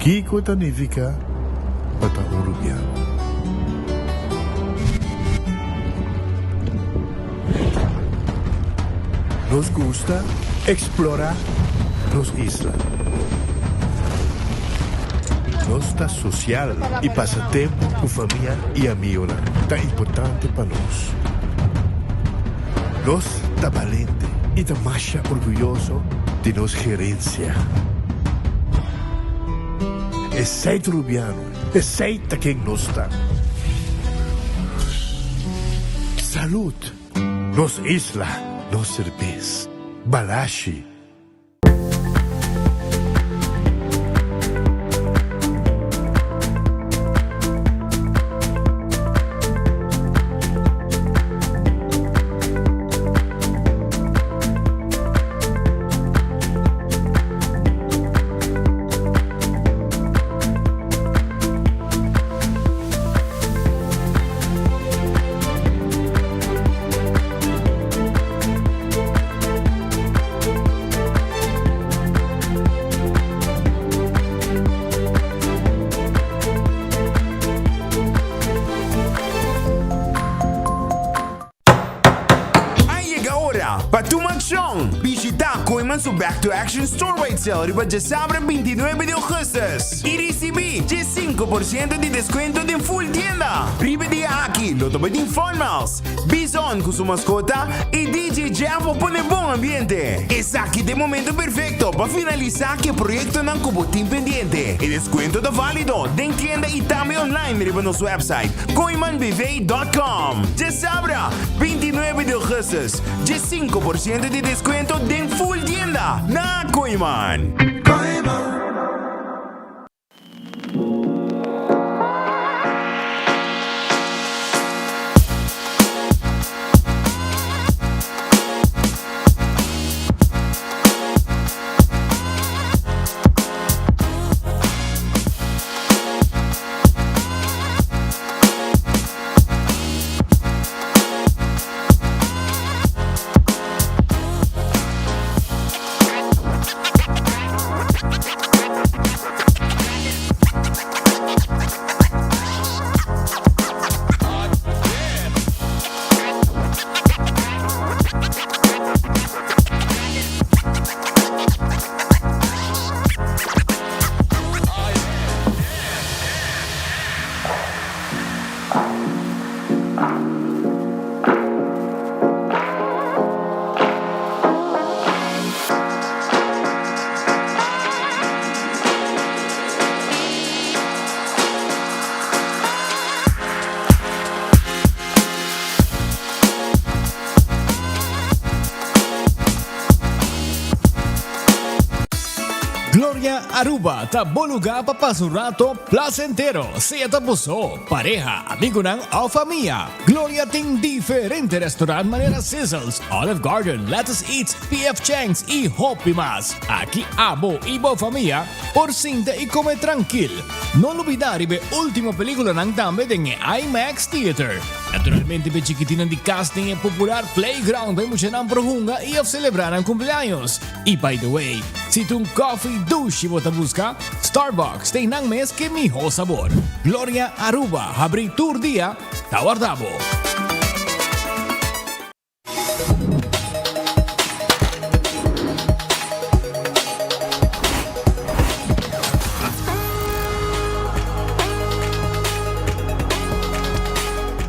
Kiko Tanifica Bata Urubiano. Nos gusta explorar las islas. Nos está social y pasatiempo con familia y amigos tan importante para nos. Nos está valiente y está más orgulloso de nos gerencia. Es seis rubiano, es seis quien nos está. Salud, nos isla, nos cerveza, balashi. Visita Coiman su Back to Action Store Wide Sale riba de sábado 29 de agosto y recibí 5% de descuento de full tienda. Riba de aquí, lo tomé de informals, Bison con su mascota y DJ Javo pone buen ambiente. Es aquí de momento perfecto para finalizar que el proyecto no como team pendiente. El descuento está válido de tienda y también online riba nuestro website coimanbv.com. De sábado 29 de agosto, 5% de descuento de full tienda na Coiman. Gloria Aruba, taboluga papas un rato placentero. Sea tapuso, pareja, amigo ng o familia. Gloria ting diferente restaurant manera Sizzles, Olive Garden, Lettuce Eats, PF Chang's y Hopi más. Aquí abo ibo familia, por cinta y come tranquil. No olvidar ibe última película ng tambe en IMAX Theater. Naturalmente be chiquitina di casting e popular playground be mucha ng prohunga y of celebrar ang cumpleaños. Y by the way, si tu coffee douche bota busca, Starbucks tem nang mes que mijo sabor. Gloria Aruba, abri tour dia, tawardabo.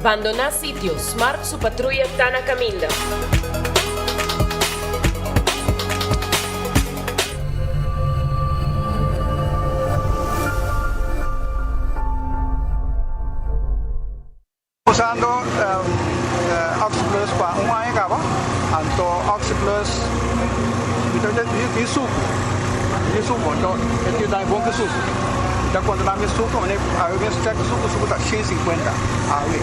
Abandonar sitio, Smart su patrulla Tana Caminda. Usando Oxyplus para un año acaba, anto Oxyplus itu suco, então ele dá bom que suco. Então quando dá mais suco, né, aí eu check suco tá 150, aí,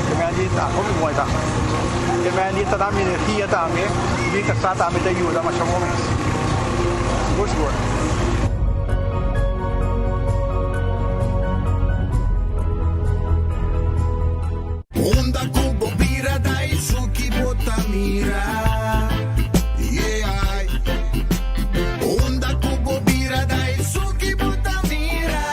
kemudian tá como bom tá. Kemudian tá dá energia também, e que está também da ajuda mais ou menos. Gostou? Onda Cubo Bira dai suki botamira. Yeah. Onda Cubo Bira dai suki botamira.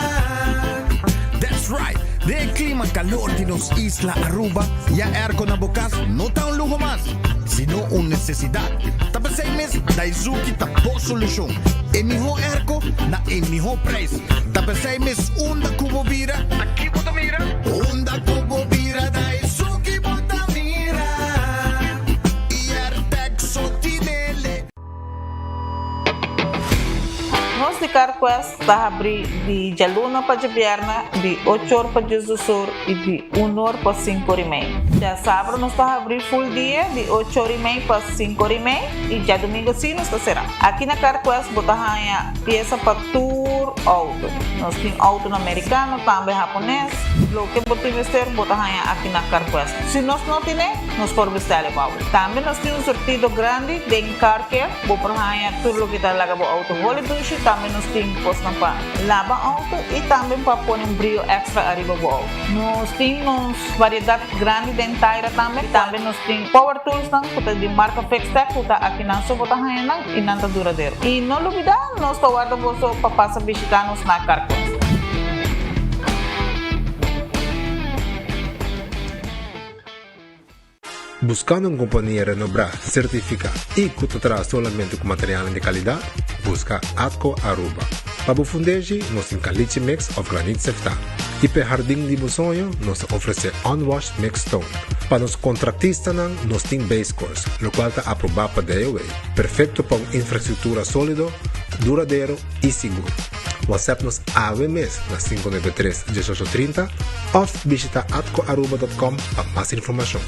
clima calor de nos Isla Aruba, ya aircon na bukas, no tan un lujo más, sino una necesidad. Tapos 6 meses, Daisuki tapos solución. El mejor aircon na el mejor precio. Tapos 6 meses, Honda Cubo Vira, aquí bota mira. Honda Cubo Vira, Daisuki bota mira. Y Artex Sotinele. Nós de Carquest está abrir de dia luna para dia viernes, de 8 horas para dia do sur e de 1 hora para 5 horas e meia. Já sábado nós está abrir full dia, de 8 horas e meia para 5 horas e meia e já domingo sim nós está será. Aqui na Carquest botamos peça para tour auto. Nós temos auto americano, também japonês. O que você vestir, botamos aqui na Carquest. Se nós não temos, nós podemos vestir o auto. Também nós temos um sortido grande de car care, botamos tudo o que está lá no auto. Holiday também nós temos posto para lavar auto e também para pôr brilho extra arriba do auto. Nós temos variedade grande de Taira também. Também nós temos power tools de marca Fextech, que está aqui na sua bota e não está duradouro. E não olvidar, nós estamos guardando para passar visitar-nos na Carquest. Buscando uma companhia renombrada, certificada e que te traz somente com material de qualidade, busca Atco Aruba. Para o fundejo, nós temos caliche mix of granite sefta. E para jardim de sonho, nós oferecemos unwashed mix stone. Para os contratistas, nós temos base course, o qual está aprovado para DOA. Perfeito para uma infraestrutura sólida, duradouro e seguro. WhatsApp-nos AWMS na 593-1830 ou visita atcoaruba.com para mais informação.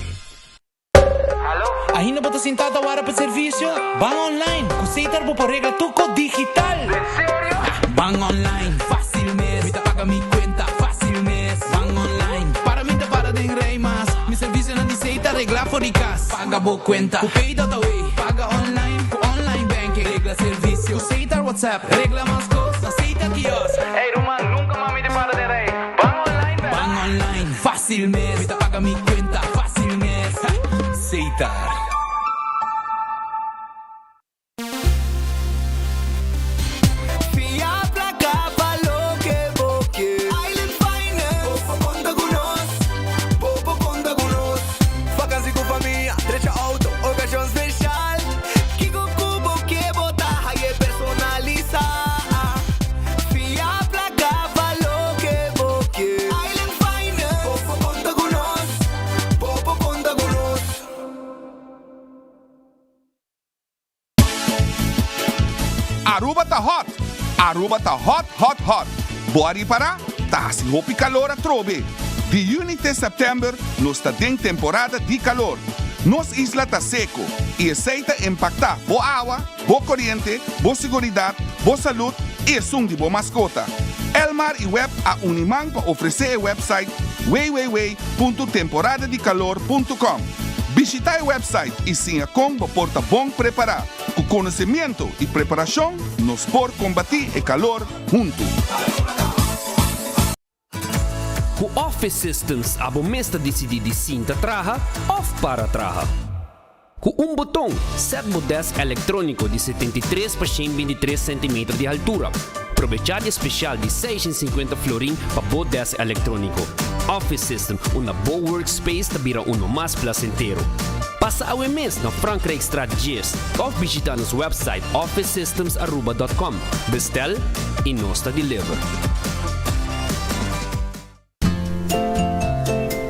Ainda bota sentada agora para serviço? Van online, Cuseitar por regla tuco digital. ¿En serio? Van online, fácil mes. Me paga mi cuenta, fácil mes. Van online, para mí te para de rey más. Mi servicio no dice regla fóricas. Paga por cuenta, Cupay Dataway. Paga online banking. Regla servicio, Cuseitar WhatsApp. Regla más cosas, Cuseitar kiosк. Hey Roman, nunca mami te para de rey. Van online, fácil mes. Me paga mi cuenta, fácil mes. Cuseitar. Aruba tá hot! Aruba tá hot, hot, hot! Bora para? Tá assim roupa e calor a trobe. De 1 de setembro, nós está em temporada de calor. Nos isla tá seco e aceita impactar boa água, boa corrente, boa segurança, boa saúde e som de boa mascota. Elmar e Web a Uniman para oferecer o website www.temporadadecalor.com. Visita o website e sim a combo porta bom preparar. Com conhecimento e preparação, nos por combater o calor junto. O Office Systems abo mesta decidir de cinta traja, off para traja. Com botão, set desk eletrônico de 73 por 123 cm de altura. Aprovechar especial de 650 florin para o desk eletrônico. Office System, uma boa workspace que vira mais placentero. Passa a mês na Frankrijk Straat Geers ou visita nosso website officesystemsaruba.com. Bestel e nós deliver.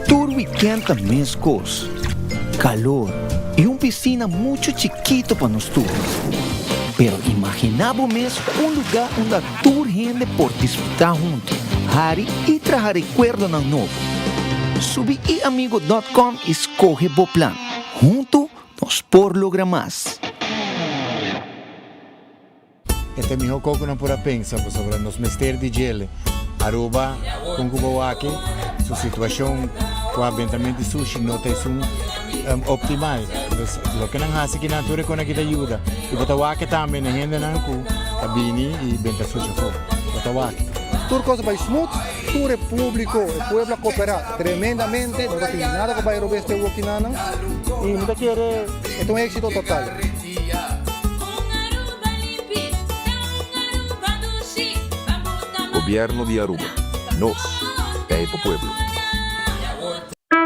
Tour weekend também escos. Calor e piscina muito chiquito para nós todos. Pero imaginamos lugar onde a tour gente por disfrutar junto. Hari e trazer recuerdo ng novo. Subi iamigo.com e escoge o plan. Junto nos por lograr mais. Este é meu coco na pura pensa sobre nos mester de gel. Aruba com Kubawaki, sua situação com abentamento de sushi não tem optimal. Lo que não há aqui na natura com aqui ajuda. E Botawaki também na renda não com cabine e benta sushi for. Botawaki. Tour cosa vai smooth, tour é público, o pueblo coopera tremendamente, não tem nada que vai robar este Wokinana e não quer, é um éxito total. Gobierno de Aruba. Nos, é o pueblo.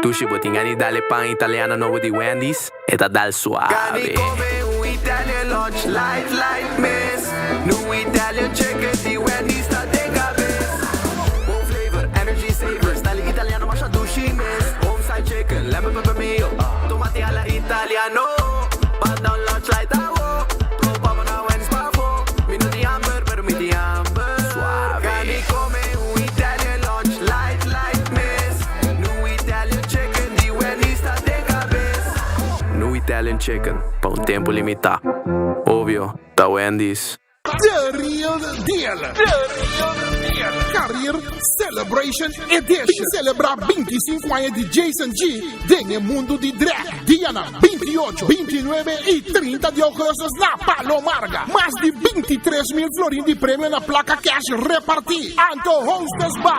Tu ci botingani dalle pan italiana nuovo di Wendy's e da dal suave. Cani come un Italian lunch, light miss. New Italian chicken di Wendy's sta de cabeza. One flavor, energy saver. Style italiano ma shadushi miss. Home side chicken, lemon pepper mayo. Tomati alla italiano. Pat down lunch light awo. Tropa na Wendy's pavo. Mino di amber, pero mi di amber. Suave. Cani come un Italian lunch, light miss. New Italian chicken di Wendy's sta de cabeza. New Italian chicken, pa' un tempo limitato. Ovvio, da Wendy's. The Real Deal. Career Celebration Edition. Celebrar 25 anos de Jason G en el mundo de drag. Diana, 28, 29 y 30 de agosto na Palomarga. Más de 23,000 florins de premio na placa cash repartir. Anto hostes by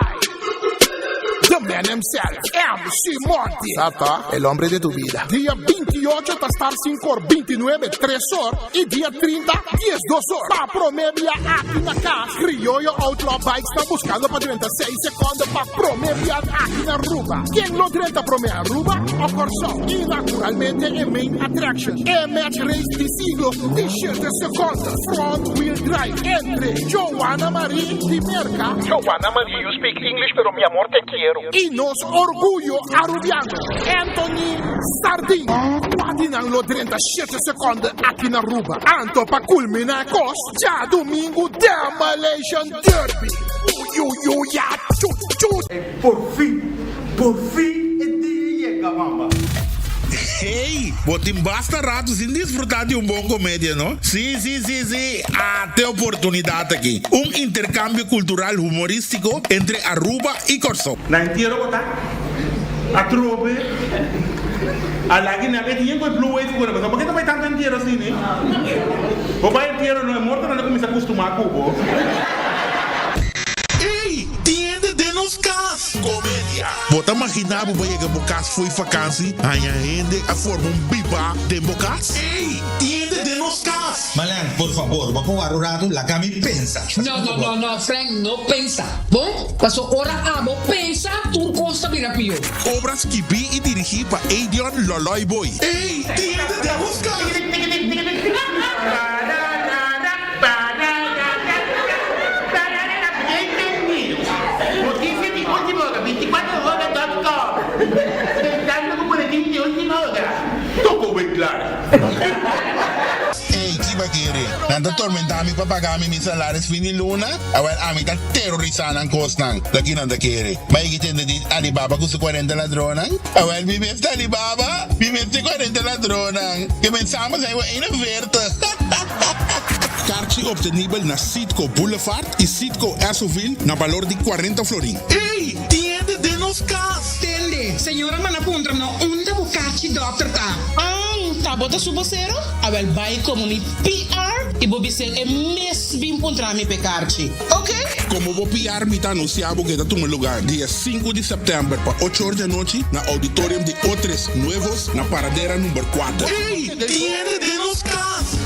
the man himself, MC Monty. Sata, el hombre de tu vida. Día 28 hasta estar 5 horas, 29, 3 horas. Y día 30, 10, 2 horas. Pa' promedia aquí na casa. Criollo Outlaw Bikes está buscando para 36 segundos para promediar aquí na Aruba. ¿Quién lo 30 promedia? Aruba o Corso? Y naturalmente el main attraction. El match race de siglo, 17 segundos. Front wheel drive entre Joanna Marie de Merca. Joanna Marie, you speak English, pero mi amor te quiero. Y nos orgullo arubiano Anthony Sardin. Patinan lo 37 segundos aquí na Aruba. Anto pa culminar cos. Ya domingo Demolition Derby. Ya Por fin el día llega, mamá. Hey, botin basta rato sin disfrutar de un buen comedia, ¿no? Sí. Até oportunidad aquí. Un intercambio cultural humorístico entre Aruba y Corso. Na entierro botar. A trobe. A la que nabe tiempo el blue wave con el ¿por qué no me tanto entierro así, ne? O va entierro no es muerto, no le comienza a acostumar a cubo. Hey, tiende de nos cas. Comédia. Bota imaginar voy a que Bocas foi vakantie. A gente a forma biba de Bocas. Hey, tiende de nos cas. Malan, por favor, vamos a jugar un rato. La Cami pensa. No, Frank, no pensa. Bom, passou hora amo, pensa, tu costa pirapio. Obras que vi y dirigí para Adrian Loloy Boy. Hey, tiende de nos cas. Hey, ¿qué va a querer? Nanda tormentar mi papá pagar mi salario fin de luna. Ahora a mí está terrorizando en costan. Lo que nanda quiere. May kitende di Alibaba con su 40 ladrones. Ahora mi besta Alibaba, mi besta 40 ladrones. Que pensamos ahí en verte. Kaartje obtenibel na Sitco Boulevard y Sitco Asoville na valor de 40 florin. Hey, tiende de nos cas. Tende, señora Manapuntra, no, un bucachi doctor ta. Tá bota subocero, abel vai como ni PR e bobi ser é mes bim puntra mi pecarchi. Ok? Como vou PR mi tá anunciado que está no lugar dia 5 de setembro para 8 horas da noite na auditorium de Otres Nuevos na paradera número 4. Hey, tiende de nos cas.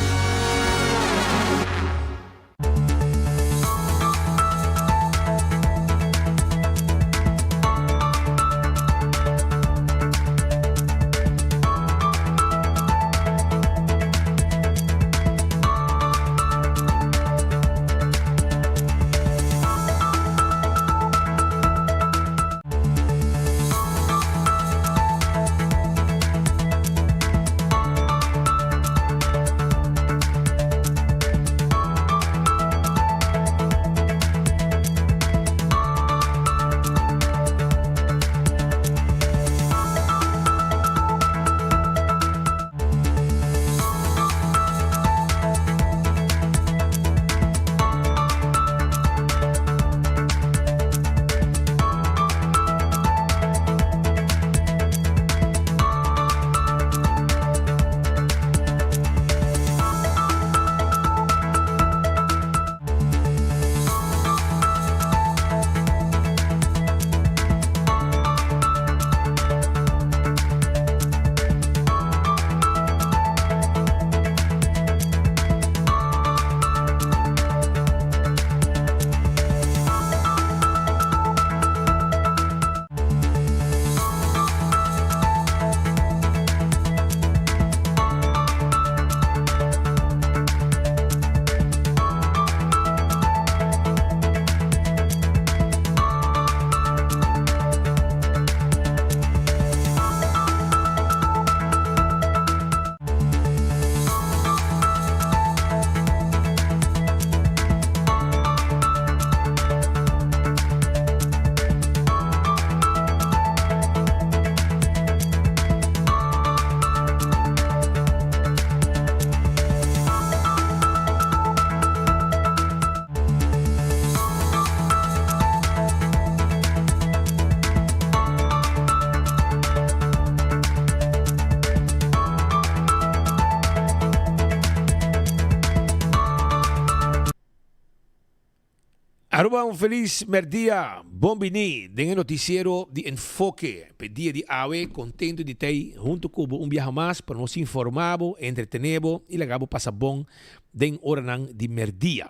Aruba, un feliz merdia. Bombini, den noticiero de enfoque. Pedia de AWE, contento de ter junto com um viaje mais para nos informar, entretener e legar passa bom den oranang de merdia.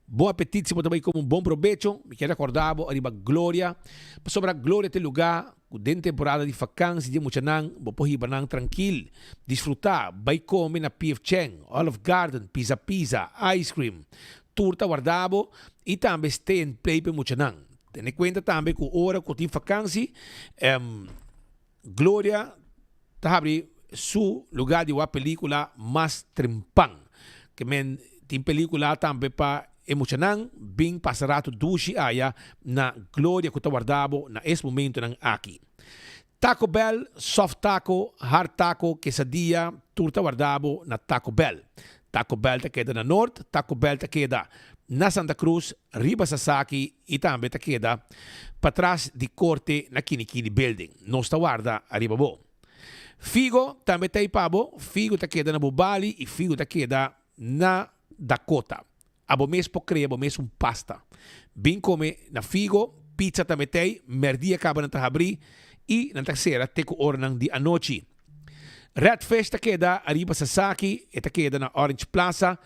Bom apetite, se também com bom provecho. Me quero recordar, arriba Glória. Sobre a Glória, tem lugar, dentro temporada de vacância, de muita nang, vou ir banang tranquilo. Desfrutar, vai comer na P.F. Cheng, Olive Garden, Pizza, ice cream, turta guardado e também stay and play para muita nang. Tenha conta também que hora que tem vacância, Glória está abrindo seu lugar de uma película mais trempang. Que men tem película também para emocionang, bem passarato dushi aya na Glória que está guardado na esse momento nang aqui. Taco Bell, soft taco, hard taco, quesadilla, turta guardado na Taco Bell. Taco Bell te queda na Norte, Taco Bell te queda na Santa Cruz, Riba Sasaki e também te queda para trás de corte na Kinikini Building. Nos está guarda arriba bo. Figo também tem pabo, Figo te queda na Bubali e Figo te queda na Dakota. Abo mes pokre, abo mes pasta. Bem come na Figo, pizza também tem, merdia acaba na Tahabri e na terceira teco ornang de anoche. Red Fish te queda arriba Sasaki e te queda na Orange Plaza.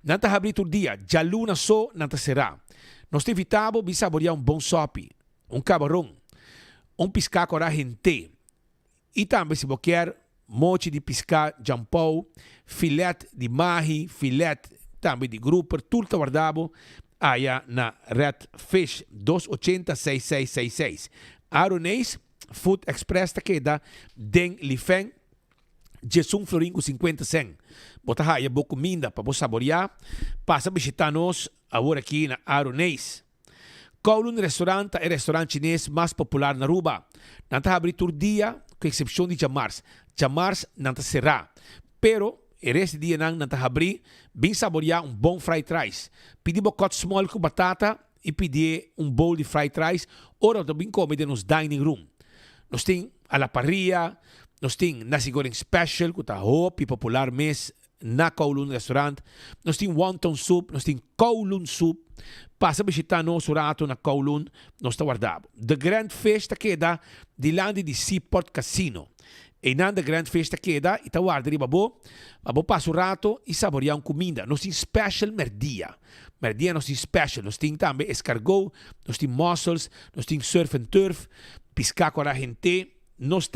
Na Tahabri tur dia, jaluna so na terceira. Nós te evitamos de saborear bom sopi, camarão, piscaco gente. E também se você quer mochi de piscar jampou, filete de mahi, filete também de grupo, tudo guardado aí na Red Fish 280-6666. Aronês, Food Express te queda den Lifeng, Jesum Florinco 50 cent. Bota aí boa comida para você saborear. Passa a visitar-nos agora aqui na Aronês. Kowloon Restaurante é o restaurante chinês mais popular na Aruba. Não está abrindo todo dia, com exceção de Jamars. Jamars não está cerrado. Pero, o resto do dia não está abrindo, bem saborear bom fried rice. Pedir bocot small com batata e pedir bowl de fried rice. Ora, também comer nos dining room. Nós temos a la parrilla, nós temos nasi goreng special, que está hopi popular mês na Kowloon Restaurant. Nós temos wonton soup, nós temos Kowloon soup. Passa a visitar nosso rato na Kowloon, nós está guardado. The Grand Festa queda de lande de Seaport Casino. E na The Grand Festa queda, e está guardando babo passa o rato e saborear comida. Nós temos special merdia. Merdia nós temos special. Nós temos também escargot, nós temos mussels, nós temos surf and turf, piscaco a gente. Nós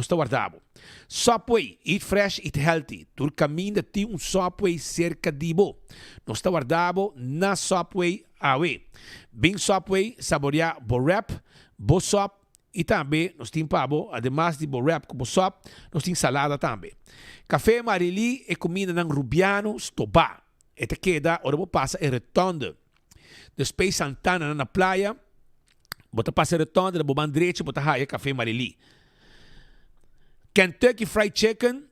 está guardado. Subway, eat fresh, eat healthy. Tu caminha tem Subway cerca de bo. Nós está guardado na Subway AWE. Bem Subway, saborear bo wrap, bo sop e também nós temos pabo, además de bo wrap com bo sop, nós temos salada também. Café Marili é comida ng Rubiano, Stobá. E te queda, ora bo passa é Retonda. Depois Santana na praia, bota passa Retonda, bo bandreche, bota raia Café Marili. Kentucky Fried Chicken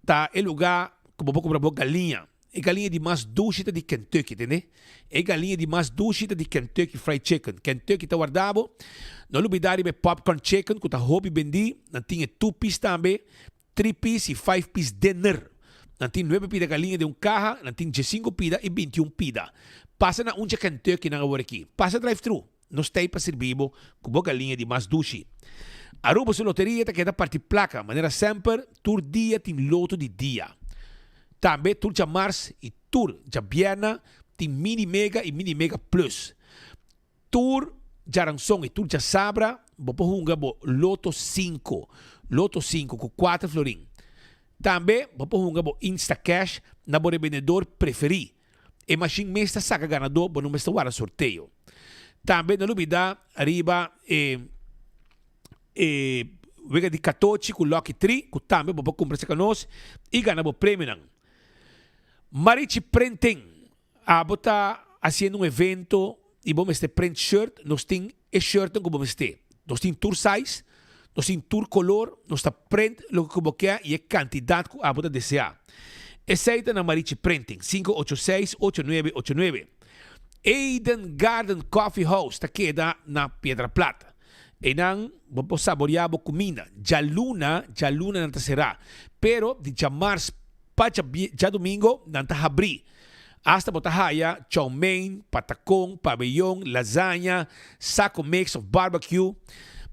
tá é lugar que você compra galinha. É galinha de mais dúchita de Kentucky, entende? É galinha de mais dúchita de Kentucky Fried Chicken. Kentucky tá guardado. Não olvidar de popcorn chicken, que tá hobby bendi. Não tinha 2 piece também, 3 piece e 5 piece dinner. Não tinha 9 pida galinha de caja, não tinha 5 pida e 21 pida. Passa na unja Kentucky na agora aqui. Passa drive-thru. Não está aí para servir com galinha de mais duchi. Aruba sua loteria te queda parte placa, maneira sempre, tur dia tem loto de dia. Também tur de Mars e tur de Bierna tem mini mega e mini mega plus. Tur de Aranção e tur de Sabra, bopo hunga bo loto 5 com 4 florim. Também bopo hunga bo Insta Cash na bo vendedor preferi. E machine mesta saca ganador bo não mesta guarda sorteio. Também não olvidar arriba vega de 14 com Lucky 3, que também vou comprar com nós e ganhar o prêmio. Marichi Printing, a botar fazendo evento e vamos ter print shirt, nós temos shirt que vamos ter. Nós temos tour size, nós temos tour color, nós temos print, o que você quer e a quantidade que a botar desejar. Aceita na Marichi Printing, 586-8989. Eden Garden Coffee House, está queda na Piedra Plata. E não vamos saborear a comida. Já luna não será. Pero de chamar para já domingo não está abrir. Hasta botahaya, chow mein, patacón, pabellón, lasanha, saco mix of barbecue.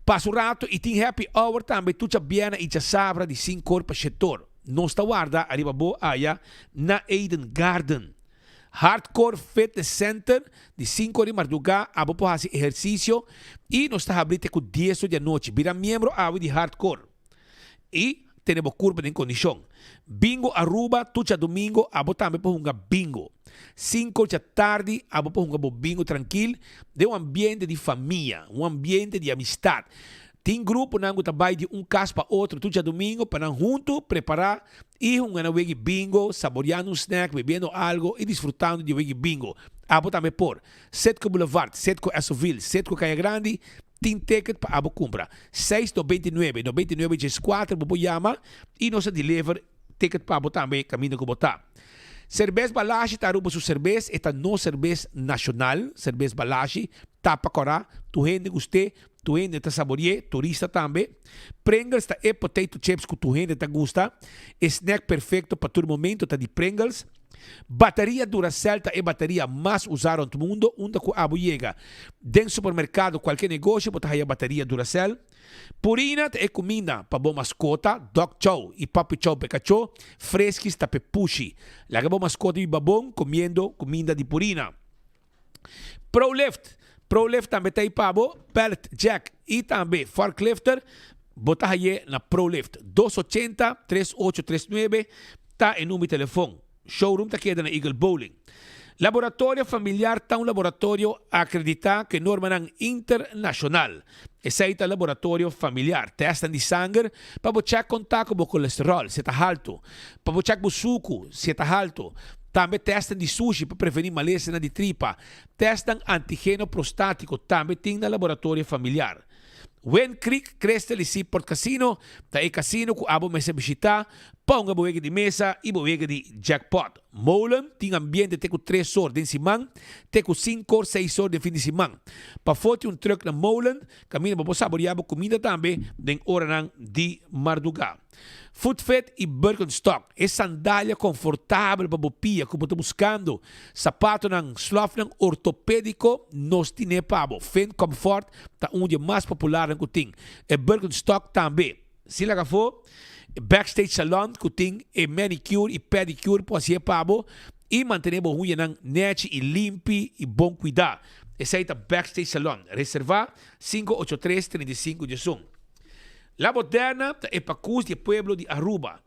Passo rato e tem happy hour também. Tu já biena e já sabra de 5 horas para setor. Nós está guarda arriba boa aya na Eden Garden. Hardcore Fitness Center de 5 horas de madrugada. Abo para fazer exercício e nós está abrindo com 10 horas da noite. Vira membro de Hardcore. E temos curva de condição. Bingo Aruba, tu já domingo, abo também para jogar bingo. 5 da tarde, abo para jogar bingo tranquilo, de um ambiente de família, um ambiente de amistade. Tem grupo nango trabalho de um caso para outro, tu já domingo, para junto preparar e um wegi bingo, saboreando um snack, bebendo algo e desfrutando de wegi bingo. Abo também por Setco Boulevard, Setco Esoville, Setco Caia Grande. Tem ticket para abo compra. 6,99, 99 × 4, bobo llama e nós deliver ticket para abo também, caminho que botar. Cerveza Balashi, tá rubo su cerveza, esta no cerveza nacional, cerveza Balashi, tapa corá, tu gente guste, tu gente tá saboreie, turista também. Pringles, tá e potato chips que tu gente tá gusta. Snack perfeito para todo momento, tá de Pringles. Bateria Duracell é a bateria mais usada no mundo, onde que abo chega. Dentro do supermercado, qualquer negócio, bota aí a bateria Duracell. Purina é comida para boa mascota, Dog Chow e Papi Chow Pikachu, fresquis tape pushi. La boa mascota e babão comendo comida de Purina. ProLift também tem pabo, Pellet Jack e também Forklifter, bota aí na ProLift. 280-3839, tá em número de telefone. Showroom está queda na Eagle Bowling. Laboratório familiar está um laboratório acreditado que norma internacional. Esse é o laboratório familiar. Testam de sangue para você contato com o colesterol, se está alto. Para você com o suco, se está alto. Também testam de sushi para prevenir maleza de tripa. Testam antígeno prostático. Também tem no laboratório familiar. Wen Creek, Crestel e Seaport Casino, tá aí casino que abo mesa visitar, pão a boega de mesa e boega de jackpot. Molen tem ambiente tem com 3 horas de semana, tem com 5 horas, 6 horas de fim de semana. Para foto um truck na Molen, caminha para saborear comida também, den hora de madrugada. Footfit e Birkenstock é sandália confortável para bopia, como estou buscando. Sapato ng slof ng ortopédico, nos tine pabo. Fin Comfort, tá um dia mais popular que tem. E Birkenstock também. Se lá for, Backstage Salon, que tem e manicure e pedicure, pode ser pabo. E manter o unha ng net e limpi e bom cuidar. Esse aí tá Backstage Salon. Reservar 583-3511. La Moderna é para cus de pueblo de Aruba.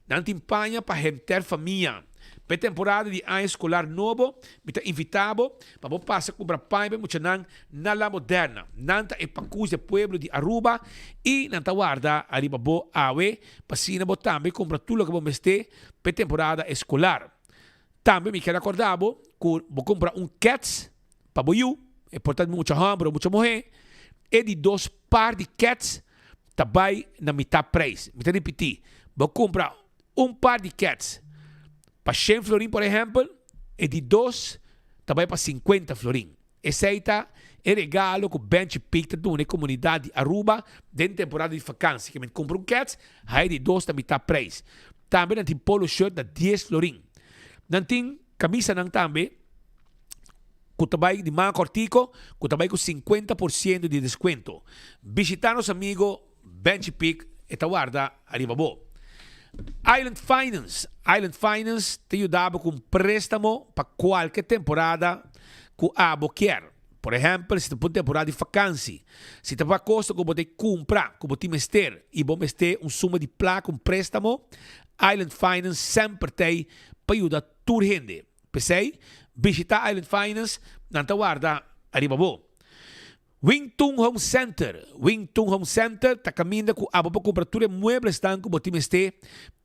Não tem panha para renter família. Para temporada de ano escolar novo, me está invitado para passar a comprar panha na La Moderna. Não é para cus de pueblo de Aruba e não está guarda ali para bo awe para sina bo também comprar tudo que vamos ter para temporada escolar. Também me quero acordar que vou comprar cats para boiu, é portanto muito hambro, muito morrer, e de 2 par de cats também na metade preço. Me repetir, vou comprar par de cats para 100 florim, por exemplo, e de 2 também para 50 florim. Esse aí é regalo que o Bench Pick na comunidade de Aruba dentro da temporada de vacância. Que me compra cats, aí de 2 na metade preço. Também tem polo shirt de 10 florim. Não tem camisa não também, que também de manga cortico, que também com 50% de desconto. Visitar nosso amigo Bench Pick, esta guarda arriba bo. Island Finance te ajudava com préstamo para qualquer temporada que abo quer. Por exemplo, se tu põe temporada de vacância, se tu vai custo que você comprar, que você mester, e você ter suma de placa, préstamo, Island Finance sempre tem para ajudar toda gente. Pensei, visitar Island Finance, não te guarda arriba bo. Wingtung Home Center está caminhando com a cobertura muebles tanto como time este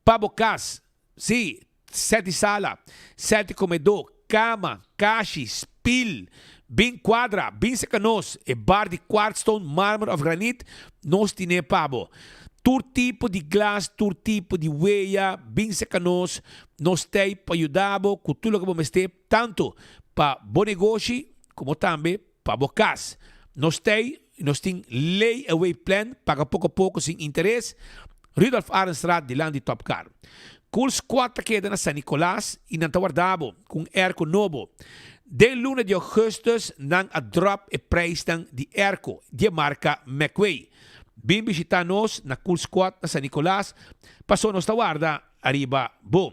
para casa. Sim, 7 sala, 7 comedor, cama, caixa, spill, bem quadra, bem secanos, e bar de quartzstone, mármore of granite, nós temos pabo. Todo tipo de glass, todo tipo de weia, bem secanos, nós temos para ajudar com tudo que vamos ter, tanto para bom negócio como também para a casa. Nós temos layaway plan, paga pouco a pouco sem interesse. Rudolf Arenstraat, de land de Top Car. Cool Squad ta queda na San Nicolás e na Tawardabo com airco novo. De luna de augustus nang a drop e prijs ng di airco de marca McWay. Bim visita nos na Cool Squad na San Nicolás, paso nos Tawarda, arriba, boom.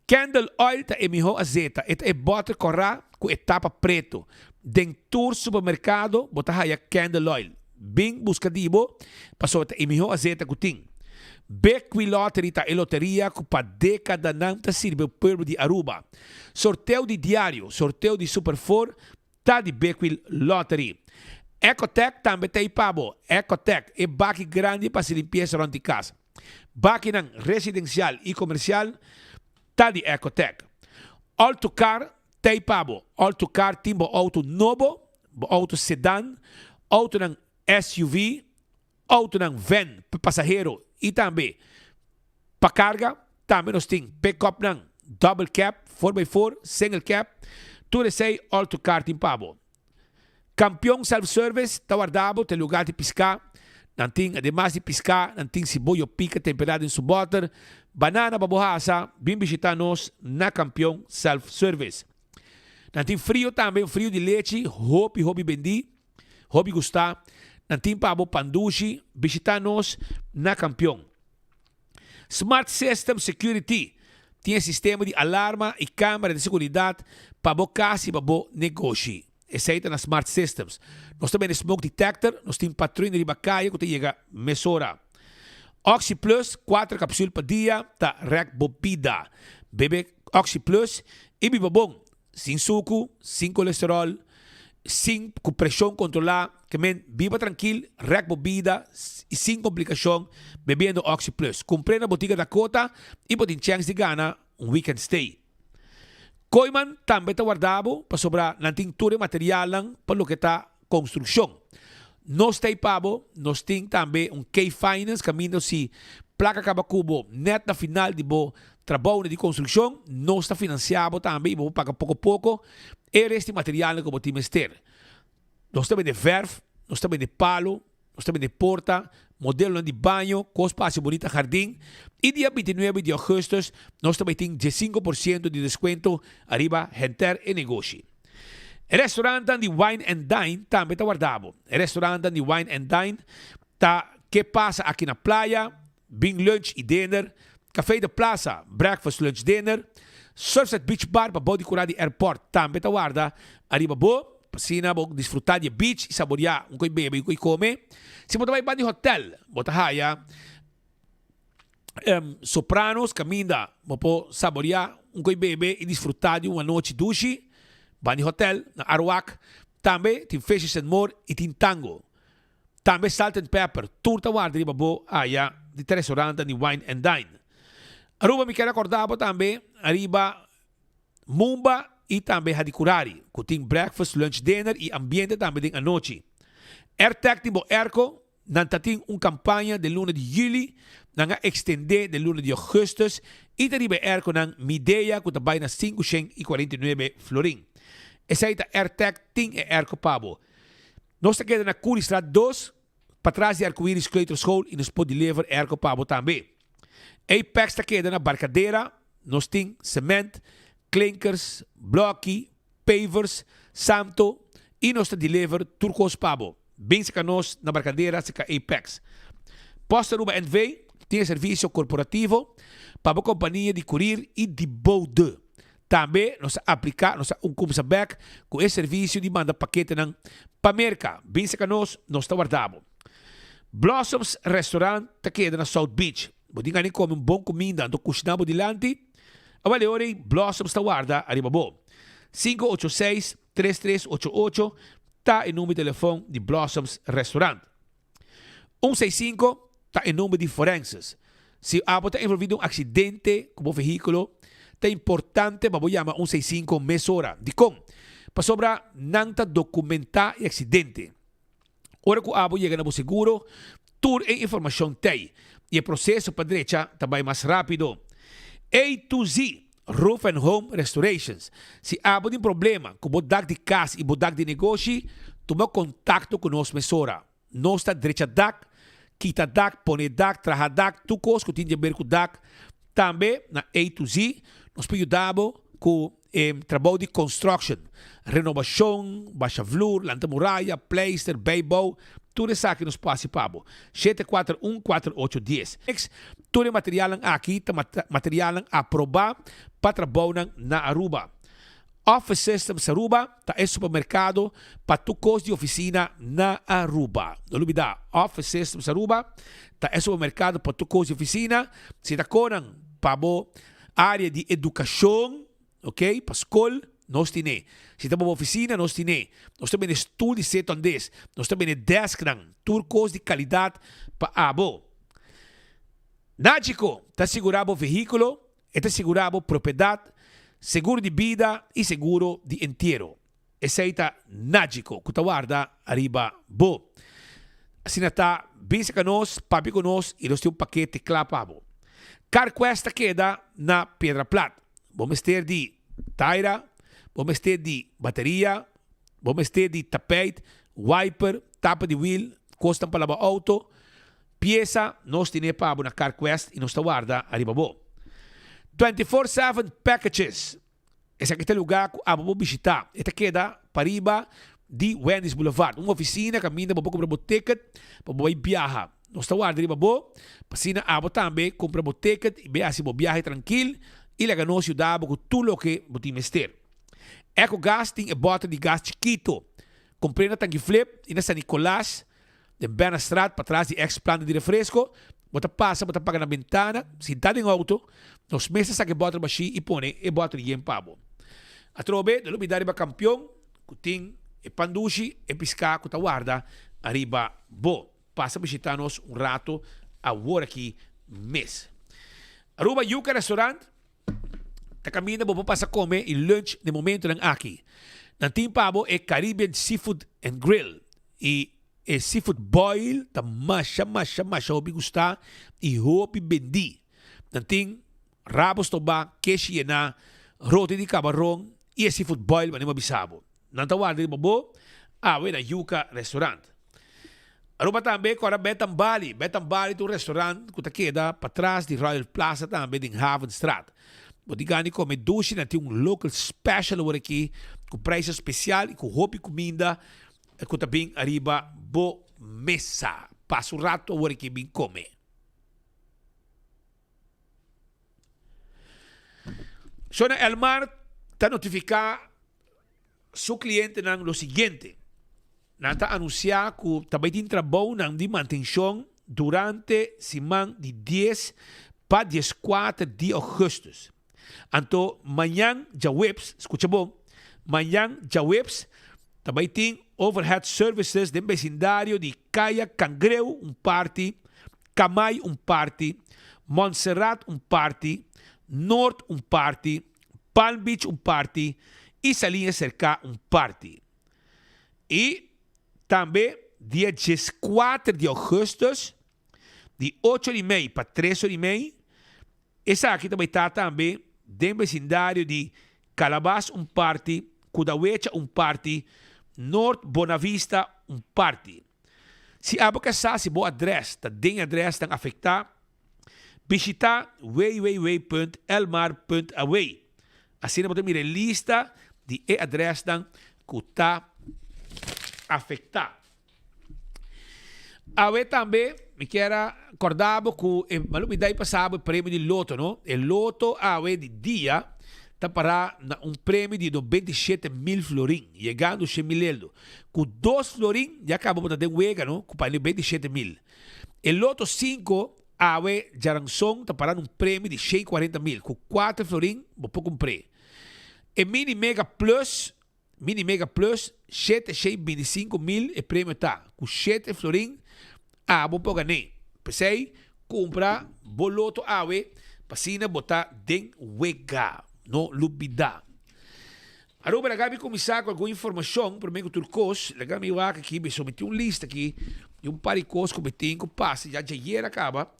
Candle oil ta emiho azeta, eta e butter corra ku etapa preto. Den tour supermercado, botahaya candle oil. Bing buscadibo, paso ta emiho azeta kuting. Bequi Lottery ta e loteria ku pa década nang ta sirve o povo de Aruba. Sorteio de diário, sorteio de Super 4, ta di Bequi Lottery. Ecotec também tem pabo. Ecotec é baki grande para se limpeza rond de casa. Baki ng residencial e comercial, tá de Ecotec. Autocar tem pabo. Autocar timbo auto novo, auto sedan, auto ng SUV, auto ng van para passageiro e também para carga, também nós tem pick-up ng double cab, 4x4, single cab, tudo sei autocar tem pabo. Campeão self-service, Tawardabo, tem lugar de piscar. Nanting, además de piscar, nanting siboyo pica temperado em suboter. Banana babuhasa, bim visita-nos na Campeão self-service. Nanting frio também, frio de leite, hopi bendi, hopi gustar. Nanting pabo pandushi, visita-nos na Campeão. Smart System Security, tem sistema de alarma e câmera de segurança para casa e para negócio. Essa na Smart Systems. Nós também temos Smoke Detector, nós temos patrulha de bacaia que chega mesora. Oxy Plus, 4 cápsulas por dia, tá rec bobida. Bebe Oxy Plus e biba bom. Sem suco, sem colesterol, sem com pressão controlada, que men biba tranquilo, rec bobida e sem complicação, bebendo Oxy Plus. Comprei na botiga da Cota e pode chance de ganhar weekend stay. Koiman também está guardado para sobrar na tintura material para o que está construção. Nós temos pabo, nós temos também K-Finance, caminho se placa cabacubo net na final de bo trabalho de construção, nós está financiado também, vamos pagar pouco a pouco, e este material que vamos ter. Nós também de verf, nós também de palo, nós também de porta, modelo de banho, com espaço bonito jardim. E dia 29 de agosto, nós também temos 15% de desconto arriba Henter e negócio. O restaurante de Wine and Dine também está guardado. O restaurante de Wine and Dine está que passa aqui na praia, bem lunch e dinner, café de plaza, breakfast, lunch, dinner, Surfside Beach Bar para body curar de airport também está guardado. Arriba bo, pasina, bo desfrutar de beach e saborear coisa bebe, coisa come. Se você vai de hotel, você haya Sopranos, caminha, você saborear coisa bebe e desfrutar de uma noite duche. Vai de hotel, na Arawak, também tem Fishes and More e tem Tango. Também Salt and Pepper, turta guarda de babo, aya de restaurante de Wine and Dine. Aruba me quer acordar também, arriba Mumba e também Hadikurari, que tem breakfast, lunch, dinner e ambiente também tem a noite. AirTag tipo Airco, nanta tem campanha de luna de julho, nanga extender de luna de augustus, e tariba Airco nang mideia, que também na 549 florin. Essa é a AirTag tem Airco Pabo. Nós estamos aqui na Curistrat 2, para trás de Arco-Íris Kleuter School, e nós podemos levar Airco Pabo também. Apex está aqui na Barcadeira, nós temos cement, clinkers, blocky, pavers, santo, e nós estamos deliver Turcos Pabo. Bem se nós na Barcadeira, se Apex. Posta Aruba NV tem serviço corporativo para a companhia de courier e de bode. Também nós aplicamos como saber com esse serviço de manda paquete ng pamerca. Bem se nós está guardado. Blossoms Restaurant está aqui na South Beach. Pode ganhar como bom comida do cozinhabo dilante. A valore Blossoms está guarda arriba bo. 586-3388 está em número de telefone de Blossoms Restaurant. 165 está em número de forenses. Se está envolvido em acidente com o veículo, é importante para chamar 165 mesora de com para sobra nanta documentar o acidente. Ora que abo chega no seguro, tur e informação tem e o processo para direita também mais rápido. A to Z Roof and Home Restorations. Se abo tem problema com bodak de casa e bodak de negócio, toma contato com nós mesora. Nós está direita dak, kita dak, pone dak, traha dak, tu cos que tem de ver com dak. Também na A to Z, nós ajudamos com trabalho de construction, renovação, baixa vloer, lanta muralha, pleister, beibouw, tudo isso aqui nos participamos. 741-4810. Tudo material aqui, material aprovado para trabalhar na Aruba. Office Systems Aruba, tá é supermercado para tucos de oficina na Aruba. Não olvida, Office Systems Aruba, tá é supermercado para tucos de oficina. Se tá com para área de educação, ok? Para escola, nós temos. Se tá para oficina, nós temos. Nós temos estúdio de setondês. Nós temos desk, turcos de qualidade para abo. Nágico, tá segurado o veículo, está segurado propriedade, seguro de vida e seguro de entierro. Esse aí está Nágico, que guarda arriba bo. Assim está, bença com nós, papi com nós, e nós temos um paquete clapabo. CarQuest queda na Pedra Plata. Vamos ter de taira, vamos ter de bateria, vamos ter de tapete, wiper, tapa de wheel, costam para lavar auto, peça, nós temos para na CarQuest e nós guarda arriba bo. 24/7 packages. Esse aqui é o lugar que vamos visitar. Esta queda para riba de Wendy's Boulevard. Uma oficina, caminha, vamos comprar um ticket, para viajar. Nós estamos lá, arriba, passina, abo também, compra um ticket, e assim, viaje tranquilo, e lá nos ajudamos com tudo o que podemos ter. EcoGas tem bota de gás chiquito. Comprei na tanque flip, e na San Nicolás, de Benastrat, para trás de ex-planta de refresco, bota passa, bota paga na ventana, sentado em auto, nos meses que bota baixi e põe e bota de pabo. A trobe, de lumidade para campeão, que tem e pandushi, e piscar, que guarda, arriba, bo. Passa a visitar-nos rato agora aqui mês. Aruba Yuca Restaurant, tá caminho, vamos passar a comer e lunch de momento aqui. Nantim pabo é Caribbean Seafood and Grill. E seafood boil, tá masha, hopi gustar e hopi bendi. Nantim rabos toba, queijo yena, roti de camarão e seafood boil, mas não bisabo. Nantawar de bobo, na Yuca Restaurant. Aruba também, agora Betan Bali. Betan Bali é um restaurante que queda para trás de Royal Plaza, também em Havenstraat. Bodigani come dushi, tem um local special aqui, com preço especial e com roupa e comida, que também arriba bo mesa. Passa um rato agora aqui bem come. Sona Elmar está notificar seu cliente no seguinte. Nata anunciar que também tem trabalho de manutenção durante semana de 10 para 14 de agosto. Então, amanhã já webs, escuta bom, amanhã já webs, também tem overhead services de vecindário de Caia Cangreu, party, Camay, party, Montserrat, party, Norte, party, Palm Beach, party, e Salinha Cerca, party. E também, dia 14 de agosto, de 8h30 para 3h30, essa aqui também está também dentro do vecindário de Calabas, party, Cudahuecha, party, Norte Bonavista, party. Se a boca se boa adresse, está dentro adresse, está afetar, visita www.elmar.away. Assim, nós temos a lista de adresse que está afetar. Awe também, me quero acordar que malumi daí passava o prêmio de loto, não? O loto awe de dia está para um prêmio de 97.000 florim, chegando a 100.000. Com 2 florim, já acabamos de wega, não? Com 27.000. O loto 5 awe jaranson está para um prêmio de 140.000. Com 4 florim, vou comprar. E Mini Mega Plus, 725.000 e prêmio tá. Com 7 florim, vou pagar nem. Pensei, comprar boloto awe, passina botar den wega, no lubida. Aruba, lagami começar com alguma informação, para mim que turcos, lagami waka aqui, me someti lista aqui, e par de coisas que me tenho que passar, já acaba.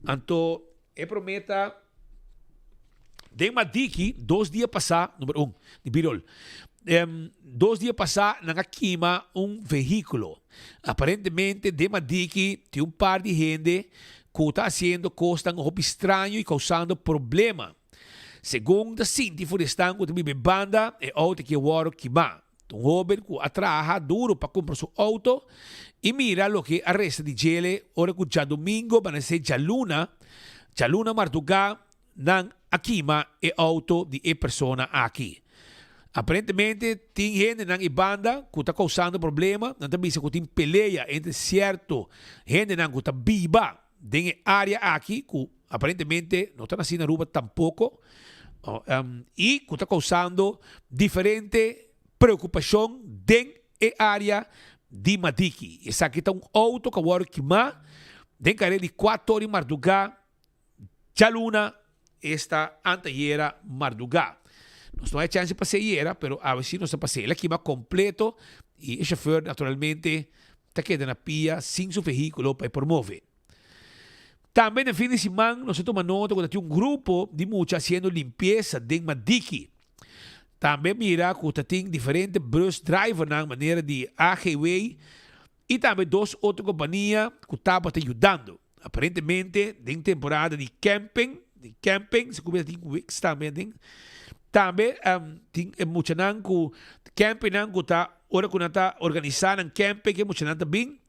Então, eu prometa, den uma dica, 2 dias passar, número 1, de Birol. 2 dias passar, na queima veículo. Aparentemente, de Madiki, tem par de gente que está haciendo cosas un hobby extraño y causando problemas. Según the Cinti Forestan, que vive banda e auto que waro queimar. Um joven que atraja duro para comprar seu auto e mira lo que arresta de gele ora que já domingo van a ser já luna martuga nang akima e auto de e persona aqui. Aparentemente tem gente nang ibanda que está causando problema, não também se que tem peleia entre certo gente nang que está viva dentro área aqui que aparentemente não está nascendo na rua tampouco e que está causando diferente preocupação dentro da área de Madiki. Essa aqui está auto que agora queimar dentro da de 4 horas de madrugada já luna esta anteira madrugada. Não há chance para ser, pero a ver se não se passa. Ele queima completo e o chauffeur naturalmente está quedando na pia sem seu veículo para promover. Também no fim de semana nós tomamos nota que tem grupo de muchos fazendo limpeza dentro Madiki. Também mira que tem diferentes bus drivers na maneira de AGW e também 2 outras companhias que estavam te ajudando. Aparentemente, em temporada de camping, se começa a weeks também tem muito nan que camping nan que está ora que está organizando camping que muito nan também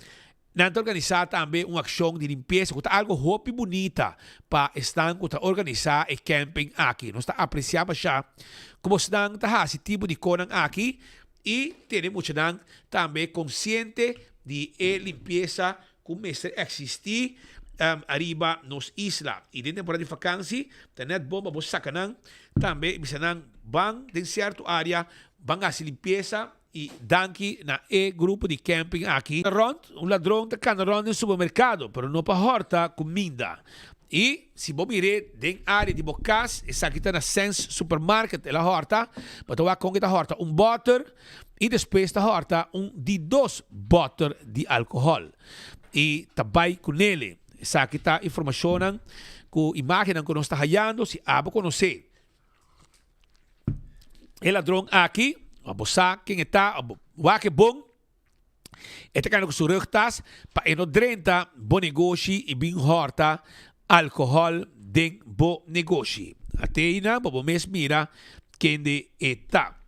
não está organizar também uma ação de limpeza que está algo hopi bonita para estar que está organizar o camping aqui. Nós está apreciando já como estão está esse tipo de coisa aqui e tem muito nan também consciente de limpeza começa a existir arriba nos isla. E dentro da temporada de vacância, tem net bomba, você saca não, também, bisa não, vão, em certa área, vão a limpeza e danke na grupo de camping aqui. Um ladrão está canarão no supermercado, pero não para horta comida. E, se você mirar dentro da área de Bocas, essa aqui está na Sense Supermarket, ela horta, mas eu com esta horta butter e depois da horta de 2 butter de álcool. E também com ele. Essa aqui está a informação que imagem que nós está hallando, se abo conhecer. O ladrão aqui, a bossa, quem está, o que bom, este cara que surretas, para não drenta bom negócio e bem horta álcool den bom negócio. Até aí, não, vamos mesmo mira quem de está.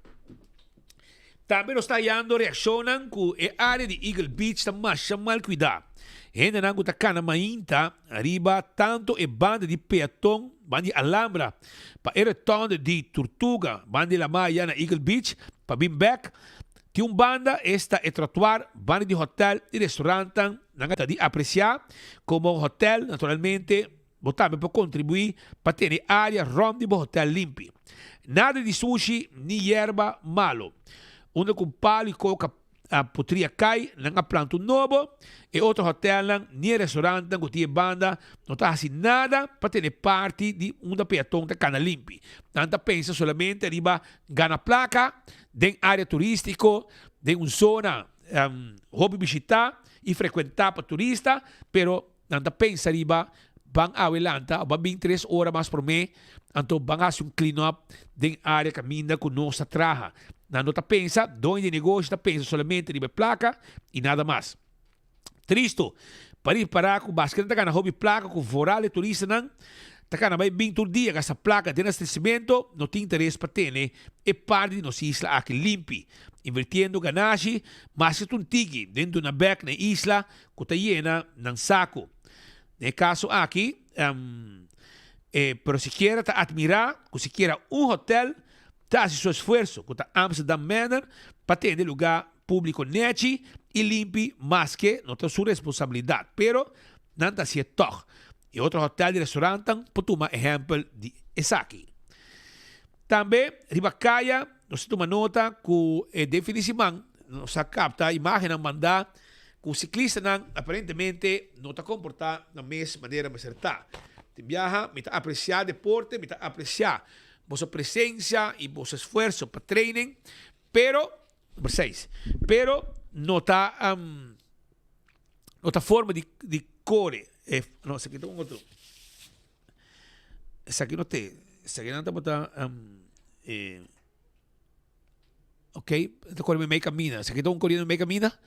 Também nós está hallando reacionam que a área de Eagle Beach está mais mal cuidada. Gente não está cana mainta, arriba tanto e banda de peatão, banda de Alhambra, para o retorno de Tortuga, banda de La Maya na Eagle Beach, para bem back, tem banda, esta é trotuar, banda de hotel e restaurante, não está de apreciar, como hotel, naturalmente, também para contribuir para ter área ronda de hotel limpo. Nada de sushi, nem erva malo. Onde com palo e coca a potria cai, não há planto novo, e outro hotel, nem restaurante, não tem banda, não está assim nada para ter parte de da peatão da cana limpa. Não pensa somente arriba gana placa, de área turística, de uma zona hobby visitar e frequentar para turista, pero não pensa arriba van adelanta, van 23 horas mais por mês, então van a fazer clean-up de área que ainda que não se traja. Não está pensa, dono de negócio está pensa somente de placa e nada mais. Tristo, para ir parar com basquete, está na hobby placa, com voral e turista, não, está na bem todo dia, essa placa de abastecimento, não tem interesse para ter, né? E parte de nossa isla aqui limpe, invertindo ganagem, mas que um tigre dentro da back na isla, que está llena, não saco. No caso aqui, pero se quiera admirar, que se quiera hotel, está seu esforço, que está Amsterdam Manor, para ter lugar público neti e limpo, mas que não tem sua responsabilidade. Pero, não está se toch. E outro hotel e restaurante, por tomar exemplo de essa aqui. Também, Ribacaia, nós temos nota que definitivamente, nós capta a imagem a mandar que o ciclista aparentemente não está comportando da mesma maneira mais certa. Te viaja, me está apreciar deporte, me está apreciar vossa presença e vosso esforço para training, pero não está forma de core. Não, essa aqui tem outro. Essa aqui não tem. Essa aqui não está ok, esta cor meio camina. Essa aqui tem coreano meio camina.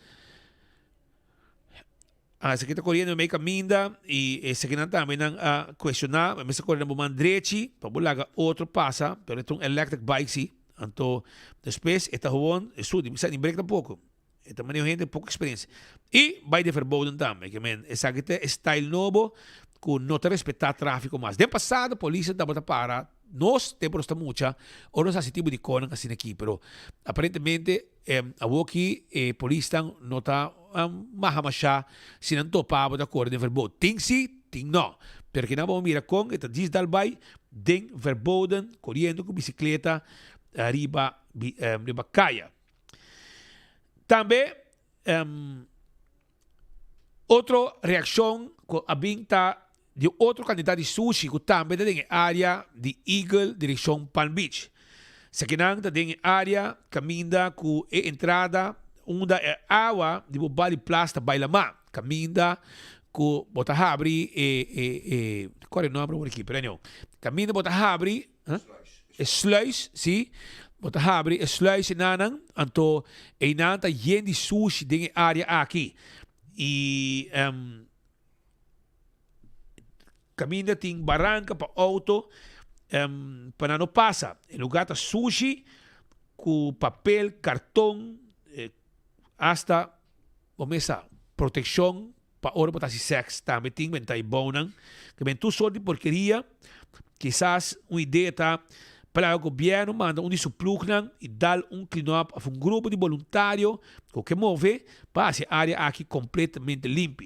Sa kita correndo may caminda e sa kinanta may nang questionar, may sa correndo mo mandrechi, pabulaga outro passa, pero itong electric bike si, anto depois eta huon, estudi, bisa ni break na pouco. Eta maneho gente pouca experiência. E vai de verboden também, que men, essa kita style novo, que não te respeitar tráfico mais. De passado, a polícia estava para nós temos muita, ou nós esse tipo de coisa assim aqui, pero aparentemente a aqui a polícia não está mahamasha se não topava da cor de verboden. Tem sim, tem não. Porque não vamos mirar com esta diz dalbai den verboden correndo com bicicleta riba caia. Também outra reação que a binta de outro candidato de sushi que também está em área de Eagle, direção Palm Beach. Se que não está em área, caminha com a entrada, onde é água de bobali plasta bailama, caminha com bota abri qual é o nome por aqui, peraí, caminha bota abri, sluis, sim, bota abri, sluis nanang, anto e nanta yen de sushi em área aqui e caminha tem barranca para auto para não passar. Em lugar de sushi com papel, cartão, hasta mesa proteção para hora para sexo também tem mentai bonan que ben tu só de porqueria quizás uma ideia tá para o governo manda disciplina e dar clean-up a grupo de voluntário que move para essa área aqui completamente limpa.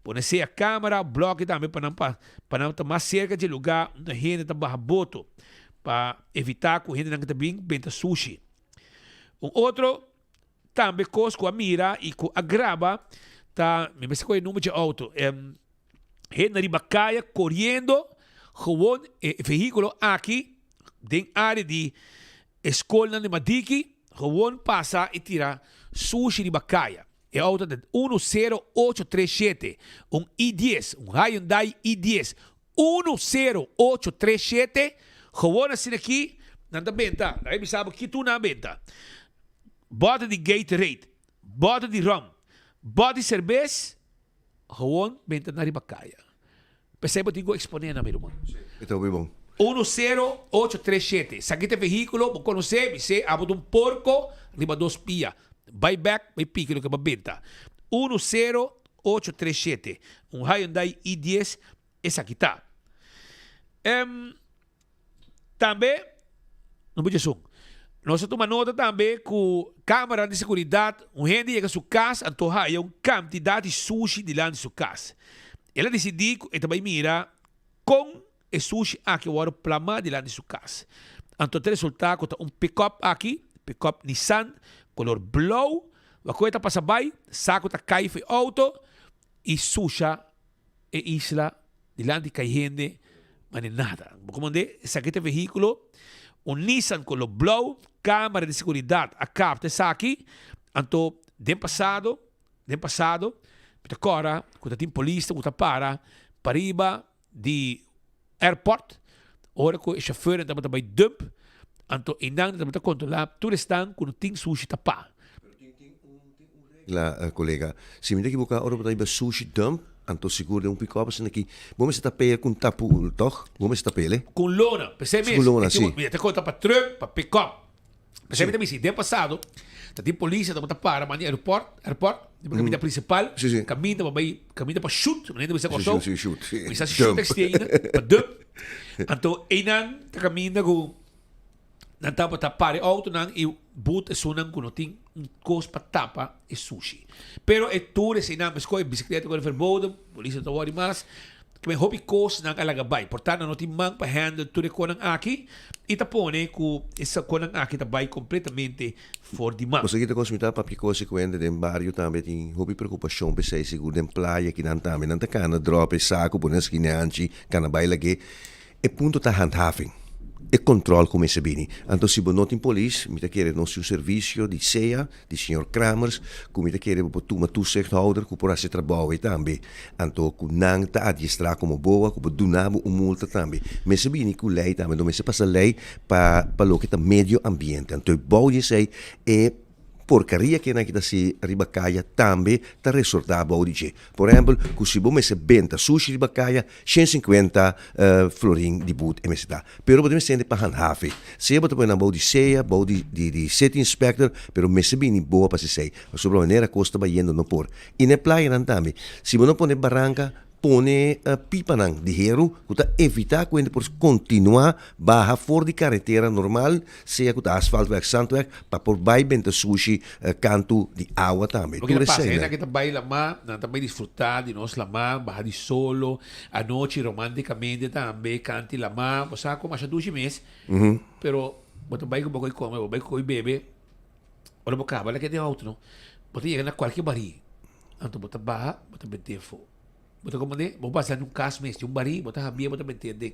Pôr-se a câmera, bloque também para não estar mais cerca de lugar onde a gente está barraboto, para evitar que a gente não está bem sushi. Outro, também coisa com a mira e com a grava, tá, me parece que é o número de auto. Gente na ribacaia, correndo, gewoon veículo aqui, dentro da área de escola de Madiki, gewoon passa e tira sushi ribacaia. É auto de 10837, i10, Hyundai i10, 10837, gewoon assim aqui, na venda, aí me sabe que tu na venda. Bota de Gatorade, bota de rum, bota de cerveja, gewoon venda na ribacaia. Percebe que eu exponer na minha irmã. Então, bem bom. 10837, sa aqui tem veículo, vou conhecer, me sei, abo de porco, riba 2 pia. Buyback, may piccolo que mabenta. 10837. Hyundai i10, essa aqui tá. Também, não pode ser. Nós tomamos nota também que câmera de segurança, gente chega a sua casa, antoja uma quantidade de sushi de lá de sua casa. Ela decidiu que também mira com o sushi aqui, o plama de lá de sua casa. Então, o resultado é pick-up aqui, pick-up Nissan, color blauw, wat coisa passa by, saco ta cai foi auto e suja e isla de lá de gente, mas nada. Como de saquete veículo, Nissan color blauw, câmera de segurança, a capta aqui, anto den passado, pero agora, quando tem polícia, quando para riba de airport, ora que o chauffeur está by dump, anto inang na controlar tudo estão quando tem sushi tapa. La colega, se me dá que boca ora para sushi dump, anto seguro de pick-up assim aqui. Vamos estar pele com tapu, toch? Vamos estar pele. Com lona, percebe? Com lona, sim. Mira, te conta para truck, para pick-up. Percebe também se de passado, tem polícia, tá para mania aeroporto, de caminho principal, caminho para shoot, não é você gostou? Shoot. Bisa shoot externa, para dump. Anto inang ta caminho com não dá para tapar o auto não e boot sunang kuno ting cos para tapa e sushi. Pero é tudo esse nome escolhe bicicleta com verboden, polícia tá worry mas que me hobby cos não alaga bay. Portanto não tem man para handle tudo com aqui e tá pone com essa com aqui tá bay completamente for de man. Mas aqui tá consumita para que coisa que vende em barrio também tem hobby preocupação para sei seguro em praia que não também não tá cana drop saco por nas esquina cana bay lagi e punto tá handhaving. E controle come se bene. Anto si bonoti in police, mi chiede il nostro servizio di SEA, di signor Kramers, come ti chiede ma tu toezichthouder, che porassi trabalho tambi. Anto ku nang ta adjestra come boa, ku dunamo un multa tambi. Me se bene ku lei tambi, dove se passa lei pa lo che ta medio ambiente. Anto bouwje sei e porcaria que na kita si ribacaya também tá resultado bom de. Por exemplo, se você se benta sushi ribacaya 150 florin de boot MSTA. Pero você sente para handhafe. Se você põe na bom de ceia, bom de set inspector, pero me se bem boa para se sei. Sobre a maneira costa vai indo no por. E na praia não também. Se você não põe barranca pone pipa nang di hero kuta evita quando por continuar barra fora de carretera normal seja kuta asfaltwerk sandwerk para por vai benta sushi canto de água também. Porque na passa, na kita vai lama, na também desfrutar de nós lama, barra de solo, a noite romanticamente também canti lama, você como acha 2 meses, pero você vai com boi come, vai com bebe, ora boca, vai lá que de outro, não, você chega na qualquer barri, então você barra, você bete fogo. Bota como de, vou passar num caso mesmo, bari, bota rabia, bota mentira.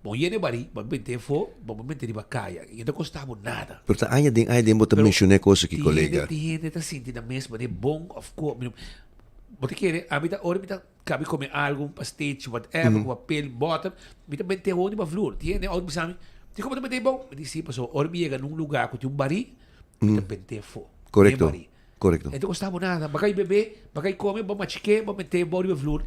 Bom, e bari, bota mentira fo, bota mentira bacaia. E não custava nada. Porque aí tem bota mencionar coisa que colega. Tiene tá sentindo a mesma de bom of course. Bota querer, a vida hora mita cabe comer algo, pastéis, whatever, papel, bota, mita mentira onde ba flor. Tiene algo bisami. Ti como mentira bom, disse passou, hora chega num lugar com um bari, mita mentira fo. Correto. Correto. Então custava nada. Bacai bebê, bacai come, bom machique, bom meter body de flor.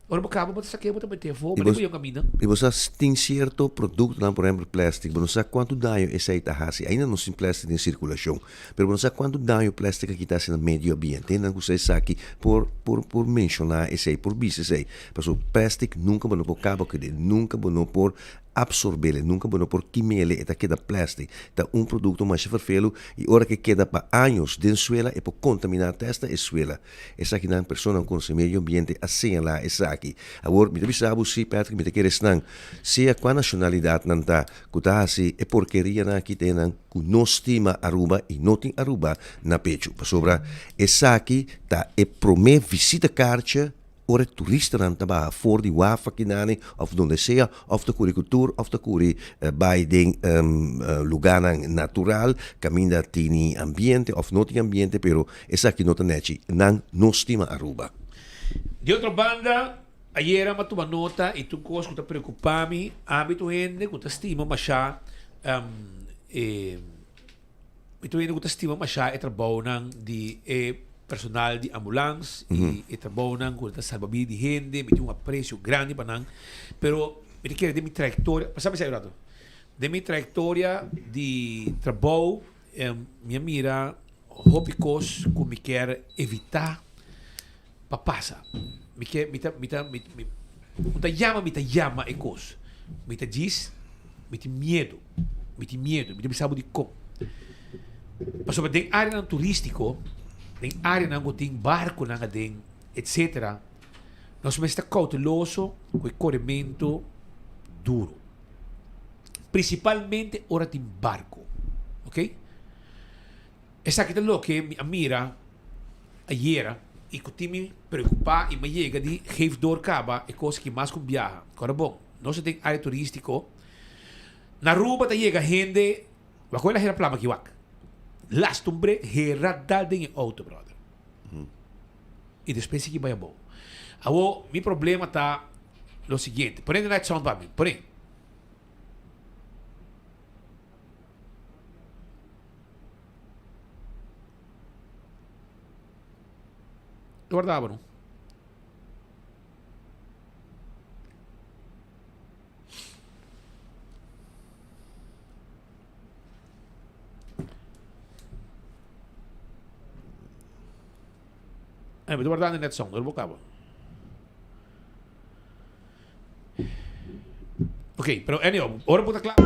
Ora bacaba, bom saque, bom meter fogo, bom ir caminho. E você tem certo produto, por exemplo, plástico, você não sabe quanto dano esse aí tá fazendo. Ainda não tem plástico em circulação, mas você não sabe quanto dano plástico que está no meio ambiente. Ainda você sabe por mencionar esse aí, por bicho esse aí. Porque o plástico nunca vai por cabo que nunca vai por absorber, nunca bueno por quimele eta queda plástico. Tá produto mais verfelo e hora que queda para anos dentro suela e por contaminar testa e suela. Essa aqui não persona com o meio ambiente assim lá essa aqui. Agora me sabe se Patrick me quer estar se a qual nacionalidade não tá cuta assim é porqueria na aqui tem com não estima Aruba e não tem Aruba na pecho. Sobre essa aqui tá é promê visita carta ora turista não estava fora de Wafa kinani of donde sea of de cultura of de curi by den lugar natural caminha tini ambiente of não tem ambiente pero essa aqui não tem não estima Aruba. De outra banda ayer ma tuma nota e tu coisa que te preocupa-me hábito gente que te estima mas já itu gente que te estima mas já é trabalho de personal de ambulância e trabalho com a salva-vidas de gente, me tem um apreço grande para nós, pero me quer de minha trajetória, sabe se é de minha trajetória de trabalho, minha mira, hobby-cos que me quer evitar para passar, me quer, me llama e cos, me diz, me tem medo, me sabe de como, mas sobre tem área turístico tem área não tem barco não tem etc. Nós vamos estar cauteloso com o corrimento duro, principalmente hora tem barco, ok? Essa aqui é o que a mira ayer e que me preocupa e me chega de geef door caba e coisa que mais com viaja. Agora bom, nós tem área turístico na Aruba tá chega gente vai com ela plama que wak lastumbre herada em auto brother e depois que vai bom o meu problema tá o seguinte porém night sound para mim porém guardava não me estou guardando net som, não bocava. Ok, pero anyway, ahora puta claro.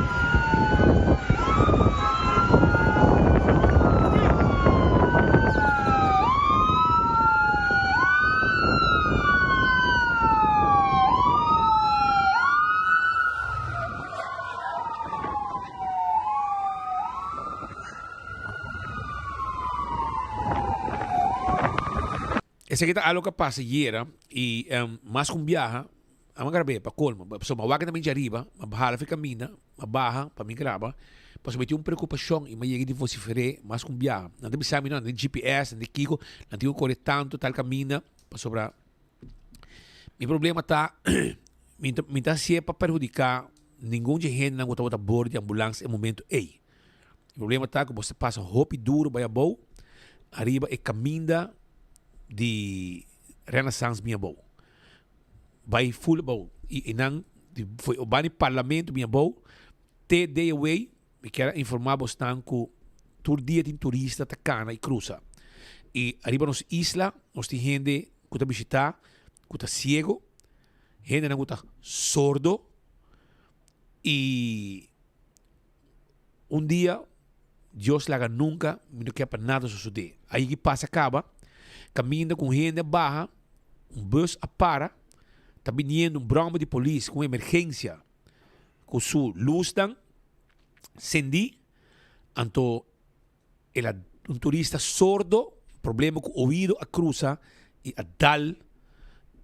Esse aqui tá algo que passa ayer e mais com viaja a magrabe para colmo, so mawag namin jariba, mabahala fi camina, mabaha para mim grava, pois me tinha preocupação e me cheguei de vocifere mais com viaja. Não tem sabe não, nem GPS, nem Kiko, não tinha correr tanto tal camina para sobrar. Mi problema tá me tá se para perjudicar nenhum de gente não botar bordo de ambulância em momento ei. O problema tá que você passa roupa duro, vai bom. arriba e caminda de Renaissance minha boa. Vai full boa. E não foi o bani parlamento minha boa. Te day away, me quero informar bastante que todo dia tem turista tá cana e cruza. E arriba nos isla, nós tem gente que tá visitar, que tá ciego, gente que tá sordo. E um dia, Deus laga nunca, não quer para nada suceder. Aí que passa acaba, caminha com gente barra, bus a para, tá vindo broma de polícia com emergência, com sua luz dan, sendi, anto um turista sordo, problema com o ouvido a cruza, e a dal,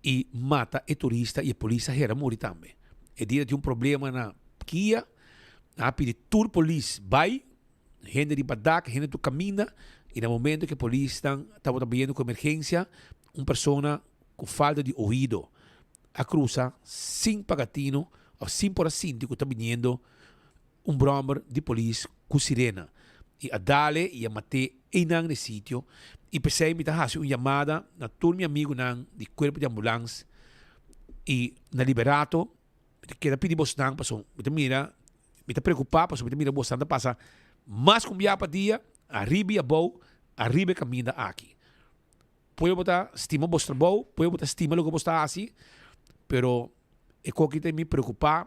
e mata o turista, e a polícia era morrer também. E dia tem um problema na Kia, a pedir tour polícia, vai, gente de badak, gente do caminho, e no momento que a polícia estava trabalhando com emergência, uma pessoa com falta de ouvido, a cruza, sem pagatino, ou sem por assim, que está vindo um bromber de polícia com sirena. E a dale, e a mate, e não no sítio, e pensei, me está fazendo uma chamada, na todo meu amigo não, de corpo de ambulância, e na liberato, que pedir bostão, passou, me mira, me está preocupado, passou, me mira bostão, passa, mas com minha apatia, arriba a boa, arriba caminha aqui. Pode botar estima bostra boa, pode botar estima logo bosta assim, pero é que tem me preocupar,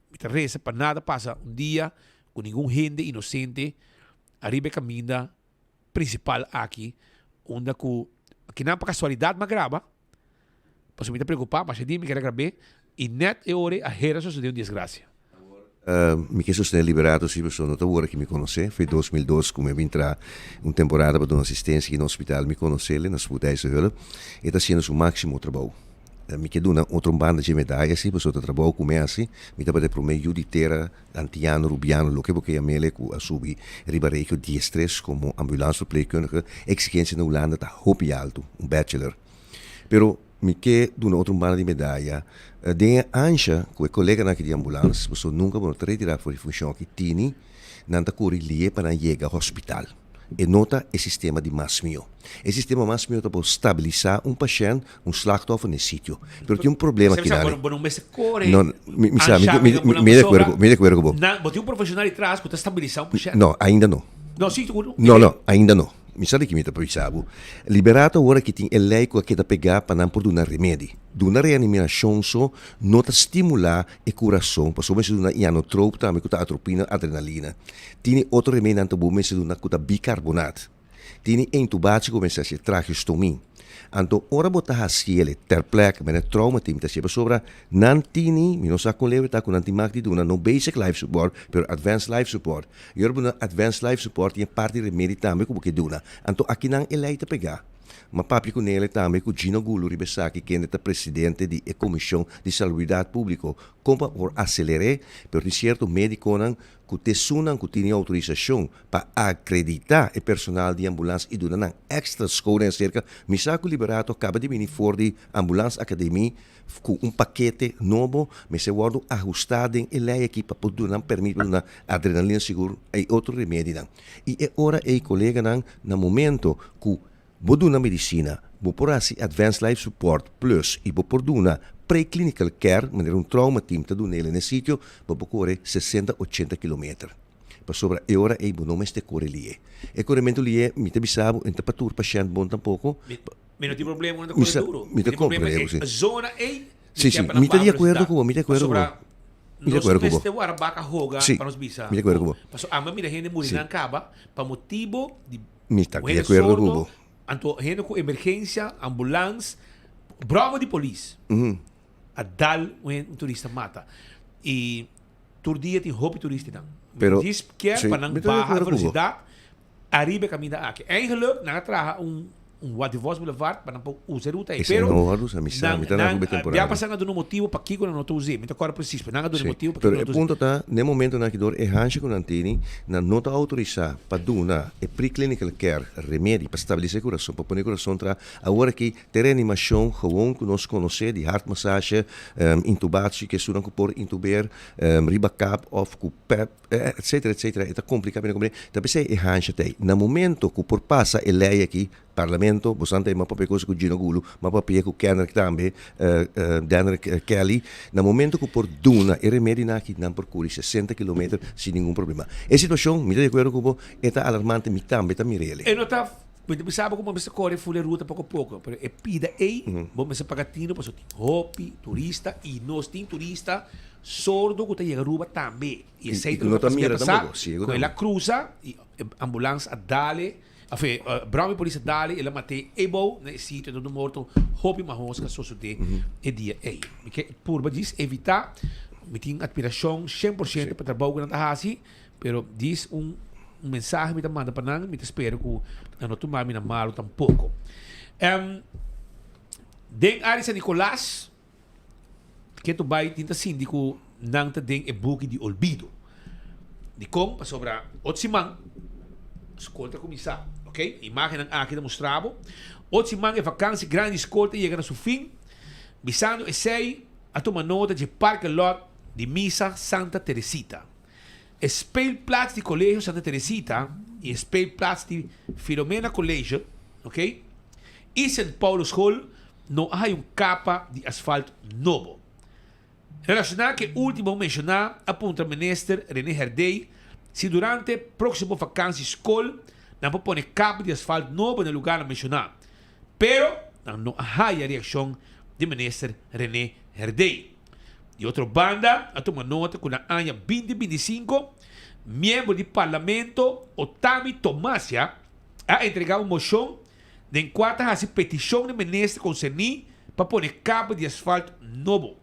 me interessa para nada passa um dia com nenhum gente inocente, arriba caminha principal aqui, onde que não é para casualidade, mas grava, passou me está preocupar, mas me quer gravar, e net e hora a hera sucedeu uma desgraça. Mi chiesto se liberato si persone ora che mi conosce, foi 2012 come entra una temporada per una assistenza in ospedale, mi conosce, na spoedijse hulp, e sta sendo su massimo trabalho. Mi chiedo una banda di medaglie, sì, per trabalho come assim, mi sta per me giuditera antiano, rubiano, lo che perché a me le a subi ribareco di stress come ambulanceverpleegkundige, exigenze in Holanda ta hobby alto, un bachelor. Però mi chiedo una banda di medaglia. De ancha, com o colega naquele ambulância, você nunca pode retirar fora de função que tinha, não está correndo para chegar ao hospital. E nota o sistema de mass mio. O sistema mass mio pode estabilizar paciente, slachtoffer nesse sítio. Mas tem problema aqui. Não, me de acordo. Não, tem profissional atrás que está estabilizando paciente. Não, ainda não. Não, ainda não. Mi sa che mi ta pensavo. Liberato ora che ti è lei che da pegar para não por donar remédio. Donar reanimação só nota estimular e coração, para somente donar inotrope também com atropina, adrenalina. Tiene outro remédio anto bom se donar com bicarbonato. Tiene entubate come se tracheostomia. Anto ora botar a ciele ter plek met een traumateam te hebben sobra nantini mi non sa con levita con antimag di una no basic life support per advanced life support. Io una advanced life support in parte remedi tambe como que duna. Anto aqui não elei te pegar. Ma papi con ele também com Gino Gulu Ribesaki que é presidente da Comissão de Salubridade Pública como por acelerar per di certo médico nan que te sunan que tinha autorização para acreditar o personal de ambulância e donar extra escola em cerca misaco liberato acaba de vir for de ambulância academia com paquete novo mas se guardo ajustado em lei aqui para poder donar permite donar adrenalina seguro e outro remédio nan e é hora e colega nan na momento que vou donar medicina, vou por assim Advanced Life Support Plus e vou por donar Pre-Clinical Care, maneira trauma team te donar nesse sítio, vou correr 60-80 km. Para sobra e hora e vou não mais te correr ali. E corrimento ali, me te bisabo, em temperatura paciente bom tampouco. Mas não tem problema com o duro. Me te problema a zona é. Sim, me te de acordo com me te acordo com me te acordo com você vai baca roga para nos bisa. Me te acordo com Passo a mim gente morrer na caba para motivo de me está de acordo com Anto gente com emergência, ambulância, brava de polícia. A dal um turista mata. E todo dia tem roupa turista não. Pero diz que para não baixar a velocidade, arriba caminha aqui. Eigenlijk na traga Wadivos Boulevard para não usar ruta aí. Esse Pero não usa missa, mita na rua temporada. já passando do motivo para que não tô usando, mita agora preciso, não do motivo para Pero que o ponto tá, no momento na que dor é hanche com antini, na nota autorizar para dona e pre-clinical care remédio para estabilizar o coração, para pôr o coração tra, agora que ter reanimação, gewoon que nós conhecer de heart massage, intubatie, que suram que por intuber, ribacap of com PEP, etc. É complicado, então pensei é hanche tem. No momento que por passa e lei aqui Parlamento, bastante ma papel coisa com Gino Gulo, ma papel com Kenner também, Danner Kelly, no momento que por duna e remédio na aqui não percorre 60 km sem nenhum problema. A situação, me de acordo com é alarmante, me também tá mirele. E não tá, me sabe como você corre full ruta pouco a pouco, pero é pida aí, vamos se pagatino para tem hopi, turista e nós tem turista sordo que tá chega ruba também. E sei que não tá mira também, com ela cruza e ambulância a dale Brown polícia dali, ela matei ebo na sítio do morto, hopi marrons que só sude e dia aí. Porque por diz evitar, me tem aspiração 100% para trabalhar na hasi, pero diz mensagem me manda para nang, me espero que não tomar me na malo tampouco. Den Ari San Nicolás, que tu vai tinta síndico nang ta den e buki de olvido. De com para sobra otsimang escolta começar. Ok? Imagem aqui demonstrado. Hoje man é vacância grande escolta chega no seu fim. Bisando e sei a tomar nota de parque lot de Missa Santa Teresita. Speelplaats de Colégio Santa Teresita e speelplaats de Filomena Colégio, ok? E St. Paulo School não há capa de asfalto novo. Relacionado que último mencionar apunta o ministro René Herdey se durante próximo vacância escola não pode pôr capa de asfalto novo no lugar mencionado. Pero não há a reação do ministro René Herdey. De outra banda, a tomar nota que na ano 2025, membro do parlamento Otami Tomasia a entregar uma moção de enquanto a petição do ministro concernido para pôr capa de asfalto novo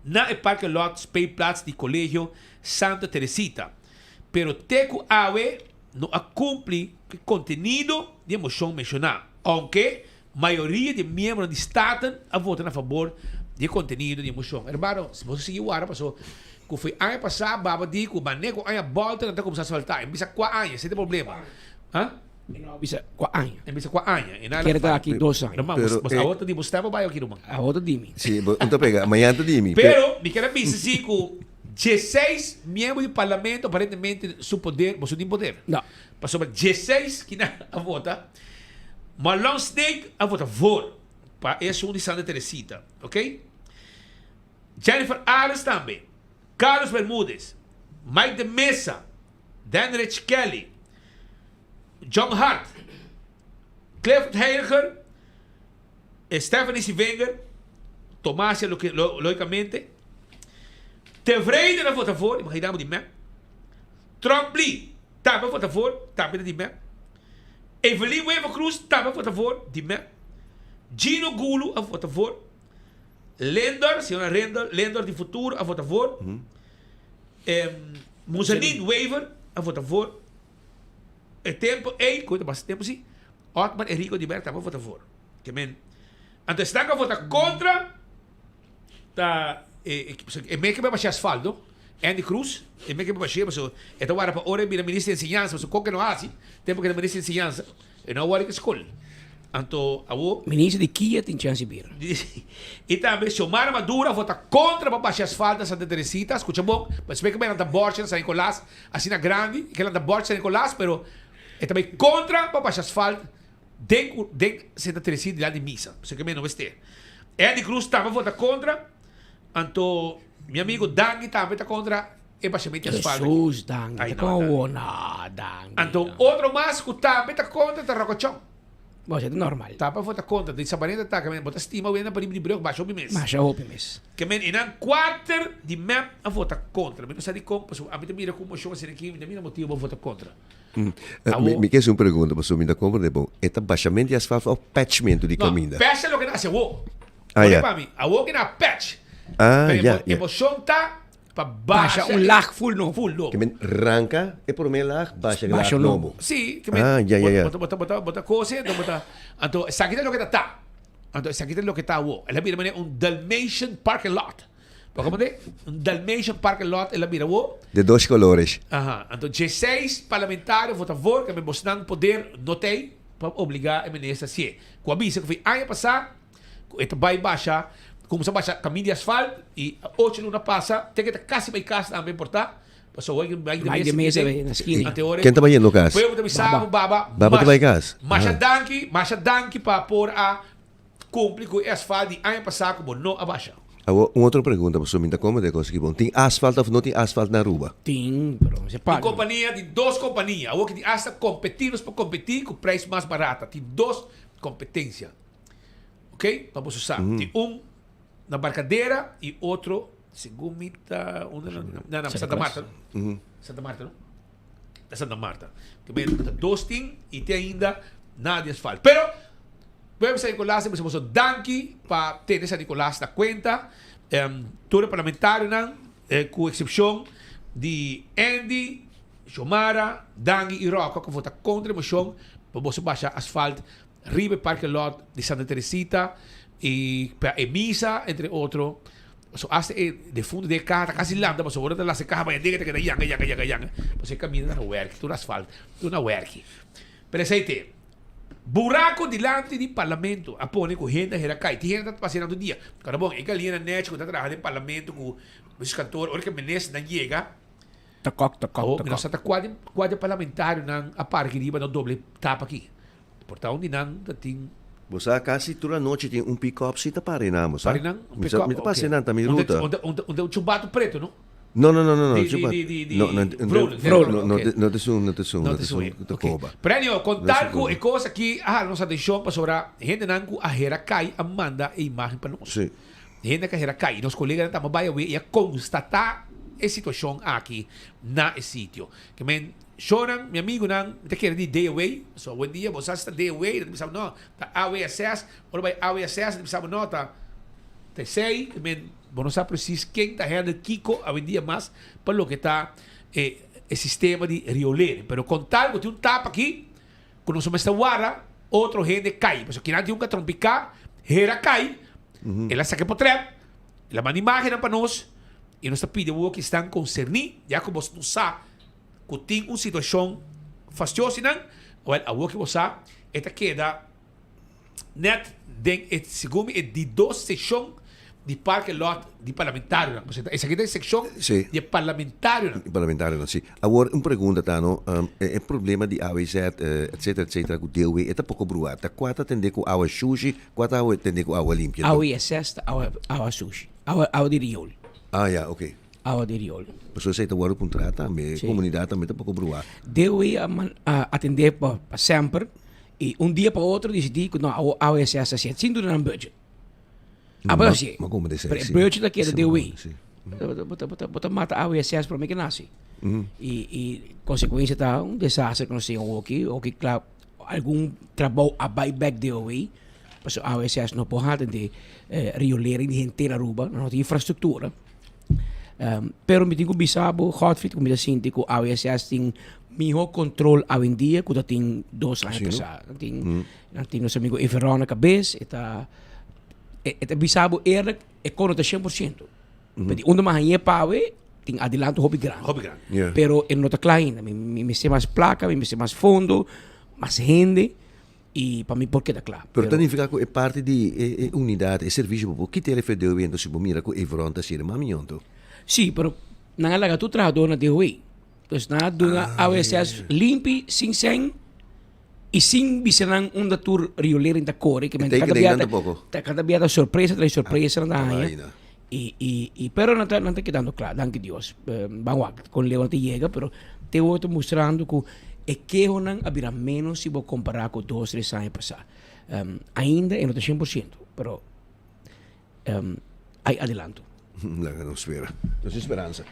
na parque lot speelplaats de Colégio Santa Teresita. Pero teco awe não cumpre o conteúdo de moção mencionada, aunque a maioria de membros do Estado a votar a favor do conteúdo de moção. Hermano, se você seguir o ar, passou que foi ano passado, baba di que o maneco ano volta não está começando a saltar. Empieza 4 anos, sem problema. Hã? Bisa 4 anos. Empieza 4 anos. Quero estar aqui 2 anos. Mas a outra de você estava bem aqui, irmão. A outra de mim. Sim, então pega, amanhã tu de mim. Pero, me quero dizer assim que 16 membros do parlamento aparentemente seu poder, você tem poder. Não. Passou para 16 que não a vota. Marlon Snake a vota for para esse de Santa Teresita, ok? Jennifer Ares também. Carlos Bermúdez, Mike de Mesa, Danrich Kelly, John Hart, Cliff Heiliger, Stephanie Sivenger, Tomás, logicamente, Tevrede na vota for, imaginamos de mim. Trump Lee, também vota for, também de mim. Evelyn Weva Cruz, também vota for, de mim. Gino Gulo, a vota for. Lendor, senhora Lendor de futuro, a vota for. Musanin Weaver, a vota for. E tempo, coisa bastante tempo sim. Otman Henrico de Berta, a vota for. Que men. Então, está a vota contra. Tá. E meio que vai baixar asfalto. Andy Cruz, e meio que vai baixar, mas então agora para hora vir a ministra de ensinança, mas o que não há assim, tempo que a ministra de ensinança, e não há que escola. Então, ministro de Kia tem chance de vir. E também, Xiomara Madura vota contra para baixar asfalto Santa Teresita, escuta bom, mas meio que vai andar borcha San Nicolás, assim na grande, que ela anda borcha San Nicolás, pero é também contra para baixar asfalto de Santa Teresita lá de Missa, você que não vai ter. Andy Cruz também vota contra. Então, meu amigo Dangue também está contra o baixamento de asfalto. Jesus, Dangue. Está com Dangue. Então, outro mais que também está contra o Rocochão. Mas é normal. Tá para votar contra. De Sabarenda está, que bota estima, vem para de breu, baixou o mês. Baixou o mês. Que men, e não 4 de mem a votar contra. Não sabe como, a mim mira como show assim aqui, me mira motivo para votar contra. Me quer uma pergunta, mas eu me dá como de bom. É baixamento de asfalto ou patchamento de caminho? Não, patch é o que nasce, Ah, olha para mim, a que na patch. Ah, a emoção tá baixa Baixa lag full no. Full no. Que men ranca e por me lag baixa Baixa lag nomo. nomo. Sì, che bota cose, anto sa kita lo que ta. Anto sa kita lo que ta wo. Ela mira un Dalmatian parking lot. Como de un Dalmatian parking lot ela mira wo. De dois colores. Aha, anto 16 parlamentários vota favor que me mostram poder notei para obrigar a ministra se. Com avisa que foi ano passado, esta vai baixa, como se baixa caminho de asfalto e 8 não passa, tem que estar quase vai casa também portar. Passou hoje mais de mesa na esquina. Quem tá indo no caso? Foi eu avisar baba. Baba te vai casa. Masha danki para pôr a cumprir com o asfalto de ano passado como não abaixa. Uma outra pergunta, professor, me dá como de coisa que bom. Tem asfalto ou não tem asfalto na Aruba? Tem, pero você Tem paga. companhia, tem duas companhias. O que tem hasta competidos para competir com preço mais barato. Tem duas competências. Ok? Vamos usar. Tem na Embarcadeira e outro, segundo na Santa Marta. Santa Marta, não? Da Santa Marta. Que vem dois tem e tem ainda nada de asfalto. Pero, vamos a Nicolás, vamos a danki para ter essa Nicolás na conta. Todo parlamentário, com exceção de Andy, Xomara, Dangi e Roca, que vota contra a moção para você baixar asfalto, Ribe Parking Lot de Santa Teresita e para Emisa, entre outros. So, hasta de fundo de carro, quase landa, mas agora lá se carro vai diga que yang. Você caminha na work, tu asfalto, tu na work. Presente. Buraco dilante do parlamento. Apone com gente era cai. Tem gente que está passando o dia. Cara bom, é que ali na net, quando está trabalhando no parlamento com os cantores, hora que a ministra não chega. Tacok. Nós estamos quase parlamentário a par que riba no doble tapa aqui. Portanto, onde não tem. Você quase toda a noite tem pick-up se tá parinamos, sabe? Parinam? Me tá passando também ruta. Onde o chumbato preto, não? Não. Não te sumo. Prêmio, contar com a coisa que a nossa deixou para sobrar. Gente não a hera cai a manda a imagem para nós. Sim. Gente que a hera cai, nós colegas estamos vai e a constatar a situação aqui na sítio. Que men choram, meu amigo não te quer de day away. So bom dia, você está day away, não sabe não. Tá AWSS, ou vai AWSS, não sabe não, tá. Te sei, que men não sabe preciso quem está errando Kiko a dia mais para o que está o sistema de rioleiro. Pero contar que tem tapa aqui, quando nós está guarda, outro gente cai. Mas aqui não tem que trompicar, hera cai, ela saca por trem, ela manda imagem para nós, e nós está pedindo que estão concernidos, já que você não sabe que tem uma situação fastidiosa, ou a que você esta queda net segundo de duas sessões de parque lot de parlamentário. Essa aqui é a secção de parlamentário. Parlamentário, sim. Agora, uma pergunta, Tano. É problema de AWZ, etc., com DOE, é pouco bruado. Tá quanto atender com água sushi, quanto atender com água limpa? AWSS, água sushi. Água de riol. Ah, já, ok. Água de riol. Pessoas sei que agora contrato também, comunidade também tá pouco bruado. DOE atender para sempre, e dia para outro decidir que não, a AWSS assim, sem dúvida no budget. Mas como dizer? Budget daqui é DOE. Bota mata a AWSS para mim que nasce. E consequência tá desastre que nós temos aqui, claro, algum trabalho a buyback DOE, mas a AWSS não pode atender riolering de inteira Aruba, não tem infraestrutura. Pero me tenho bisabo, hotfit, como eu sinto, que a AWSS tem melhor controle hoje em dia, que tem 2 anos passados. Tem nosso amigo Everon na cabeça, eta bisabo eerlijk, ik kon het 100%. Onder mijn pawe, tem adelanto hobby grande. Yeah. Pero en nota klein, me sei mais placa, me sei mais fundo, mais gente, e para mim porque tá claro. Pero significa que é parte de unidade, é serviço para que ele fez de evento se mira com Evron tá sendo mamionto. Sim, pero não é lá tu trabalhador na DOE. Então na dona AWSS limpi, sem e sim bisanang tour rioleiro da core que cada viada surpresa traz surpresa na área e pero não está quedando claro, danke Deus. Vamos com Leon te chega, pero te vou mostrando que que não haverá menos se vou comparar com 2-3 anos passados. Ainda é no 100%, pero há adelanto. Não espera, não esperança.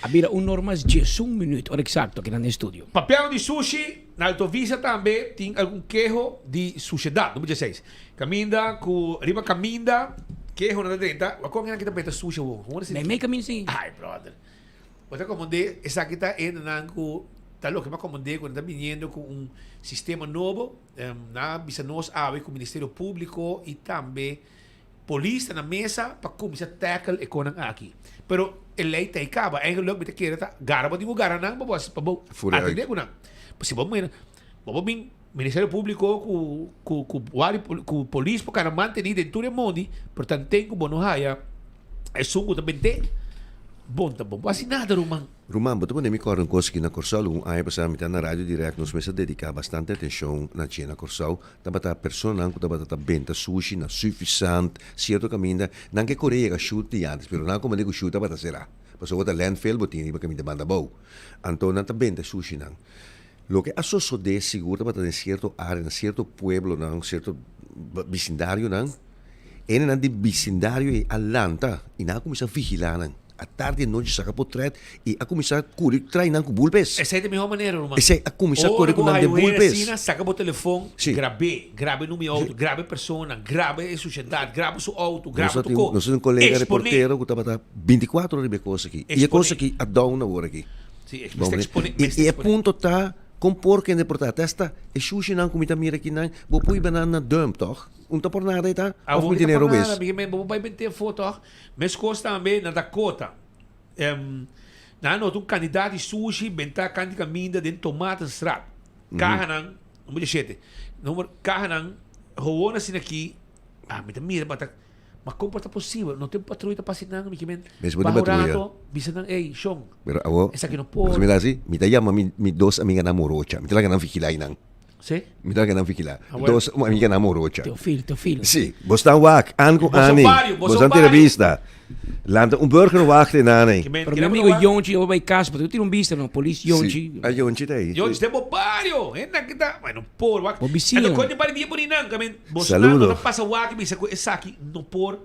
Havia normas de 1 minuto, hora exacto, aqui no estúdio. Papel de sushi, na autovisa também tem algum queijo de sociedade, número 16. Caminda, riba caminda, queijo na 30. Qual é que tá sushi? Nem caminho sim. Ai, brother. Outra comandante, essa aqui está indo tá louco, mas comandante quando está vindo com sistema novo, na bisa nós com o Ministério Público e também polícia na mesa para começar a tackle a coisa aqui. Pero a lei está acaba, é que logo me quer tá garba de lugar não, para atender com não. Se vamos vir Ministério Público com polícia para manter dentro do mundo, portanto tem que bono haya é sungo também tem. Bom, tá bom. Assim nada, Roman. Roman, betul nem me corre coisa que na Corsal, aí passar mitad na rádio direct, nós começamos a dedicar bastante atenção na China Corsal. Tava a persona que tava benta sushi na suficiente, certo caminho, não que Coreia shoot antes, pero não como digo shoot tava será. Passou outra landfill botin para caminho banda bom. Então não tá benta sushi não. Lo que asocio de seguro tava em certo área, em certo pueblo, não, certo vecindário não. En na de vecindário e Atlanta, e não começa a vigilar não. A tarde e noite saca por trás e a começar a correr treinando com bulbes. Essa é a melhor maneira, Roman. Essa é a começar a correr com de bulbes. Saca o telefone, grabe no meu auto, grabe persona, grabe a sociedade, grabe o auto, grabe o co. Nós temos um colega reporteiro que estava 24 horas de coisa aqui. E a coisa aqui a dar uma hora aqui. Sim, e a ponto tá com porco em deportar testa e sushi não comida mira aqui não. Vou pôr banana dump toch? Não tá por nada aí tá? Ou por dinheiro mesmo. Vou vai meter foto, mas costa também na Dakota. Um candidato de sushi, bentar candy caminda dentro tomate strat. Carro não me deixe. Carro não, roona assim aqui. Me mira para mas como é possível? Não tem patrulha passinando, me quemen. Mesmo de patrulha. Bisa nang, Sean. Pero ako, essa aqui não pode. Mas assim, me llama mi dos amigas namorocha. Me talaga nang fikilay nang. Sim? Me talaga nang fikilay. Dos amigas namorocha. Teu filho. Sim. Bostan wak, anko ani. Bostan entrevista. Landa burger wacht in aan. Pero meu amigo Yonchi, eu vou casa, porque eu tiro vista no polícia Yonchi. A Yonchi tá aí. Yonchi tem bobario. Ainda que tá, mas não por wak. Bobicino. Ano quando para dia por inang, kamen. Saludo. Não passa wak, bisa ko essa aqui não por.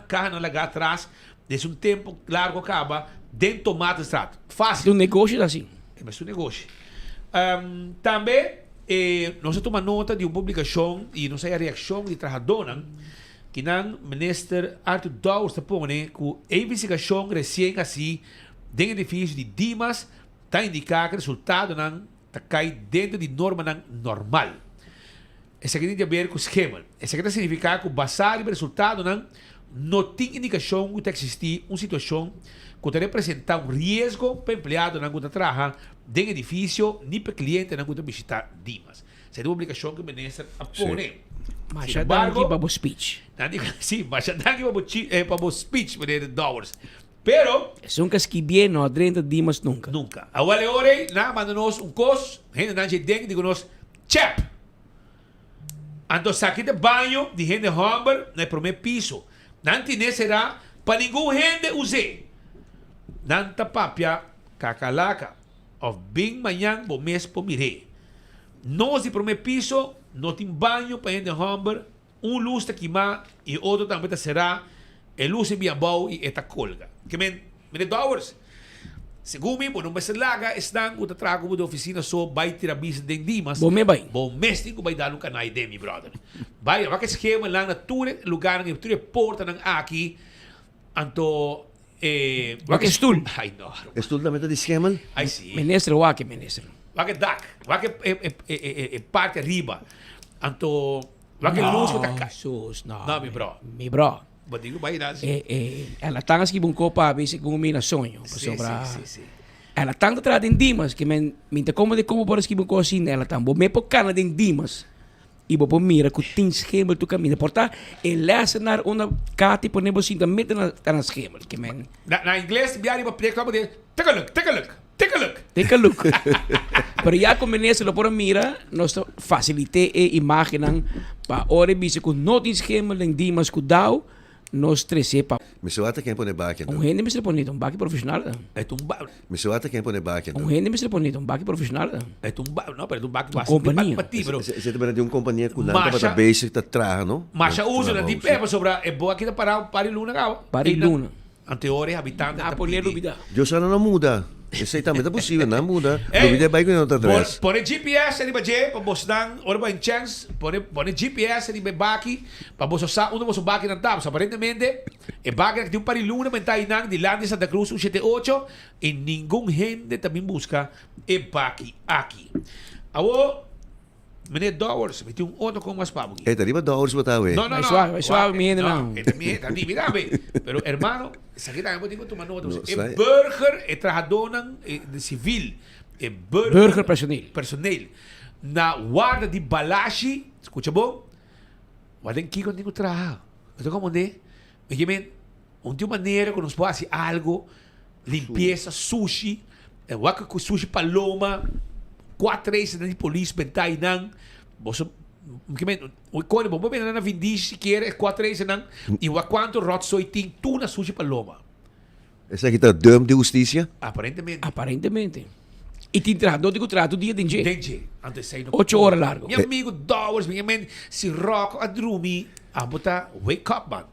Carro não largar atrás. Desde tempo largo acaba dentro tomate extrato. Fácil. Um negócio assim. É um negócio. Também nós tomamos nota de uma publicação e não sei a reação de trabalhadores que o ministro Arthur Dawes está pondo que a investigação recém assim dentro do edifício de Dimas está indicando que o resultado não está cai dentro de norma normal. Isso aqui tem a ver com o esquema. Isso aqui significa que basado no resultado não tem indicação que existir uma situação que representa um risco para o empregado que trabalha dentro do edifício nem para o cliente que visita Dimas. Essa é uma publicação que o ministro apone. Mas já dá aqui para o speech. Sim, mas já dá aqui para o speech, ministro Dawes. Pero nunca que bien no adrenta Dimas nunca. Nunca. Agora ore, manda-nos cos, gente não dentro de nós, chap. Então saque de banho de gente humber no primeiro piso. Não tem será para ninguém gente use. Não tá papia cacalaca. Of bem manhã bom mês por mire. Nós de primeiro piso não tem banho para gente humber. Luz está queimar e outro também será a luz bem bom e eta colga. Que men Dawes. Segundo mim, não vai ser larga, estão o trago da oficina só vai tirar bis de Dimas. Bom mês tem que vai dar um canal de mi brother. Vai, vai que esquema lá na tua lugar na tua porta nang aqui. Anto vai que stool. Ai não. Stool também tá de esquema? Ai sim. Ministro, vai que dak, vai que parte arriba. Anto vai que luz que tá cá. Não, mi bro. Digo vai dar. Ela tá aqui com copa, base com mina sonho, sobra. Ela tá atrás de Dimas, que me como de como por aqui com cozinha, ela tá bom me por cana de Dimas. E vou mira que tem esquema tu caminho. Porta, ela assinar uma carta por negócio também na esquema, que men. Na inglês, diário para preto, de take a look. Pero ya com ministro lo por mira, nós facilite a imagem para ora bise com não tem esquema de Dimas cuidado. Nós tresepa. Me suata quem pone baque então. Gente me se bonito, baque profissional. É tumba. Me suata quem pone baque então. Gente me se bonito, baque profissional. É tumba, não, pero baque companhia. Você também de uma companhia com nada para base que traga, não? Mas já usa na tipo é sobre é boa aqui para Luna cá. Para Luna. Anteriores habitantes a poner dúvida. Eu só não muda. Esse aí também tá possível, não muda. Duvida vai com outra atrás. Põe GPS ali para você dan, ora vai em chance, põe GPS ali para baki, para você usar, onde você baki na tabs, aparentemente, é baki que tem pariluna mentai nang de Lande Santa Cruz 178 e nenhum gente também busca é baki aqui. Awo, meneer Dowers, met um outro com mais papo. É, tá riba $2 botar, ué. No. Vai suave, menino, não. Também, mira, pero hermano, essa aqui também tem que tomar nota. É burger, é trajador de civil, é Burger personeel. Na guarda de Balashi, escucha bom? Guarda aqui quando eu trabalho. Então como é? Porque de maneira que nós podemos fazer algo, limpeza, sushi, waka com sushi paloma, 4 vezes de polícia bentai nang, você quando bom bem na vindi se quer 4 vezes nang, e wa quanto rotsoi tem tuna sushi paloma. Essa aqui tá dama de justiça? Aparentemente. E tem trajador de contrato dia de dia. Dengue. Antes sei no 8 horas largo. Meu amigo Dowers, minha mãe, se rock a drumi, a botar wake up, man.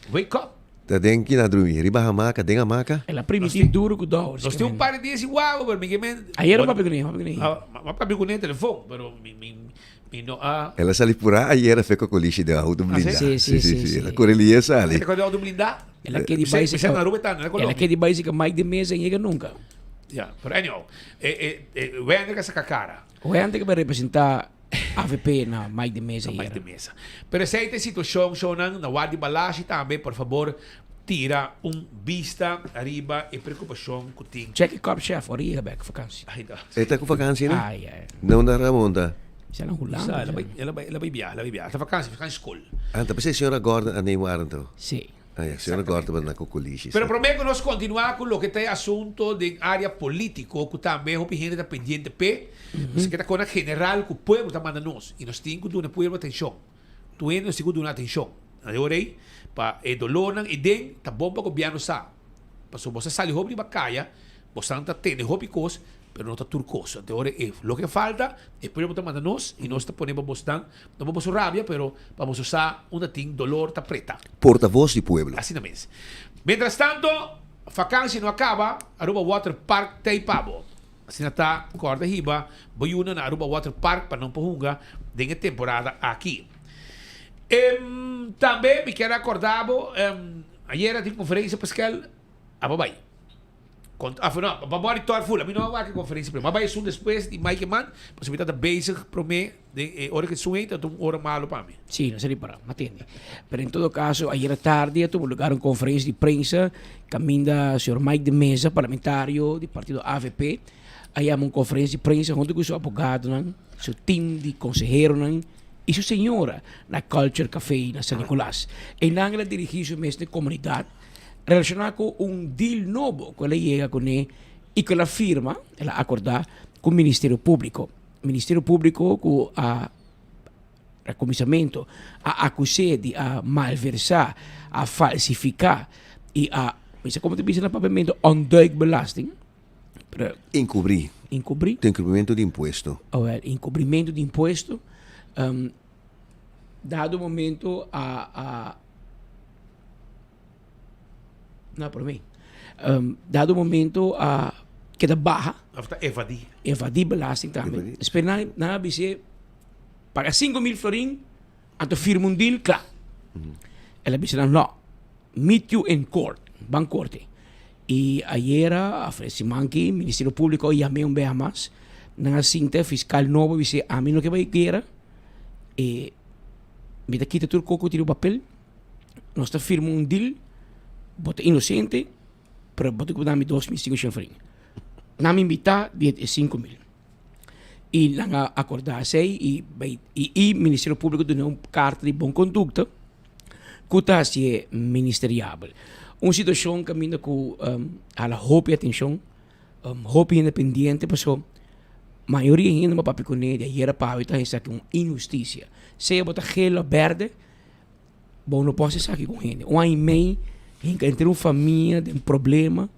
Wake up. Tá dentro que na dormir. Riba a maca, dentro a maca. Ela primitivo duro com $2. Nós temos um par de dias igual, mas minha mãe. Aí era uma pequenininha. Uma pequenininha telefone, pero no ela sali por aí era feca com lixo de auto blindado. Sim. Ela corelia sali. Ela quando auto blindado. Ela quer de básica mais de mesa e nunca. Yeah, pero anyhow, o Ender que essa cara. O Ender que vai representar AVP na mais de mesa. Mais de mesa. Pero essa é a situação, na Wadi Balashi também, por favor, tira vista arriba e preocupação que tem. Check Cop Chef, ora ia back vakantie. Tá com vakantie, né? Ah, yeah. Não dá Ramonda. Você não rolando. Ela vai viajar. Tá vakantie escola. Ah, tá pensei, senhora Gordon, a Neymar, então. Sim. Ah, a senhora Gordon vai na cocolixi. Pero prometo nós continuar com o que tem assunto de área político, que também o gente está pendente pe, mas que está com a general que o povo está mandando nós. E nós temos que dar povo atenção. Tu nós temos que dar atenção. Agora aí, para dolor e den, tá bom para o governo sa. Para se você sair de bacaia, você não está tendo hobicos, pero não está turcoso. Agora o que falta, o povo está mandando nós e nós está ponendo bastante, não vamos rabia, pero vamos usar tem dolor está preta. Porta-voz do pueblo. Assim não mesmo. Mientras tanto, a vacância não acaba, Aruba Water Park Teipabo. Assim está, corda riba, boiuna na Aruba Water Park para não porrunga, dengue temporada aqui. Também me quero acordar, ayer tive conferência Pascal, a babai. Não, babari tor full, a mim não vai que conferência, mas vai sun depois de Mike Man, para se estar basic para mim, de hora que suente, então hora malo para mim. Sim, não seria para, atende. Pero em todo caso, ayer à tarde tuvo lugar uma conferência de prensa, caminho da Sr. Mike de Mesa, parlamentário do partido AVP. Aí há uma conferência de prensa junto com o seu advogado, seu time de consejero, e sua senhora na Culture Café na São Nicolás. E lá ela dirigiu mesmo na comunidade, relacionado com deal novo que ela chega com ele e que ela firma, ela acordar com o Ministério Público. O Ministério Público com a recomeçamento, a acusar de a malversar, a falsificar e a, como te diz no papiamento, onduig belasting. Encobrir. Tem encobrimento de imposto. Encobrimento de imposto. Dado o momento não, para mim. Dado o momento que da barra. Evadir belasting também. Esperar na ABC paga 5.000 florin, ato firma um deal, claro. Ela disse não, meet you in court, bancorte. E ayer a Fresimanki, Ministério Público, chamei vez mais, na cinta fiscal novo, disse a mim não que vai querer. E me dá quita tudo coco tiro papel, nós está firma um deal, bota inocente, para botar que dá-me 2.500 francs. Na me invitar, 5.000. E lá acordar-se e o Ministério Público deu uma carta de boa conduta, que está se ministeriável. Uma situação que ainda com a roupa e atenção, roupa independente, passou. A maioria ainda não papi com ele, e era para evitar isso aqui uma injustiça. Se eu botar gelo verde, bom, não posso estar aqui com ele. Um ano e meio, entre uma família, tem um problema,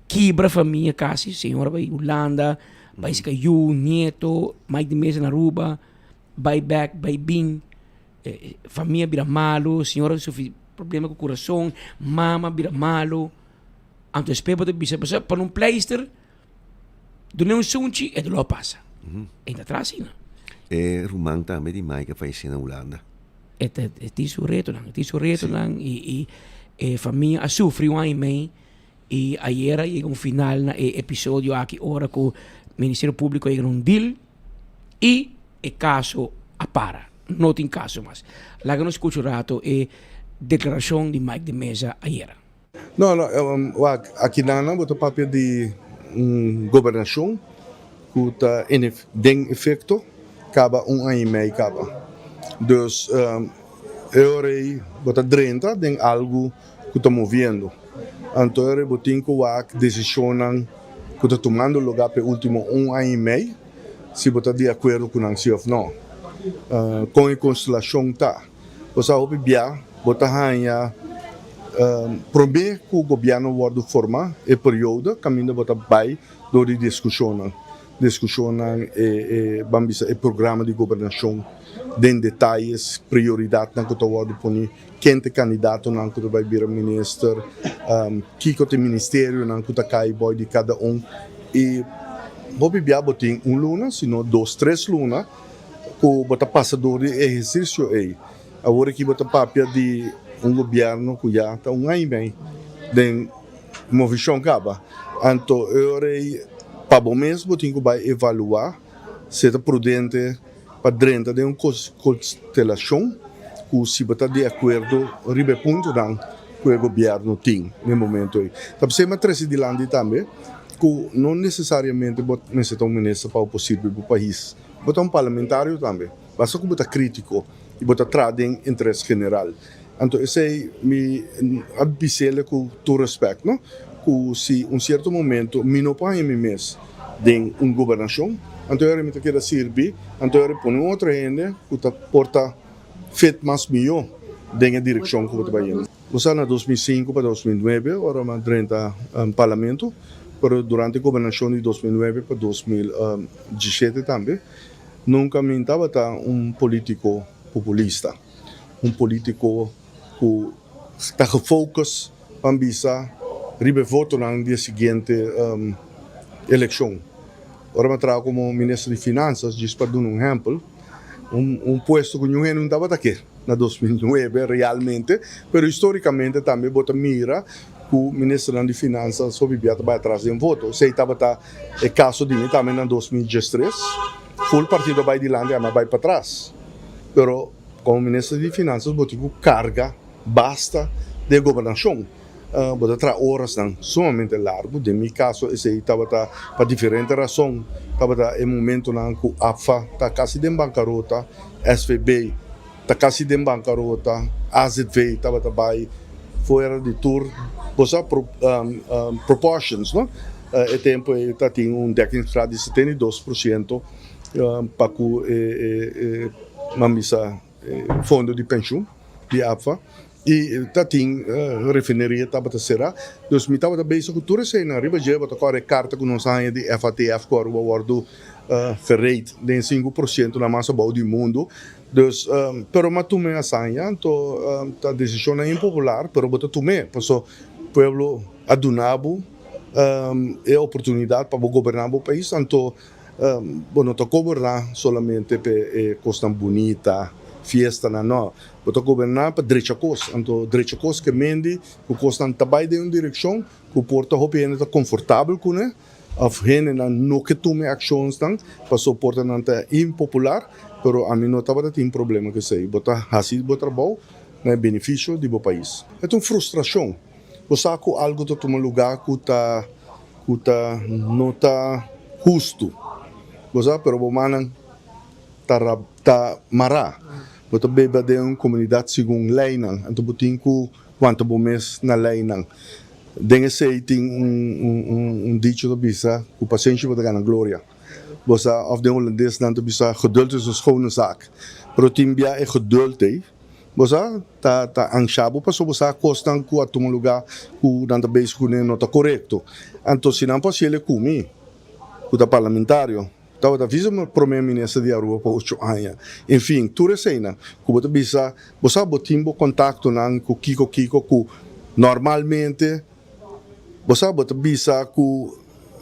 quebra a família, quase, senhora vai Holanda, vai se caiu, neto, mais de mês na Aruba, vai back, vai bem, família vira malo, senhora sofre problema com o coração, mama vira malo, Anto espero de bisa para um pleister, do não sunchi e do lo passa. Ainda atrás na. Rumang também de Mike faz na Holanda. Ti surreto lang e família a sofre um ano e e ayer llegó un final na episódio aqui ora com o Ministério Público llegó um deal e o caso apara. Não tem caso mais. Lá que nós escutamos rato é declaração de Mike de Mesa ayer. Não, aqui não botou papel de governação que está em efeito acaba um ano e meio acaba. Dus eu botar 30 tem algo que está movendo. Então eu botinho que decisionam que está tomando lugar para o último um ano e meio, se botar de acordo com o ou não. Com a constelação tá. Você vai ver, botar ranha prometer que o governo vai formar e período caminho botar vai do de discussão e programa de governação den detalhes prioridade na que eu vou pôr quem é candidato na que vai vir ministro que é o ministério na que cai boy de cada e vou beber botin luna sino 2-3 luna que bota passador de exercício aí agora que bota papel de governo que já está ano e meio den movição acaba então eu para o mês botin que vai evaluar se é prudente para dentro de uma constelação que se está de acordo ribe ponto dan que o governo tem no momento aí. Tapi se matrese de lande também que não necessariamente necessita ministro para o possível do país. Bota parlamentário também. Basta que bota crítico e bota tradem interesse general. Então esse me advisele com todo respeito, não? Que se certo momento me não põe em mês de governação então eu me quero servir, então eu põe outra gente que porta feito mais melhor na direção que vai indo. Você na 2005 para 2009 era uma 30 parlamento, mas durante a governação de 2009 para 2017 também nunca me estava político populista, político que está focus para bisa ribe voto na dia seguinte eleição. Ora eu trabalho como ministro de Finanças, diz para dar exemplo, posto que não estava aqui na 2009 realmente, mas historicamente também bota mira que o ministro de Finanças só vivia atrás de voto. Se estava o caso de mim também em 2013, full partido vai de lande vai para trás. Mas como ministro de Finanças bota carga basta de governação. Bota tra horas sumamente largo. De meu caso, esse estava para diferentes razões. Estava em momento que o AFA está quase em bancarrota, SVB está quase em bancarrota, AZV estava também fora de tour. Você proportions, não? O tempo está tendo dekkingsgrad de 72% para o fundo de pensão de AFA. E tating refineria estava a ser dus me estava bem com tudo isso na riba já bota agora carta com nós aí de FATF que o awardo ferreit de 5% na massa boa do mundo dus pero mas tu me asanha então a decisão é impopular pero bota tu me passou pueblo adunabo é oportunidade para governar o país então não está governar solamente para costa bonita fiesta não, botar governar para direita coisa, então direita coisa que mende, que costa também de uma direção, que porta roupa ainda está confortável com né, of gente não que tome ações tão, passou porta não está impopular, pero a mim não estava tendo problema que sei, botar assim botar bom, né benefício do país. É uma frustração, você sabe algo que toma lugar que não está justo, você pero o manan tá mará. Bota beba de uma comunidade segundo lei não, então botin ku quanto bom mês na lei não. Dengue sei tem dicho do bisa, o paciente bota ganhar glória. Você of de holandês não do bisa geduld is een schone zaak. Protimbia é geduld Você tá ansiado para você costan ku atum lugar ku nanda base ku não tá correto. Então se não pode ele comi, o da parlamentário estava avisando o primeiro-ministro de Aruba para 8 anos. Enfim, tudo isso aí, que você botar contato com Kiko, que normalmente Você bota bisa ku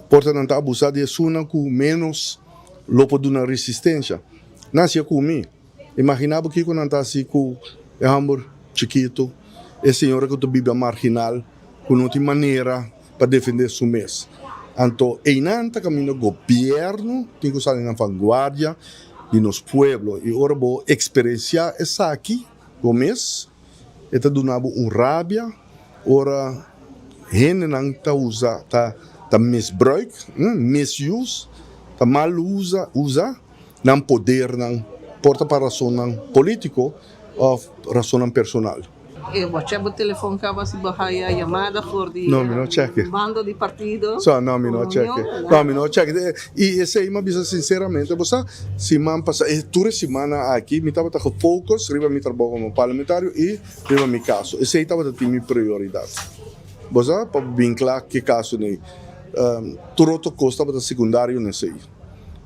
porta não tá abusar de suna com menos lopo de uma resistência. Nascia comigo. Imaginava que quando está assim com o amor chiquito, a senhora que vive marginal, que não tem maneira para defender seu mês. Então, ainda caminho governo, tem que estar na vanguardia de nos pueblos. E agora vou experienciar essa aqui, o mês, e está dando rabia, ora, gente não está usando, está misbruik, misuse, está mal usa, não poder, não porta para razão político ou razão personal. Eu vou checar o telefone que vai se barrar a chamada por de não cheque. Bando de partido. Só não cheque. Não cheque. E esse aí, mas sinceramente, você semana passada, toda semana aqui, me estava com focus, riba me trabalho como parlamentário e riba me caso. Esse aí estava tendo minha prioridade. Você para vinclar que caso nem tudo custa para secundário nesse aí.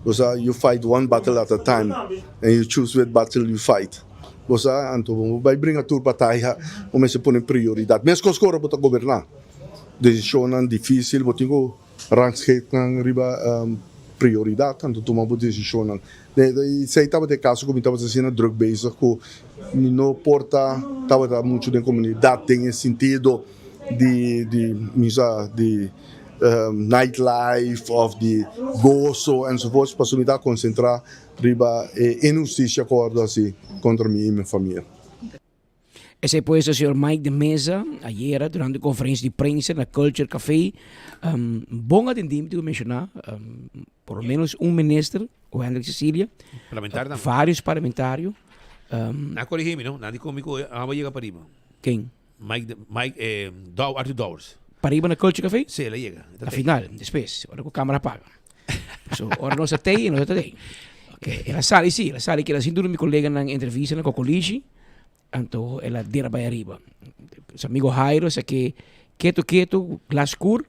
Você you fight one battle at a time and you choose what battle you fight. Você então vai brincar tudo batalha, como se põe prioridade. Mesmo que os caras botam governar, decisão difícil, botem o ranking na riba prioridade, então tomar uma decisão. E se estava de caso como estava sendo drug based, que não porta, estava muito de comunidade tem esse sentido de nightlife, of the gozo enzovoorts, para unidade concentrar riba injustiça assim contra mim e minha família. Esse pues o senhor Mike de Mesa, ayer, durante a conferência de prensa na Culture Café, bom atendimento, mencionar, por lo menos ministro, o Hendrik Cecilia, vários parlamentários. Na corrigime, não? Nada comigo, vai chegar para riba. Quem? Arthur Dowers. Para riba na Culture Café? Sim, ela chega. Afinal, depois, agora que a câmera apaga. So, ora não se tem, não se tem. Ela sabe que ela sinto meu colega na entrevista na Cocoligi, então ela dera para arriba. Os amigos Jairo, sei que quieto, glass cur,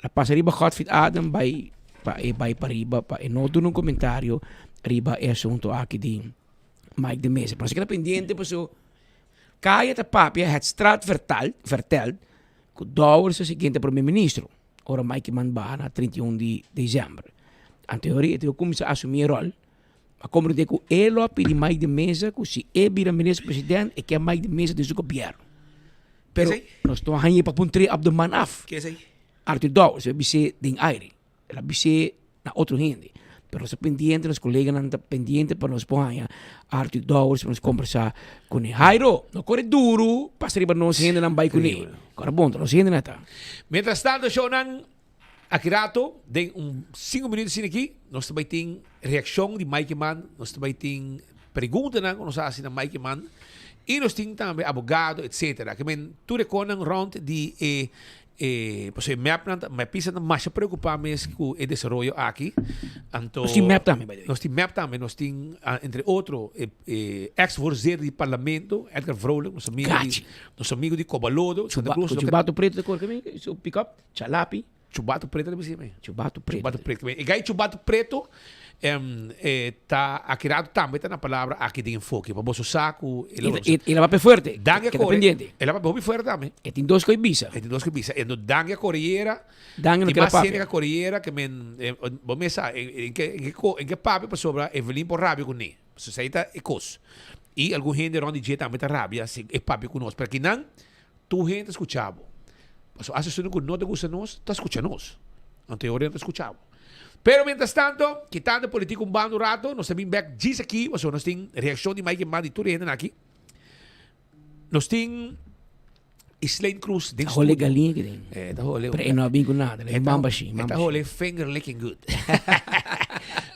la passa arriba Godfried Adam, vai para arriba, e não do um comentário, arriba é assunto aqui de Mike de Mesa. Mas que era pendente, pessoal, caia da papia, het straat verteld, que Dowers é o seguinte primeiro-ministro, ora Mike Manba na 31 de dezembro. Em teoria, ele começa a assumir o rol. Mas como eu digo, ele pede Mike de Mesa, que se ele vira ministro-presidente, é que é Mike de Mesa do seu governo. Pero, nós estamos aí para pôr ab de man af. Que é isso aí? Arthur Dowers, ele vai de aire. Ele vai na outro gente. Pero nós pendiente, os colegas estão pendientes para nós pôr aí. Arthur Dowers, para nós conversar com ele. Jairo, não corre duro, para para nós gente não vai com ele. Agora, bom, nós gente não está. Mientras tanto, show não... Aqui rato, de 5 minutos aqui, nós também tem reação de Mike Mann, nós também tem pergunta na nós assim na Mike Mann, e nós tem também advogado, etc. Que men tu reconhece round de você me pisa mais preocupar mesmo com o desenvolvimento aqui. Então, nós tem map também, nós tem entre outros ex-voorzitter do parlamento, Edgar Vrolijk, nosso amigo de Cobalodo, Chubato preto de cor também, o pick-up, Chalapi. Chubato preto também, sim. Chubato preto. E aí, chubato preto tá aqui também tá na palavra aqui de enfoque. Para você saco. Ele vai para forte. Dangue pendiente. Ele vai para forte também. E tem dois coibisa. E no dangue corriera. Dangue no que mais cena corriera que men vamos a em que papo para sobra Evelyn por rabia com ele. Você aí tá ecos. E algum gente onde dia também tá rabia assim é papo com nós, porque não tu gente escuchava. So, hace sonido que no te gusta nos, te escucha-nos. En teoría no te escuchamos. Pero mientras tanto, quitando político un bando rato, nos también back dice aquí, o sea, nos tiene reacción de Mike Mann y tú riendo aquí. Nos tiene Islaine Cruz. Está jole galinha que tem. Está jole. Pero não vem com nada, é mambashi. Está jole finger licking good.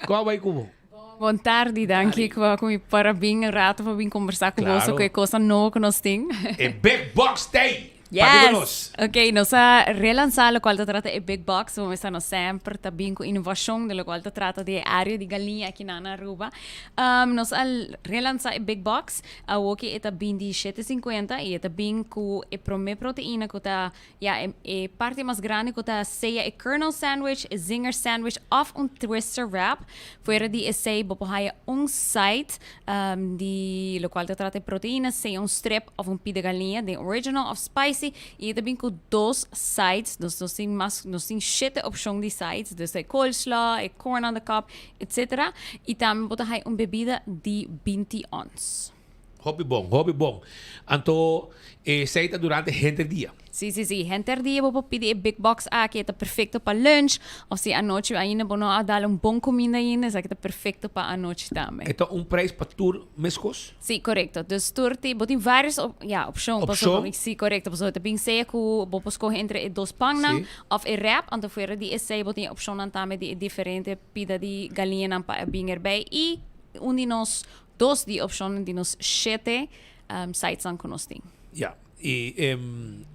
Qual vai como? Boa tarde, danke com o parabéns rato para vir conversar com você, que é coisa nova que nós temos. É Big Box Day! Yes! Ok, nós relançar o qual trata de Big Box, vamos estar sempre também com inovação, do qual trata de área de galinha aqui na Aruba. Nós relançar Big Box, a que é também de 750 e é também com a primeira proteína que tá, é parte mais grande que tá seja a kernel sandwich, a zinger sandwich, ou twister wrap. Fora de esse, bopohaya site de lo qual trata de proteína, seja strip ou pide galinha, the original of spicy Nasi e também com 2 sides, nós temos 7 opções de sides, dus é coleslaw, é corn on the cob, etc. E também botar aí uma bebida de 20 ons. Hobby bom. Anto, seita durante o dia. Sim. Gente dia vou pedir big box aqui, é perfeito para lunch, ou se à noite ainda vou dar bom comida ainda, é perfeito para a noite também. Então, preço para tour mescos? Sim, correto. Dus tour tem várias opções. Sim, correto. Você também sei que vou escolher entre 2 pangnan ou wrap, então fora de essay vou ter opção também de diferente pida de galinha para bem erbij e de nós 2 de opções de nós 7 sites que nós temos. Ja. E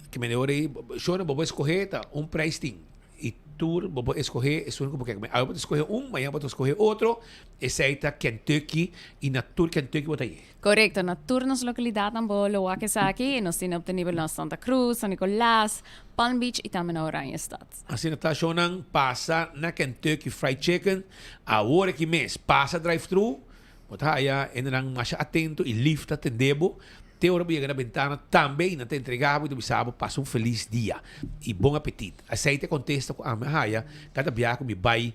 que me ore, eu vou escolher preço tem. E tour vou escolher, é único porque eu vou escolher amanhã vou escolher outro, esse aí tá Kentucky e na tour Kentucky vou aí. Correcto, na tour nas localidade também lo que aqui, nós temos no nível na Santa Cruz, San Nicolás, Palm Beach e também na Oranjestad. Assim tá shonan passa na Kentucky Fried Chicken, a hora que mês passa drive-thru, botar aí ainda mais atento e lift atendebo. Te ora na ventana também não te entregava e tu bisabo passa feliz dia e bom apetite. Aceita contesta com a minha cada biaco me vai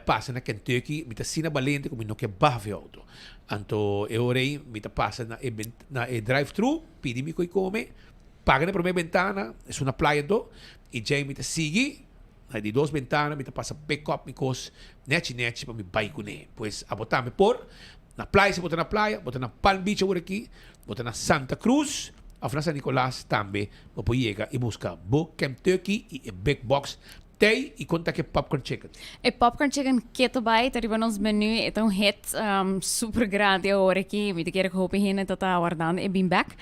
passa na Kentucky me tá sina valente como não que bave outro. Anto eu orei me tá passa na drive-thru pedi me coi come paga na primeira ventana é uma praia do e já me tá sigue de 2 ventanas me tá passa pick up me cos net para me vai com ele pois a botar me por na praia, se botar na praia, botar na Palm Beach agora aqui, botar na Santa Cruz, a San Nicolás também, vou chegar e buscar Kentucky e Big Box, tem e conta que popcorn chicken. E popcorn chicken keto bij, daar hebben ons menu, het een hit super grande agora aqui, me quero que hope heen dat aguardando e bem back.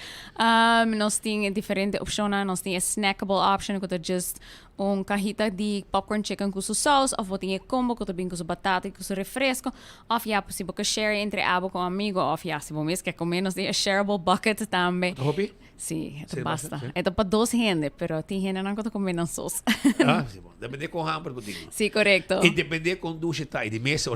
Nós tem diferente opções, nós tem snackable option, que é just cajita de popcorn chicken com saus, ou você tem combo que também com batata e com refresco, ou já possível que share entre abo com amigo, ou já se você quer comer, nós tem shareable bucket também. Hopi? Sim, é basta. É para 2 gente, pero tem gente não que comer na sauce. Sim, bom. Depende com hamburger que digo. Sim, correto. E depende com duche tá, e de mesa,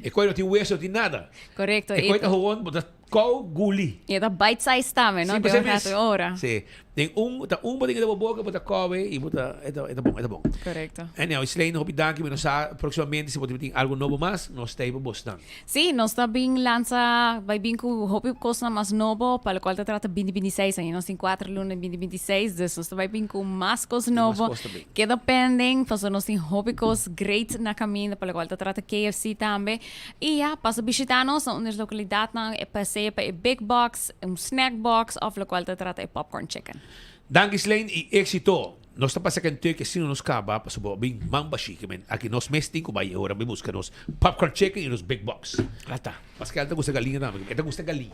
e coisa não tem hueso, não tem nada. Correto. E coisa gewoon, botar qual guli. E da bite size também, não? Sim, de hora. Sim. Tem botinho de boca, botar cobre e botar, é bom. Correto. E não, isso aí não danke, mas proximamente se você tem algo novo mais, nós temos bastante. Sim, nós também lança, vai vir com hope coisa mais novo, para o qual trata 2026, aí nós temos 4 lunas 2026, dus nós vai vir com mais coisa novo, que dependem, porque nós temos hope coisa great na caminho, para o qual trata KFC também, e já, passa visitar-nos na localidade, passeia para Big Box, snack box, ou para o qual trata popcorn chicken. Danke Slane e éxito. Nós estamos passando que se não nos acaba, para subir bem mamba chique, men. Aqui nós mesmo com vai agora vamos buscar nos popcorn chicken e nos big box. Ah, tá. Mas que ela gosta galinha também. Ela gosta galinha.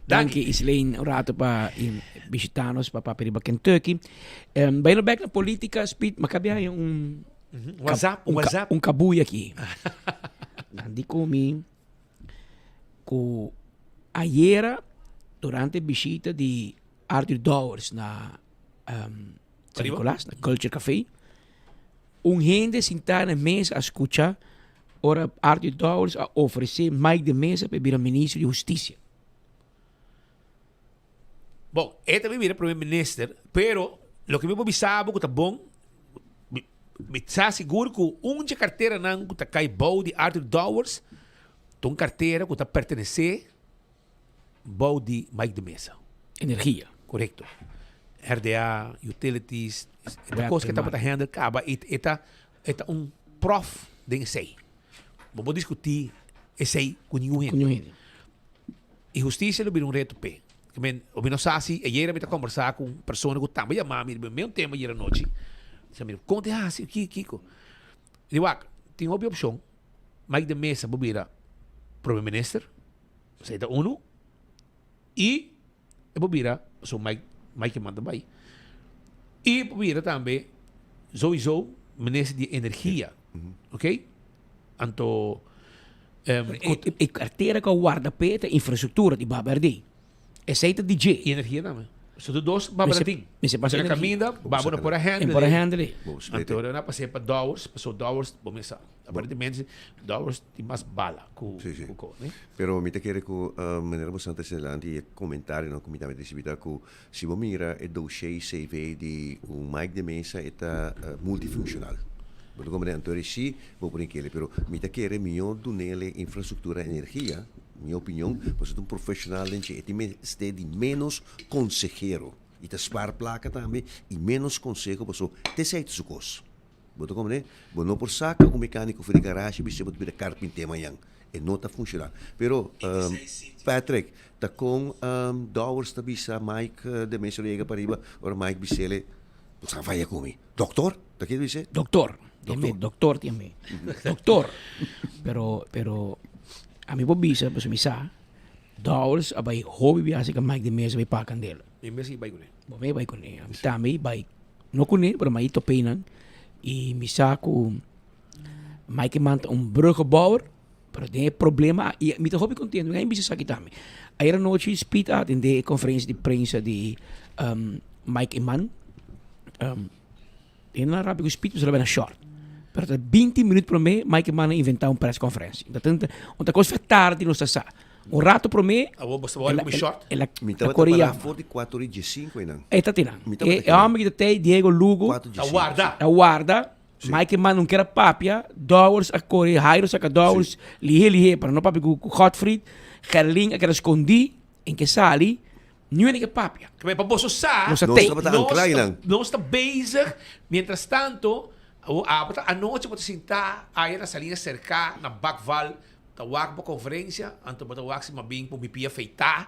Danke Islane, um rato para visitar-nos para Periba Kentucky. Bem no back na política, Speed, macabia WhatsApp. Um cabuy aqui. Nandi comi com ayer durante a visita de Arthur Dowers na San Nicolás, na Culture Café. Gente sentada na mesa a escuchar ora Arthur Dowers a oferecer mais de mesa para vir ministro de Justiça. Bom, ele também vira primeiro-ministro, pero o que me avisava que tá bom, me está seguro que carteira não que tá cai bom de Arthur Dowers, tem carteira que tá pertencer bom de mais de mesa. Energia. Correto. RDA, utilities, esta coisa que está para handle, acaba, é prof de essay. Vamos discutir essay com nenhum. E justiça não vira reto pé. O meu sasi, ayer eu estava conversar com pessoa que também chamava, mesmo tema ayer à noite. Disse, conte assim, Kiko. Digo, tem uma opção, mais de mesa, vou virar primeiro-ministro, você está e eu vou virar, sou mais que manda bem. E vou virar também, sowieso, ministro de energia, ok? Então, e carteira com guarda-pé, infraestrutura de Babardi. Aceita DJ. E energia também. So do dos babarating. Misa passa na energia. caminda, babo na por a handle. Por a handle. Então na passei para dollars, passou dollars, começa. Aparentemente dollars tem mais bala com né? Pero mi te quiere que maneira bastante excelente e comentário no comitê de civita que se você mira é dossiê CV de Mike de Mesa está multifuncional. Porque como então sim, vou por aquele, pero mi te quiere melhor do nele infraestrutura energia. Minha opinião, você é um profissional em que você de menos consejero e te spar placa também e menos consejo você te sai de coisa. Boto como né? Bom, não por saca o mecânico foi de garagem, você pode vir carpinteiro amanhã. E não está funcionando. Pero Patrick, tá com dollars da bisa Mike de Mesa Liga para riba ou Mike Bisele, você vai comigo. Doctor, tá que dizer? Doctor também. Doctor. Pero a mim bobisa, mas me sa dollars abay hobby biasa ka Mike de Mesa vai pakan dela. E mesmo vai com ele. Bom, vai com ele. Também vai no com ele, pero mai to peinan e me saco Mike manta bruggebouwer, pero tem problema e me to hobby contendo, ninguém bisa sakit também. Aí era noite speed atende a conferência de imprensa de Mike Iman. E na rápido speed was na short. Pero 20 minutos para mim, Mike Iman inventar uma press conferência. Então, uma coisa foi tarde no sassa. Um rato para mim. Você vai com short? Ela Coreia. 44 e 5 ainda. É tá tendo. É homem que tem Diego Lugo. A guarda. Mike Iman não quer papia. Dollars a Coreia, Jairo saca dollars, lihe para não papia com Hotfried. Gerling aquela escondi em que sali. Não é que papia. Como para você sa? Não está bezig. Mientras tanto, a noite você sentar aí na salinha cercar na backval, tawag para conferência, anto para tawag se mabing po mipia feita,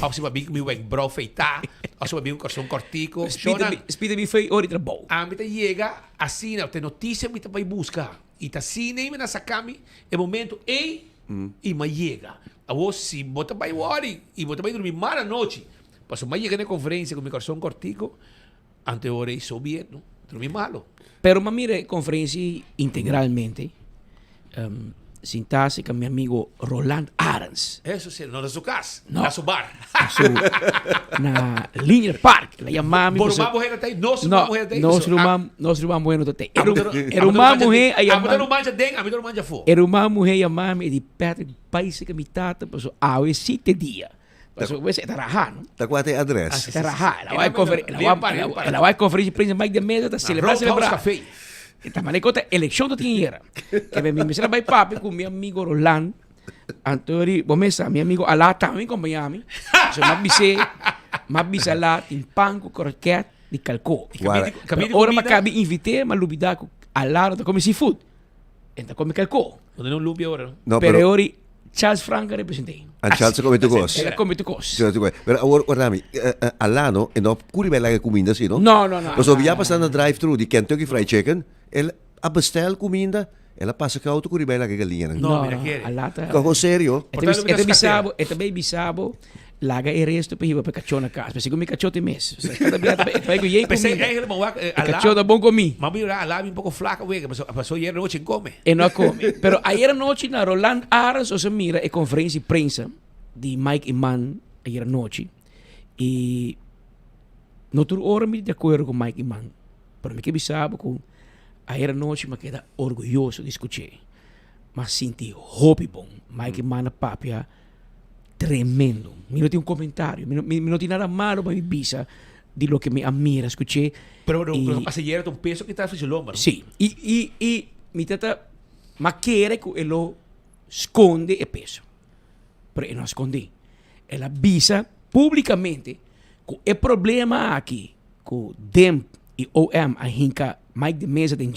ou se mabing mi weng bro feita, ou se mabing coração cortico. Speed me foi ori trabalho. A mim chega assim, na notícia me vai buscar. E tá assim nem me nessa cami, é momento e me chega. A você se bota vai worry e bota vai dormir mal a noite. Passou mais chega na conferência com mi coração cortico, ante hora e soviético, dormir malo. Pero me mire conferência integralmente. Sentase com meu amigo Roland Arens. Eso sí, no de su casa, na su bar. Na Linear Park. La chamamos. Por uma mulher até, nosso mulher até. Nós uma mulher até. Era uma mulher aí. A mulher não manja den, a mulher não manja fo. Era uma mulher chamamos de Patrick Paisa que me tata, passou a 7 dias. Passou você tá rahando. Tá com até adresse. Tá rahando. Ela vai conferir prensa Mike de Mesa, tá celebrar. Tá mané conta eleição do dinheiro. Que me será vai papo com meu amigo Roland. Antori, bomesa, meu amigo Alá também com Miami. So mabise lá tem panco croquete de calco. Ora macabi invité, mas lubida com Alá da come seafood. Então come calco. Não lubi ora. Pero ori Charles Franca representei. A Charles come tu cos. Ela come tu cos. Pero ora mi Alano e no curi bella che comida sì, no? No. Mas via passando na drive-thru di Kentucky Fried Chicken, ela abestel comida, ela passa com auto curi bella che galinha. No, mira quiere. Alata. Con serio? É também bisabo. Laga e resto para ir para cachorro na casa. Mas se comer cachorro tem mês. Cada dia vai com ele comida. Cachorro da bom comi. Mas mira, lá um pouco flaca, ué, passou ayer noite come. E não come. Pero ayer noite na Roland Arens, você mira a conferência de prensa de Mike Iman ayer noite. E não tô hora de acordo com Mike Iman. Pero me que bisabo com ayer noite me queda orgulhoso de escutar. Mas senti hope bom. Mike Iman na papia tremendo. Me não tem comentário. Me não tem nada malo para me bisa de lo que me admira, escuché. Pero pasa ayer un peso que está fazendo lomba. Sí. E mi tata maquera que ele esconde o peso. Pero ele não esconde. Ela bisa publicamente que o problema aqui com DEM e OM a hinka Mike de Mesa tem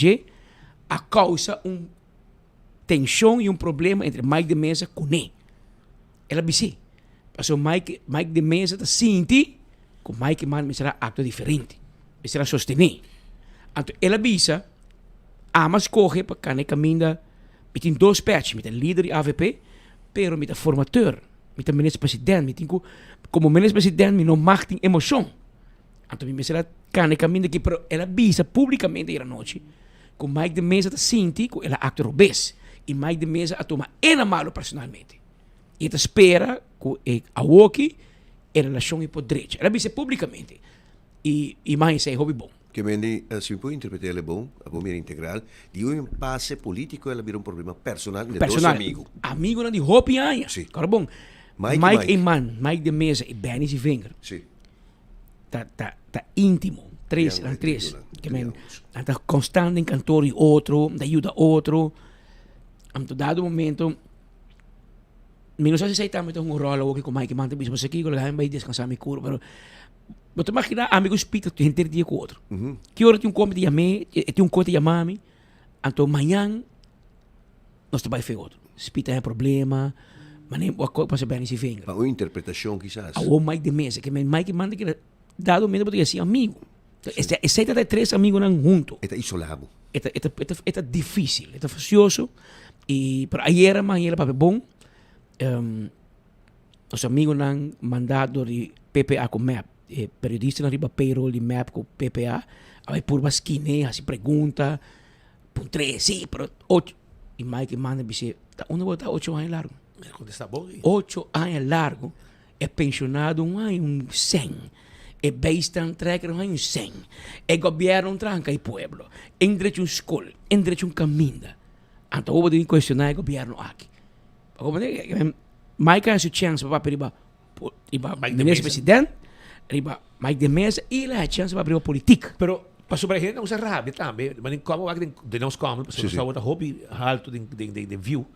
a causa tensão e problema entre Mike de Mesa com ele. Ela disse, passou Mike de Mesa está senti que Mike Iman me será acto diferente, me será sostener. Então ela disse, mas corre para cá caminho, me tem 2 patches, me tem líder de AVP, pero me tem formateur, me tem ministro-presidente, me tem como ministro-presidente me não mag tem emoção. Então me será cá caminho que, pero ela disse publicamente era noite, que Mike de Mesa está senti que ela acto obese, e Mike de Mesa a toma ena malo personalmente. E te espera que a Woki e relazioni por direito. Ela disse publicamente. E mais é hobby bom. Que mendi, se può interpretare bom, a bom integral, di un passe politico ela vira un problema personale de dos amigos. Amigo não de hobby aia. Sim. Cara bom. Mike e man, Mike de mesa e Benny se vinger. Sim. Tá íntimo. Três. Que men, tá constante em cantor e outro, da ajuda outro. A dado momento, não sei se está muito um rolo aqui com Mike e man, também você aqui, ele vai descansar me curo, pero você imagina amigos pita tu gente dia com outro. Que hora tem um comedy a mim, tem um conte a mami, então amanhã nós vai fazer outro. Spita é problema, mas nem o que passa bem se vem. Uma interpretação quizás. O Mike de mesa, que Mike manda que dado momento porque assim amigo. Esse de três amigos não junto. Está isolado. Está difícil, está facioso. E para ayer mañana para bom, os amigos não mandado de PPA com MAP, periodista na riba payroll de MAP com PPA, aí por basquine, assim pergunta, por 3, sim, pero 8. E Mike manda dizer, onde vai estar 8 anos largo? 8 anos largo, é pensionado um 100. E beistan trekker um 100. E governo tranca o pueblo. Entre um escola, entre um caminho. Então, eu vou questionar o governo aqui. Mike has a chance para riba ministro presidente, riba Mike de Mesa, e ele a chance para riba política. Pero passou para a gente não usa rábia também, mas como aqui de nós como, passou só outra hobby alto de view.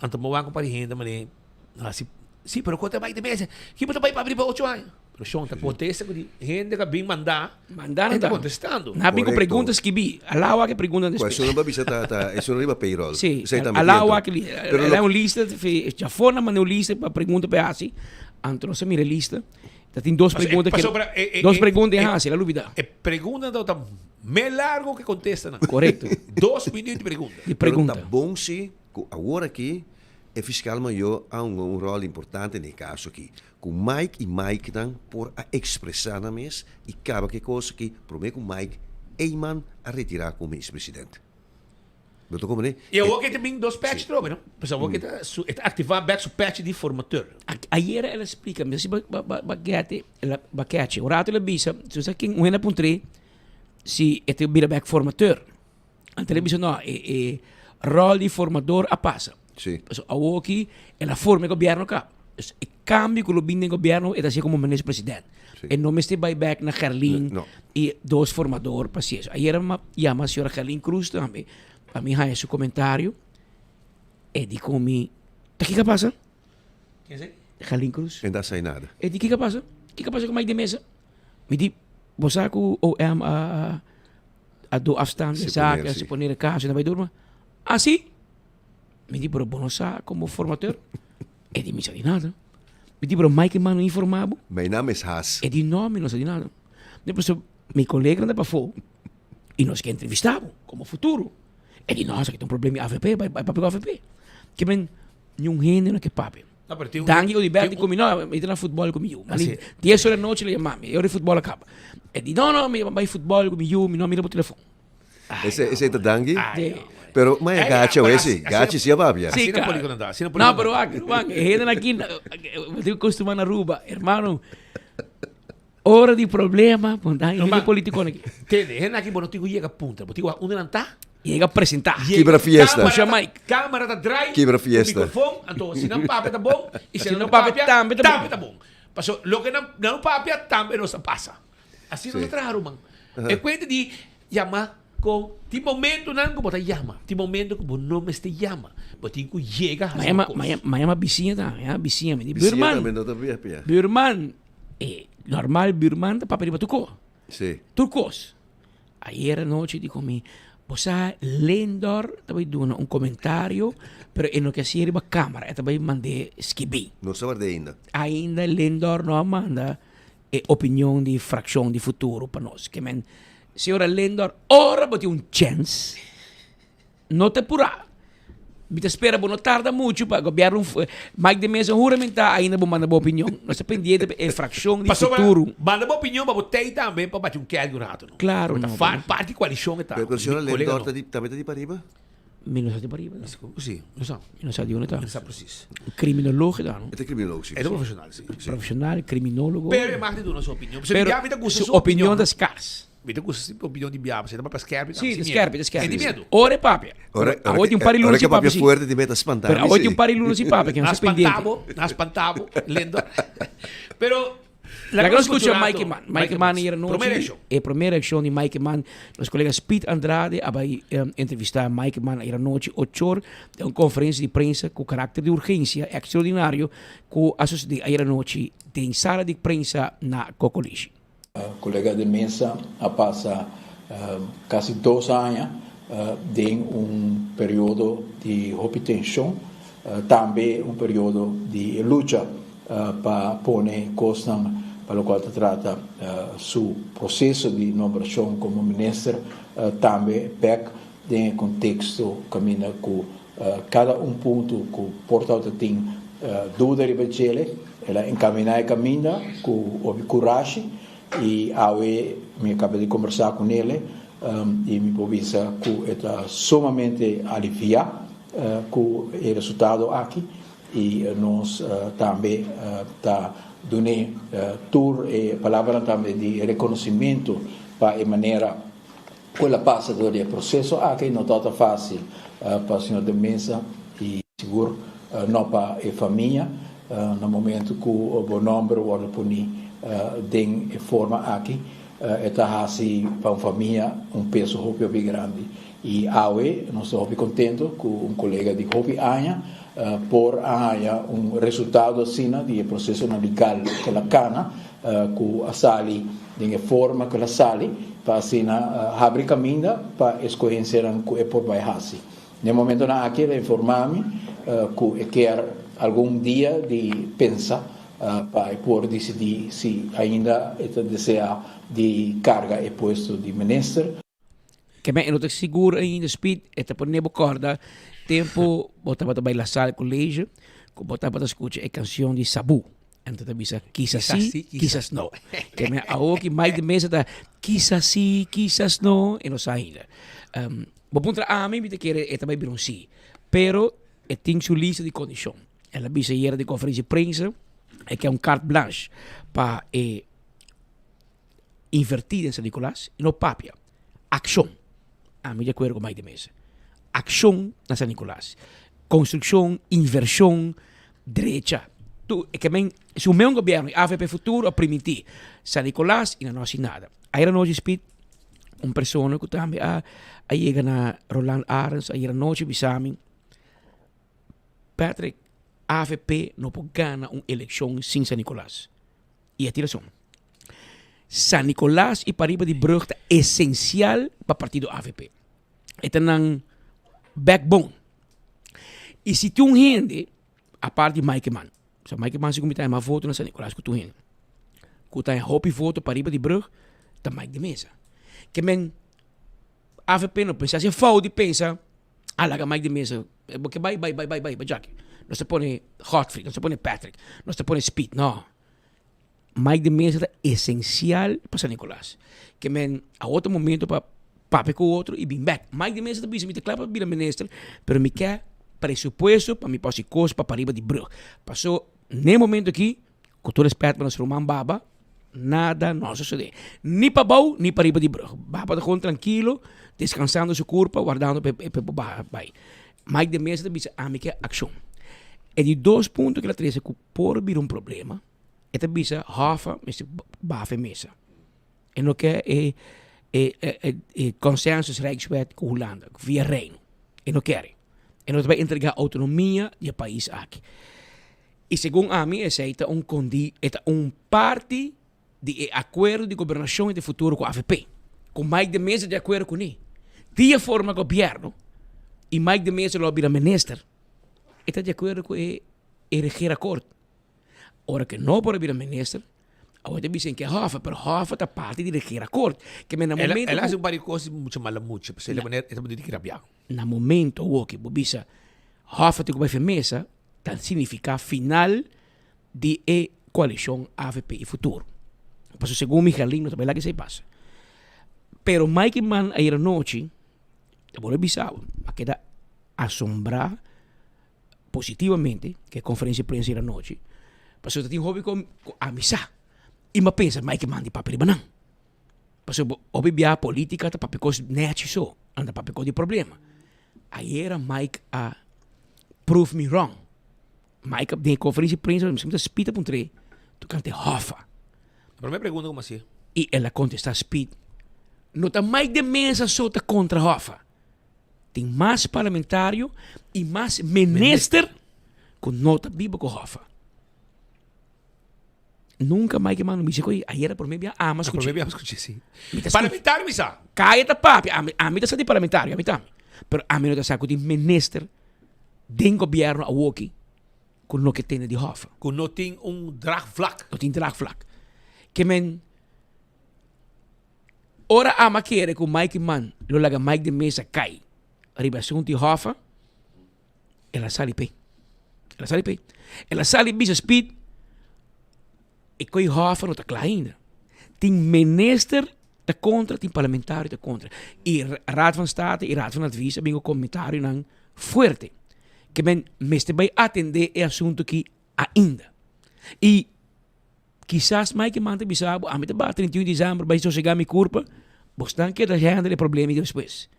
Então, eu vou para a gente, mas assim, sim, pero quanto é Mike de Mesa? Que você vai para abrir para 8 anos? Pero Sean, contesta que gente que vem mandar está contestando. Não vem com perguntas que vi. Alawa que pergunta después. Isso não vai ser isso não vai payroll. Sim, alawa que é uma lista, já foi na maneira lista para pergunta para assim. Então você mira lista. Tem duas perguntas que duas perguntas assim, la dúvida. É pergunta então mais largo que contesta. Correto. 2 minutos de pergunta. De pergunta. Tá bom se agora aqui o fiscal maior há um rol importante nesse caso aqui. Com Mike e Mike dan por a expressar na mesa e acaba que coisa que promete com Mike Eyman a retirar como ex-presidente. Betul como né? E eu que também 2 patch trobe, não? Pessoal que está ativar back o patch de formateur. Ayer ela explica, mas se baguete, o rato ela bisa, se você quem uma pontre se este vira back formateur. A televisão não, rol de formador a passa. Sim. A aqui ela forma o governo cá. O cambio que o bem governo é assim como ministro presidente. E não me estou back na Carlin e 2 formador para isso. Ayer chama a senhora Carlin Cruz também. A mim é seu comentário. E diz comigo, o que passa? Quem é? Carlin Cruz. Não sai nada. E diz, o que passa? O que passa com Mike de Mesa? Me diz, você a do afstand de zaken, se poner a casa, não vai dormir? Ah, sim? Me diz, pero não sabe como formateur? E diz, não sabe nada. Me diz, pero Mike mano informado? Meu nome é Haas. E diz, não sabe nada. Depois, meu colega anda para fora. E nós que entrevistamos, como futuro. E diz, nossa, que tem um problema em AVP, vai para o AVP. Que bem, nenhum gente não é que papi. Dangue o diverti comigo, não, eu na futebol comigo. 10 horas da noite ele chama, eu de futebol acaba. E diz, não, vai futebol comigo, não mira para o telefone. Esse é o Dangue? Pero mas é gacha esse, gacha se ababia. Sim, não, pero gente aqui, eu costumo na Aruba, irmão. Hora de problema, aí ele político aqui. Entende? Gente aqui, não tigo chega punta, não tigo onde não está. Chega a apresentar. Quebra fiesta. Câmara está dry. Quebra fiesta. Microfone, então se não papi tá bom, e se não papi também tá bom. Passou, lo que não papi também não se passa. Assim não é raro, mano. É coisa de chamar com ti momento não que você chama, ti momento que você não me chama, você que chega a mas uma vizinha também, vizinha me diz, Birman, normal Birman, para pedir para Turco. Sim. Turcos. Ayer noite digo me, você Lendor, também deu um comentário, pero em no que hacía a câmara, também mandei esquibi. Não sabe ainda. Ainda Lendor não manda opinião de fração de futuro para nós, que men senhora Lendor, ora bote um chance, não te apura. Me espera, não tarda muito para o governo, Mike de Mesa juramentar ainda vou mandar boa opinião. Nós dependemos de fração de futuro. Manda boa opinião para você também para bater um quero rato. Claro. Parte de coalição. Pero a senhora Lendor também está de pariba? non sa di pariba. Sì, lo so. Non sa di un'età. Non sa preciso. Criminologo dan. Het is criminoloog, sim. È un professionale, sì. Professionale, criminologo. Pero mag di una sua opinione. Se Pero mi gusta su opinione da scars. Vedi questa opinione di Biaba, se per scherpi. Sì, di scherpi. E di miedo. Ore papia. Ora Oggi un pari l'uno ora si che papia. proprio fuerte ti mette a spantare. Però oggi un pari l'uno si papia, che non si pendiente. Spantavo, lendo. Pero la cosa escucha Mike Mann era noche e primera acción de Mike Mann los colegas Speed Andrade había entrevistado a Mike Mann era noche 8 horas de una conferencia de prensa con carácter de urgencia extraordinario que asociado era noche de sala de prensa na Cocolici. Colega de mesa ha pasado casi 2 años de un periodo de tensión, también un periodo de lucha para poner cosas para lo qual se trata su processo di nomeação como ministro, também PEC, em contexto caminha com cada ponto que o portal tem dúvida de ele, ela encaminha e caminha com coragem e ao me acabei de conversar com ele e me povisa que está sumamente aliviado com o resultado aqui e nós também está dando tour e palavra também de reconhecimento para a maneira quella passa do processo aqui não está fácil para o senhor de mesa e seguro não para a família no momento que o bom número vai punir de forma aqui está assim para a família peso bem grande e awe nós estamos contentes com colega de Hopi Anha por haya resultado assim de processo legal que la cana com a sali de forma que la sali para assim abrir caminho para escolher que é por baixo. No momento na aqui informar-me que quer algum dia de pensar para por decidir se ainda deseja de carga e posto de ministro. Que me não estou seguro ainda speed eta por nebo corda tempo botava para la sala colégio que botava para escutar a canção de Sabu então bisa quizás sí quizás no que me que mais de mesa da quizás sí quizás no e não sai ainda vou pontra a mim me querer eta vai vir um sim pero tem sua lista de condição ela bisa era de conferência de prensa é que é carte blanche para invertir em San Nicolás e no papia ação a mim de acordo com mais de mesa ação na San Nicolás. Construção, inversão, direita. Se o meu governo, AVP Futuro, a permitir San Nicolás, e não é nada. Aí era noite, Speed, uma pessoa que também aí chega na Roland Arens, aí era noite, bisami. Patrick, AVP não pode ganhar uma eleição sem San Nicolás. E a tiração. San Nicolás e Pariba de Brugge é essencial para o partido AVP. Então, não backbone. E se tu gente, a parte de Mike Mann, se Mike Mann se comitar uma voto na San Nicolás, que tu gente, que tu hopi voto para ir de Brugge, tá Mike de mesa. Que men, AVP não pensa, se falta pensa, alaga Mike de mesa, porque vai, Jackie. Não se põe Hotfree, não se põe Patrick, não se põe Speed, não. Mike de mesa é essencial para San Nicolás. Que men, a outro momento para papi com o outro e bem back. Mike de mesa também me declara para vir a ministra, pero me quer presupuesto para me passar coisas para Pariba de Brugge. Passou, nem momento aqui, com todo respeito para nosso irmão Baba, nada não sucede. Nem para Bau, nem para Pariba de Brugge. Baba está com tranquilo, descansando sua curva, guardando para Mike de mesa também me quer ação. E de 2 pontos que ela traz que por vir um problema, é também hafa, mas bafe mesa. E não quer consensus Rijkswet com Holanda, via Reino. E não querem. E não vai entregar autonomia do país aqui. E segundo a mim, essa é parte de acordo de governação e de futuro com a AVP. Com mais de mesa de acordo com ele. De forma governo, e mais de mesa lobby da minister, está de acordo com o reger acordo. Ora que não pode vir a minister, agora dizem que Rafa, pero Rafa está parte de reger acordo. Que no momento ela hace várias coisas muito mal muito, porque ela maneira é muito rabiar. No momento o que bobisa Rafa te vai mesa, tal significa final de coalição AVP e futuro. Por isso segundo Michelin, não sabe lá que se passa. Pero Mike Mann ayer noche, te vou avisar, a queda asombrar positivamente que a conferência de prensa era noite. Porque eu tenho hobby com amizade. E me pensa, mas que manda papel banão. Porque eu a política tá papel coisa net só, anda papel coisa de problema. Aí era Mike a prove me wrong. Mike de conferência de prensa, me spita para tre, tu cante hofa. A primeira pergunta como assim? E ela contesta speed. Não tá mais de mesa só tá contra hofa. Tem mais parlamentário e mais minister com nota biba com hofa. Nunca mais que mano me disse que aí era por mim mas por mim escutei sim. Parlamentário me sa. Caia da papi, a mim tá de parlamentário, a mim tá. Pero a mim não tá saco de minister den governo a woki com no que tem de hofa. Com não tem draagvlak. Não tem draagvlak. Que men ora ama querer com Mike man, lo laga Mike de mesa cai. Arriba de hofa. Ela sali pe. Ela sali bisa speed. E coi hofa não tá claro ainda. Tem minister da contra, tem parlamentário da contra. E Raad van State e Raad van Advies hebben een comentário não forte. Que men mestre vai atender o assunto que ainda. E quizás mais que manda bisabo, a mim tá 31 de dezembro, vai só chegar a minha curva, bostan que da gente o problema depois.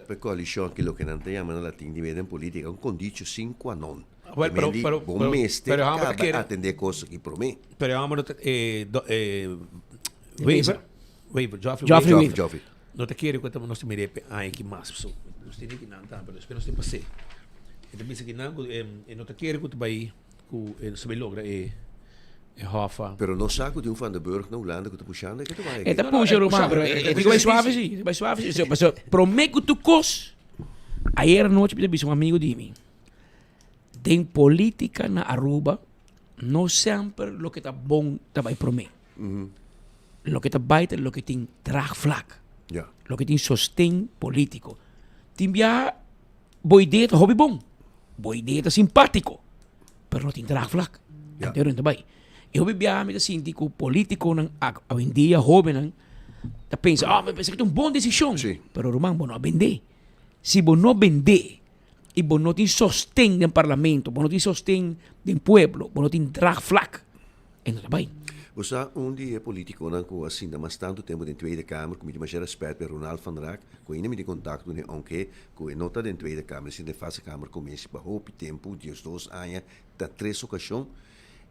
Per coalition che lo che non chiamano la ting diventa in politica un condicio sine qua non. Well, pero atender cose che promette. Pero vamos Joffrey. No te quiero que no se mire ai que mais pessoa. Nós temos que não tá, pero espero não passe. Então pensa que não no te quiero que tu vai com se vai logra hofa. Pero no saco de van der Burg na Holanda que tu puxando que tu vai. Eta puxa Romano, pero vai suave sim, vai suave. Mas prometo tu cos. Ayer noite eu um amigo de mim. Tem política na Aruba, não sempre lo que tá bom tá vai prometer. Lo que tá baita, lo que tem draagvlak. Ja. Lo que tem sostém político. Tem via boideta hobby bom. Boideta simpático. Pero não tem draagvlak. Ja. Entendeu? Também. E hobby via me assim, que político não a vendia jovem não tá pensa, mas pensa que é uma boa decisão. Sí. Pero Román, não vender. Se você não vender e você não tem sostém no parlamento, você não tem sostém no pueblo, você não tem draagvlak. En dat erbij. Você dia político não com assim, mas tanto tempo na Tweede Kamer, com mais respeito per Ronald van Raak, com ele me de contato ne onke, com nota da Tweede Kamer, se de fase Kamer começa para hope tempo, dias 2 anos, da 3 ocasiões.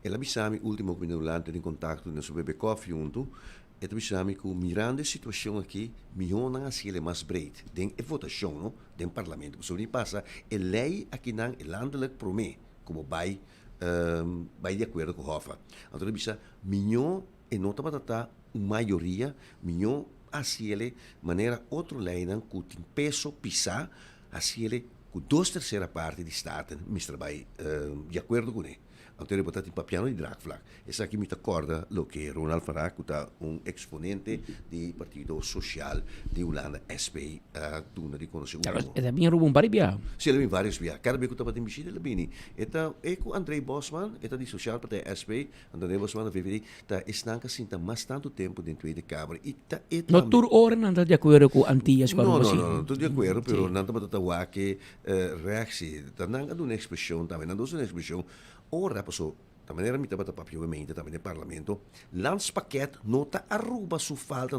Ela bisami último que me Holanda em contato no sobre coffee junto. Ela bisami com mirando a situação aqui, melhor não assim ele mais breed, den a votação, no, den parlamento. Sobre passa, a lei aqui não é landelijk promê, como vai de acordo com o Hofa. Então, bisa melhor e nota para maioria, melhor assim ele maneira outro lei não com peso pisar, assim ele com 2/3 parte de estado, mistra vai de acordo com ele. Então, ele botar tipo piano de draagvlak. Essa aqui me acorda lo que Ronald van Raak, exponente do Partido Social de Holanda, SP, tu não reconhece. É bem ruim para via. Sim, ele vem vários via. Cada vez que eu estava em Michigan, ele vem. Eta com André Bosman, eta de Social Partij SP, André Bosman, VVD, tá estanca assim, tá mais tanto tempo dentro da Câmara. No tur hora não está de acordo com Antillas, não, estou de acordo, pero não está para que reação, tá não há uma expressão, também não há uma expressão. Ora, passou, da maneira que estava obviamente também no parlamento, landspaket nota Aruba su falta,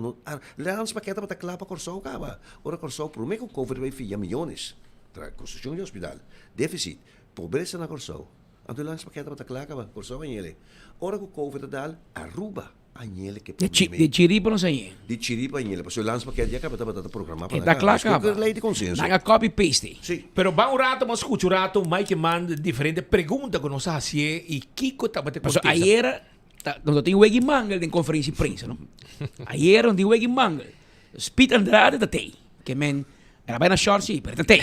landspaket para clapa Corsau cava. Ora Corsau por mim com cover vai fia milhões, tra construção de hospital, déficit, pobreza na Corsau. Então landspaket para clapa Corsau anele. Ora com cover dal Aruba anele que de Chiripa não sei. De Chiripa anele, passou landspaket já acaba de programar para. Da clapa. Lei de consenso. Na copy paste. Sim. Pero va un rato, mas escucho un rato, Mike manda diferentes preguntas que nos hacía y Kiko estaba te contesta. Ayer, quando tem Weggy Mangel em conferência de prensa, não? Ayer, onde Weggy Mangel, Spit Andrade da tem, que men, era bem na short sim, pero da tem.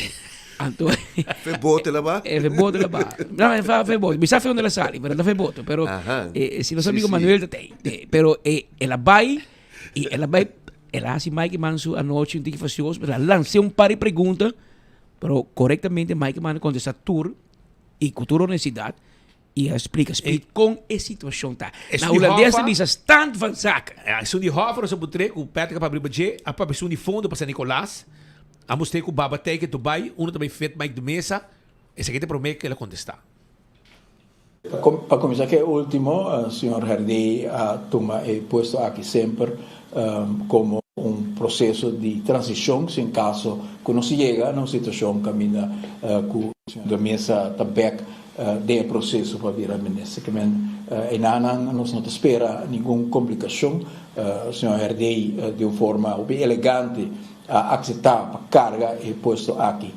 Anto, fe bote lá ba? Fe bote lá ba. Não, fe bote. Me sabe onde ela sai, pero não fe bote, pero se nosso amigo Manuel da tem, pero ela vai e ela vai ela assim Mike Manso a noite um dia facioso, ela lançou par de perguntas, pero corretamente Mike Manso contesta tur e cultura honestidade e explica com a situação tá. Na holandesa diz stand van zaken. Isso de Hofer, so putre, o Patrick para abrir budget, a pessoa de fundo para San Nicolás. Amo usted com baba teke Dubai, uno também fet Mike de Mesa, esse aqui te promete que ele contestar. Para começar, que é o último, o senhor Herdey toma posto aqui sempre como um processo de transição, se em caso que não se chega a uma situação caminha com o senhor da mesa também de processo para virar ministro. Que em Anang nós não espera nenhuma complicação. O senhor Herdey de uma forma bem elegante a aceitar a carga e posto aqui.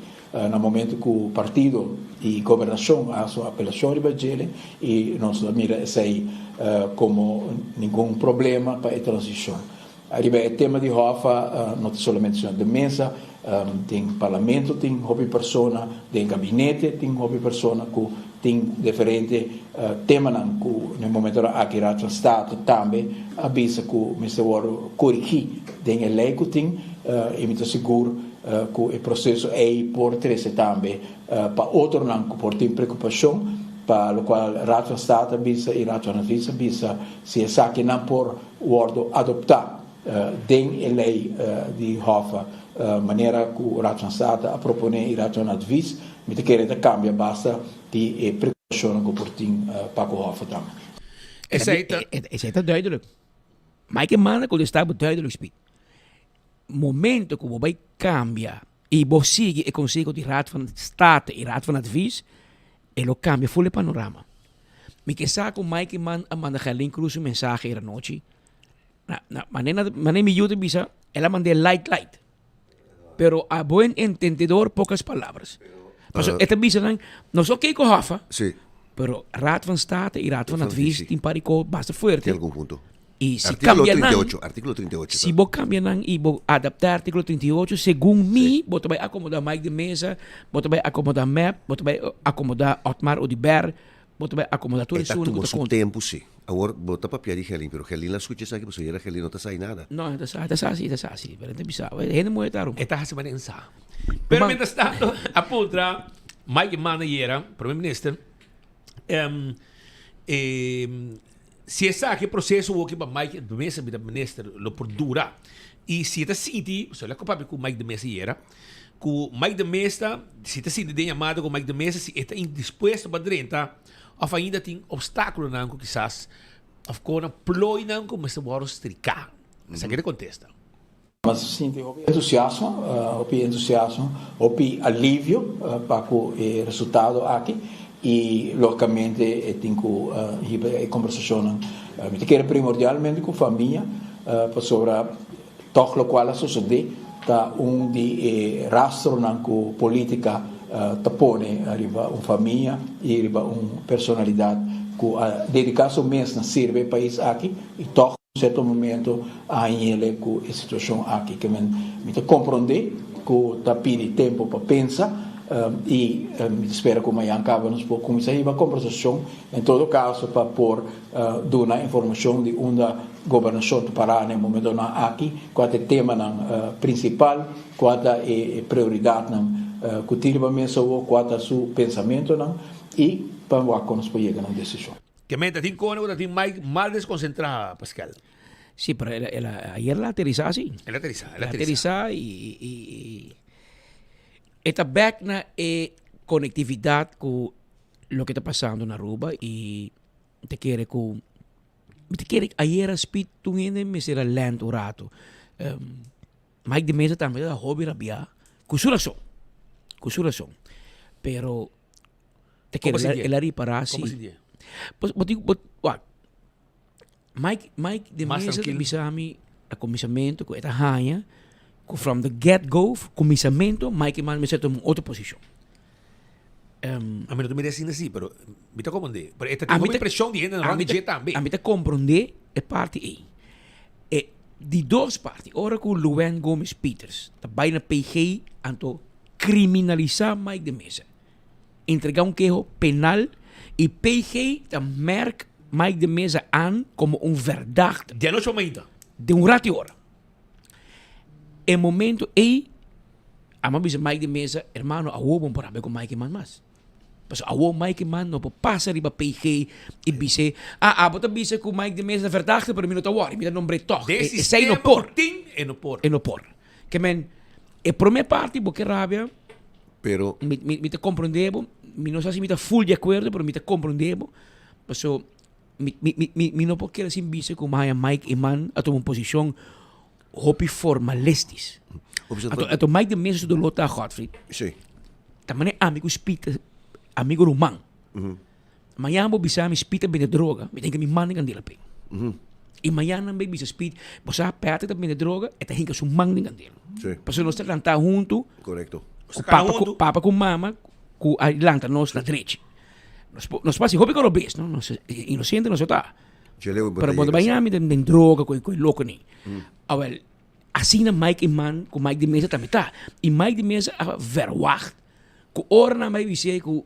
No momento que o partido e governação a sua apelação de Bagele e nós mira isso aí como nenhum problema para a transição. Arriba o tema de Hofa, não somente o senhor de mesa, tem parlamento, tem hobby persona, tem gabinete, tem hobby persona que tem diferente tema que no momento aqui no Estado também avisa que o Ministério corrigir tem a lei que tem e me seguro que o processo é por três também para outro não que por tem preocupação para o qual Rato Estado avisa e Rato Anavisa avisa se é saque não por ordo adoptar tem a lei de Hofa maneira que o Rato Estado a propone e Rato Anavisa me querer cambia basta de precaução que por tem para o Hofa também. Esse aí está duidelijk. Mike Mann quando está duidelijk speed. Momento que você cambia e você sigue o conselho de Raad van State e Raad van Advies, ele cambia full panorama. Me que saco Mike Mann a mandar Helen Cruz mensagem era noite. Mané me ajuda bisa, ela mandou light. Pero a buen entendedor pocas palavras. Pero esta bisa não só que com Rafa. Sí. Pero Raad van State e Raad van Advies tem paricó basta fuerte. Tem algum ponto. Y si artículo cambian 38, artículo 38. Si vos cambian y vos adaptar artículo 38, según mí, vos te vas a acomodar Mike de Mesa, vos te vas a acomodar MEP, vos te vas a acomodar Otmar Odiber, vos te vas a acomodar todo eso. Tomou seu tempo, sim. Agora, bota papel de Helin, pero Helin la escucha sabe que você era Helin não está saindo nada. Não, está assim, pero não precisa. Ele não é taro. Está assim para pensar. Pero mientras tanto, a putra Mike Manayera, primeiro-ministro, se essa que processo o que para Mike de Mesa vida ministro lo por dura e se está senti se ele capaz com Mike de Mesa era com Mike de Mesa se está senti de chamada com Mike de Mesa se está indisposto para drenta ou ainda tem obstáculo não que quizás of com ploi não como se bora estricar essa que ele contesta. Mas sinto entusiasmo, alívio para o resultado aqui. E logicamente tenho a conversação me quero primordialmente com a família sobre todo o qual sucede tá de rastro na política tapone arriba uma família e arriba uma personalidade que a dedicação mesmo serve ao país aqui e todo certo momento a ele com a situação aqui que me compreender que tá pedi tempo para pensar e espero que amanhã acabamos por começar a conversação em todo caso para pôr dar informação de uma governação do Pará no momento aqui qual é o tema principal qual é a prioridade que tira a mesa qual é o seu pensamento e para que nós podemos chegar a uma decisão. Que mente tem cono tem mais mal desconcentrada Pascal. Sí, pero ayer la aterrizaba así. La aterrizaba y esta back na conectividad con lo que está pasando en Aruba y te quiere ayer speed tu en me será lento rato. Mike de Mesa también da hobby rabia. Kusurason. Pero te quiere el ari para así. Pues Mike de Mesa bisa mi a comissamento com esta hanha from the get-go, comissamento, Mike Mann me sento em outra posição. A mim não me diz assim, pero me está compreender. Pero esta tem uma impressão de gente na RG também. A mim está compreender a parte aí. E de duas partes, ora que o Luan Gomes Peters está bem na PG, anto criminalizar Mike de Mesa. Entregar queijo penal e PG está merk Mike de Mesa aan como verdachte. De noite ainda. De rato hora. En momento aí, a mabisa Mike de Mesa, hermano, awo bom para com Mike Man mas. Mas awo Mike Man no passa riba PG e bise, bota bise com Mike de Mesa verdachte para minuto war, mira nombre toch. Sei no por. E no por. Que men E por minha parte, porque rabia, pero me te compreendebo, não sei se me te full de acordo, mas me te compreendebo. So, me não pode assim visto como a Mike Iman a tomar uma posição hopi formalistis. Então Mike de mesmo do Lothar Gottfried. Sim. Também amigo spita, amigo romano. Amanhã vou bisar me spita bem de droga, me tem que me mandem candela pe. E amanhã não me bisa spita, você aperta também de droga, e tem que se mandem candela. Sim. Para nós estar junto. Correto. Papa com mama, com a Atlanta nós na direita. Nós passamos hopi com o bes, não? Nós inocente nós está. Pero quando vai me tem droga com louco nem. Well, assim na Mike Iman, com Mike de Mesa também tá. E Mike de Mesa a verwacht, com ora na mij dizer com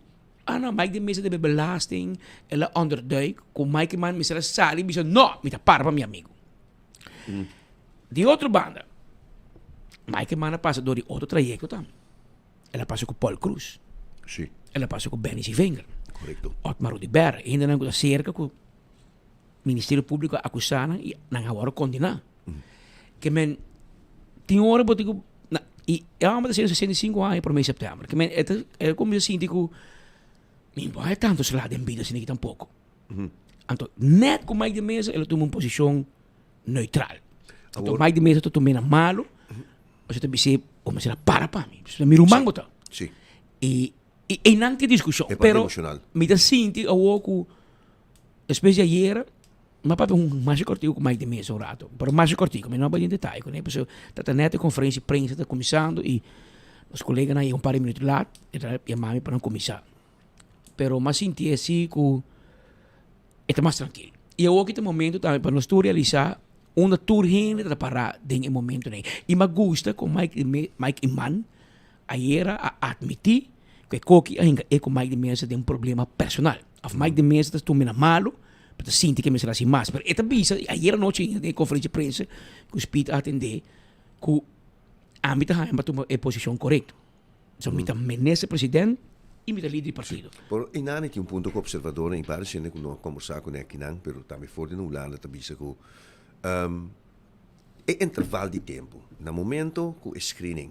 não, Mike de Mesa de belasting, ela onderduik, com Mike Iman me será sali, me não, me tá para meu amigo. De outra banda, Mike Iman passa door die outro trajecto também. Ela passa com Paul Cruz. Sim. Ela passa com Benny Sivenger. Correto. Otmar Rudiber. Ainda não está cerca com o Ministério Público acusando e não agora condenar. Que men tem hora que eu e é uma das 65 anos para mês de setembro. Que men é como eu sinto que nem vai tanto se lá de vida assim tampouco. Então net com mais de mesa ele toma uma posição neutral. Então mais de mesa tu também é malo. Você também se como se para mim. Você me rumango tá. Sim. E não tem discussão. É pero emocional. Me dá sinto a pouco espécie ayer mas para mais cortico com mais de mês um rato. Para mais cortico, mas não vai em detalhe. Né? Porque está neta conferência de prensa está começando e os colegas aí um par de minutos lá e mami para não começar. Pero mas senti assim que está mais tranquilo. E eu aqui tem momento também para nós realizar uma tour ainda para parar em momento né. E me gusta com Mike Iman ayer a admitir que Coqui ainda é com Mike de Mesa tem problema personal. Of Mike de Mesa está tomando malo, para sentir que me será assim mais. Mas esta visa, ayer à noite em conferência de prensa, que o Spit atender, que a mim está a posição correta. Então, me está menese presidente e me está líder do partido. Por inani tem ponto que observador em parte né que não conversar com ele não, pero também fora no Holanda também se que é intervalo de tempo. No momento que o screening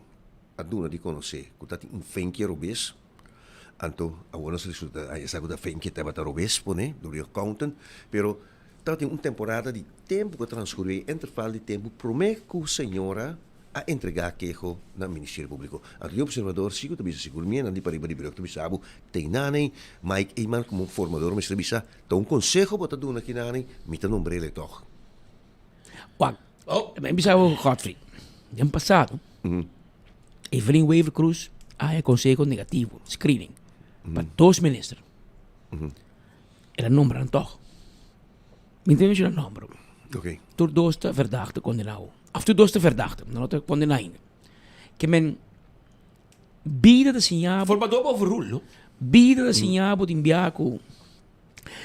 a duna de conhecer, que está um fenque robês. Anto, agora se resulta, aí essa coisa feia que estava a obespo, né, do accountant, pero tá tem uma temporada de tempo que transcorreu, intervalo de tempo, promete que a senhora a entregar queijo no Ministério Público. Aqui o observador, sigo também seguro, minha ali para ir para o sabe, tem nani, Mike Iman como um formador, mas também está um conselho para dar aqui nani, me tá nombre ele toch. Também bisa o Gottfried. Ano passado, Evelyn Weaver Cruz a conselho negativo, screening. Para 2 ministros. Ela nombran toch. Me entende o nome? Ok. Tur 2 está verdachte condenado. Of tu 2 está verdachte, não está condenado. Que men bida de sinhabo. Formador overrule, bida de sinhabo de enviaco.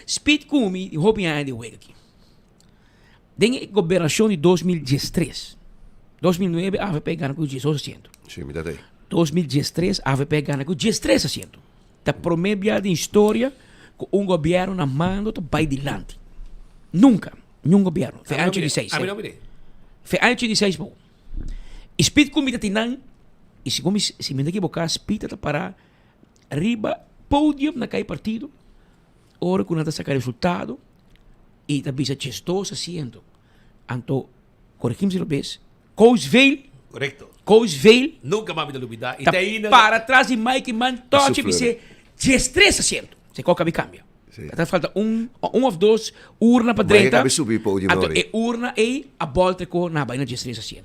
Speed kumi e hoping aan de weg aqui. Dengue governação de 2013. 2009 a AVP ganha com 18%. Sim, me dá aí. 2013 a AVP ganha com 13%. Da primeira de história com um governo na mão do vai adiante. Nunca, nenhum governo. Foi antes de 6. Foi antes de 6 bom. Speed comida tinan e se me equivocar, Speed está para riba pódio na cai partido. Ora quando está sacar resultado e está bisa chistoso haciendo. Anto corrigimos o vez. Coesville. Correcto. Coesville. Nunca mais me duvidar. E tá para trás de Mike Man, toque você 13%. Você coloca me cambia. Até falta um ou dois urna para direita. Vai subir pódio então é urna e a volta com na baina 13%.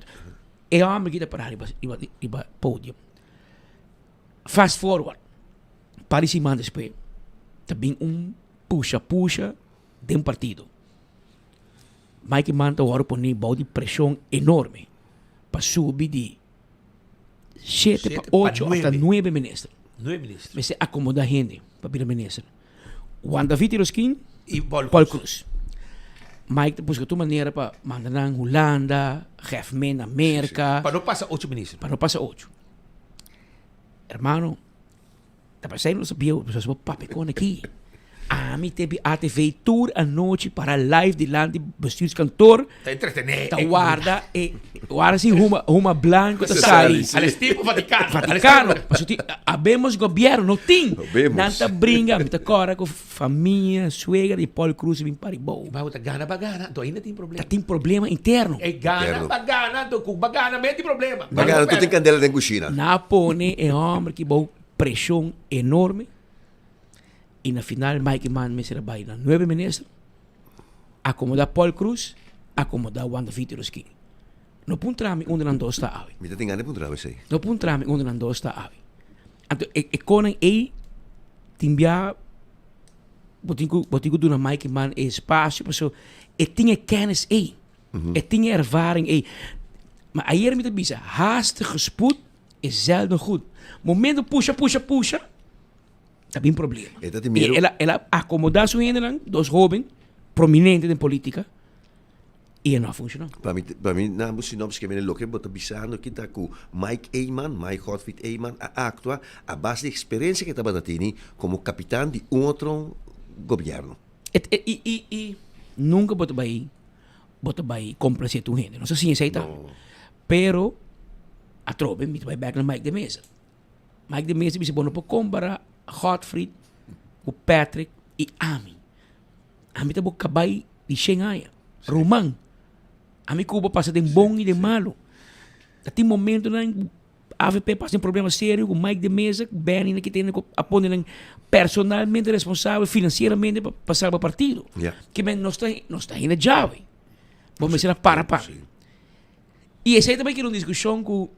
É a medida para riba pódio. Fast forward. Para cima depois. Também puxa de partido. Mike Man tá agora por de pressão enorme para subir de 7 para 8 até 9 ministros. 9 ministros. Mas se acomoda a gente para virar ministro. Wanda Vitiroskin e Paul Cruz. Mike busca tua maneira para mandar na Holanda, Jefmen, América. Para não passar 8 ministros. Para não passar 8. Hermano, tá passando, não sabia, o pessoal papecona aqui. A mim teve a TV Tour à noite para live de lá de bestuurskantoor. Tá entretenido. Tá guarda e guarda se uma branco tá sai. Al tipo Vaticano. Vaticano. Abemos governo, não tem. Nanta brinca, me tá cora com família, suegra e Paul Cruz vem para Ibou. Mas tá gana bagana, tu ainda tem problema. Tem problema interno. É gana bagana, tu com bagana mesmo tem problema. Bagana, tu tem candela dentro da cozinha. Na pone é homem que bom pressão enorme. E na final, Mike Mann me será baila 9 ministros, acomodar Paul Cruz, acomodar Wanda Viteroski. No puntrami onde não dois está ali. Me tem ganas de puntrami sei. No puntrami onde não dois está ali. Então, e koning e timbia, botigo do na Mike Mann e espaço, pessoal, e tinha kennis e, e tinha ervaring e. Maar ayer met de bisa, haastige spoed is zelden goed. Momento puxa, tá bem problema. Ela acomodar sua gente, dos jovens, prominentes em política, e não funcionou. Para mim, na sinopse que me lo que bota bisando que tá com Mike Gottfried Eyman, a actuar a base de experiência que estava tendo como capitão de outro governo. E nunca bota vai complacer tu gente, não sei se aceita. Pero a trobe me vai back na Mike de Mesa. Mike de Mesa bisa bono para comparar Gottfried, o Patrick e Ami. Ami tá boca kabay de Xengaya, Roman. Ami Cuba passa de bom e de malo. Tem momento na AVP passa um problema sério com Mike de Mesa, Benny que tem a poner personalmente responsável financeiramente para passar para o partido. Que não está ainda jovem. Vamos ser para. E esse aí também que é uma discussão que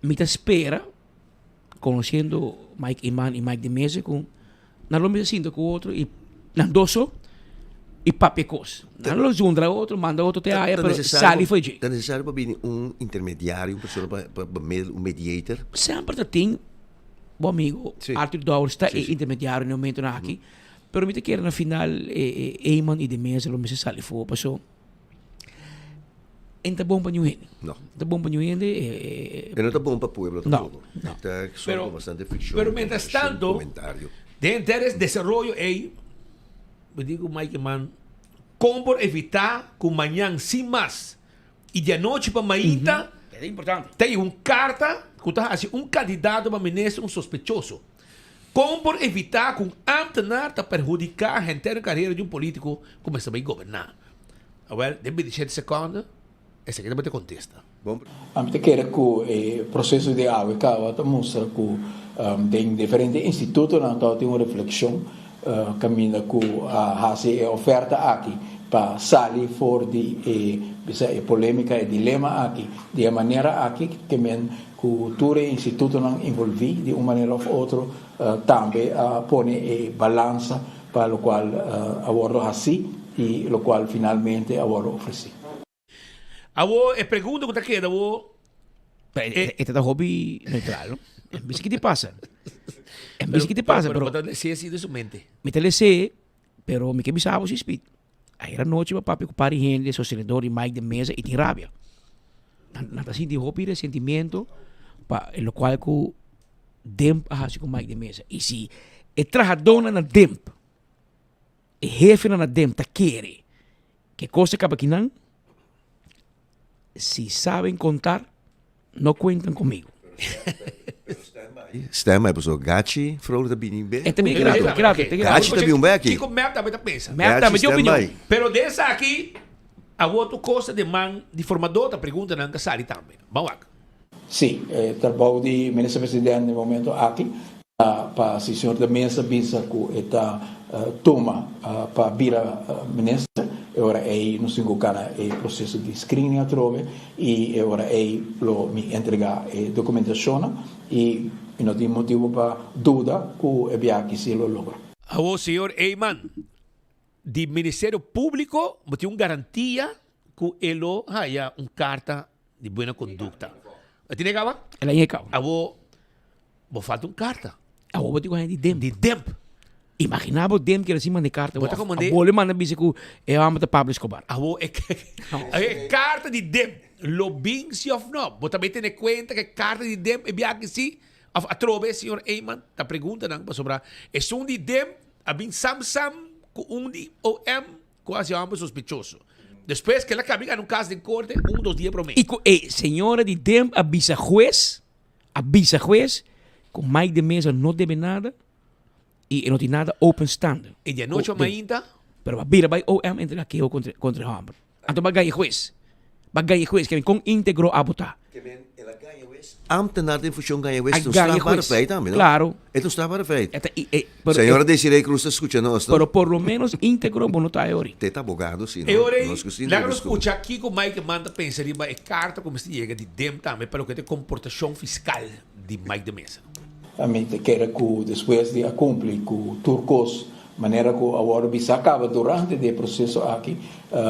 me espera, conhecendo Mike Iman e Mike de Mesa, com não lo me sinto com o outro e não doso e papecos. Não lo junta outro, manda outro te aia, pero sali foi jeito. É necessário para vir intermediário, um mediator. Sempre tem, bom amigo, Arthur Dowell está intermediário no momento aqui, pero me te quero na final Iman e de Mesa lo me sali foi, passou. Não está bom para ninguém. Não. Está bom para ninguém. Não está bom para o povo. Não. Está só bastante ficção. Pero mientras tanto, de interés desenvolvimento aí, eu digo, Mike Mann, como evitar que amanhã, sem mais, e de noite para amanhã, é importante. Tem carta que está assim, candidato para ministro, sospechoso. Como evitar que ambtenaar está perjudicar a inteira carreira de político começa a governar. Agora, de 17 segundos, esse aqui também te contesta. A gente quer que o processo de água mostra que tem diferentes institutos que tem uma reflexão caminha com a oferta aqui para sair fora de polêmica e dilema aqui de maneira aqui que todos os institutos envolvidos de uma maneira ou outra também põe balança para o qual abordo assim e o qual finalmente abordo oferece. Avo pergunta que queda, avo. Este é hobby neutral, ¿no? En vez que te pasa. En vez que te pasa, pero. Sí, así de su mente. Me te sé, pero me que bisabo si speed. Aí a noite meu papi com pari gente, sostenedor e Mike de Mesa e tem rabia. Nada assim de hobby de sentimento, pa lo qual que demp assim com Mike de Mesa. E se é trajadona na demp, é jefe na demp, tá quere. Que coisa acaba aqui não? Si saben contar, no cuentan conmigo. Stemma, pessoal, Gachi, vrolijk dat ben É também grato. Gachi também um bem aqui. Kiko Map também tá pensando. Map também tem opinião. Pero dessa aqui, a outra coisa de man, de formador, tá pergunta na Sari também. Vamos lá. Sim, trabalho de ministro-presidente no momento aqui, para o senhor da mesa bisa que está toma para vir a ministro. Ora é no single cara o processo de screening a trove e ora é lo mi entrega documentação e não tem motivo para dúvida que é que se lo logra. O senhor Eyman, do Ministério Público, tem uma garantia que ele haya carta de boa conduta. Você negava? Ela negava. Avo falta carta. Avo vou te correr de DEMP. De DEMP. Imaginava o DEM que era acima de carta. A bola manda dizer que é a amata Pablo Escobar. É carta de DEM. Lo bem se of não. Você também tem conta que carta de DEM é bem que sim. A trove, senhor Eyman, a pergunta não para sobrar. É um de DEM Abin sam com de OM quase homem sospechoso. Depois que ela caminha num caso de corte, 2 dias por mês. E senhora de dem avisa juez, com Mike de Mesa não deve nada e não tem nada open stand. E de noite ou ainda? Pero vai OM entre aqui ou contra o homem. Então bagay juez, que com íntegro a botar. Ambtenaar de função ganha West, um strafbare feit também, não? Claro. É um strafbare feit. Pero, Senhora Desiree Cruz está escutando nós, pero por lo menos íntegro, bom não está aí. Teta abogado, sim. E ora, lá nos escuta aqui que o Mike manda pensar em carta como se chega de dem também para o que é comportação fiscal de Mike de Mesa. A mente quer que depois de cumprir com turcos, maneira que agora bisa acaba durante o processo aqui,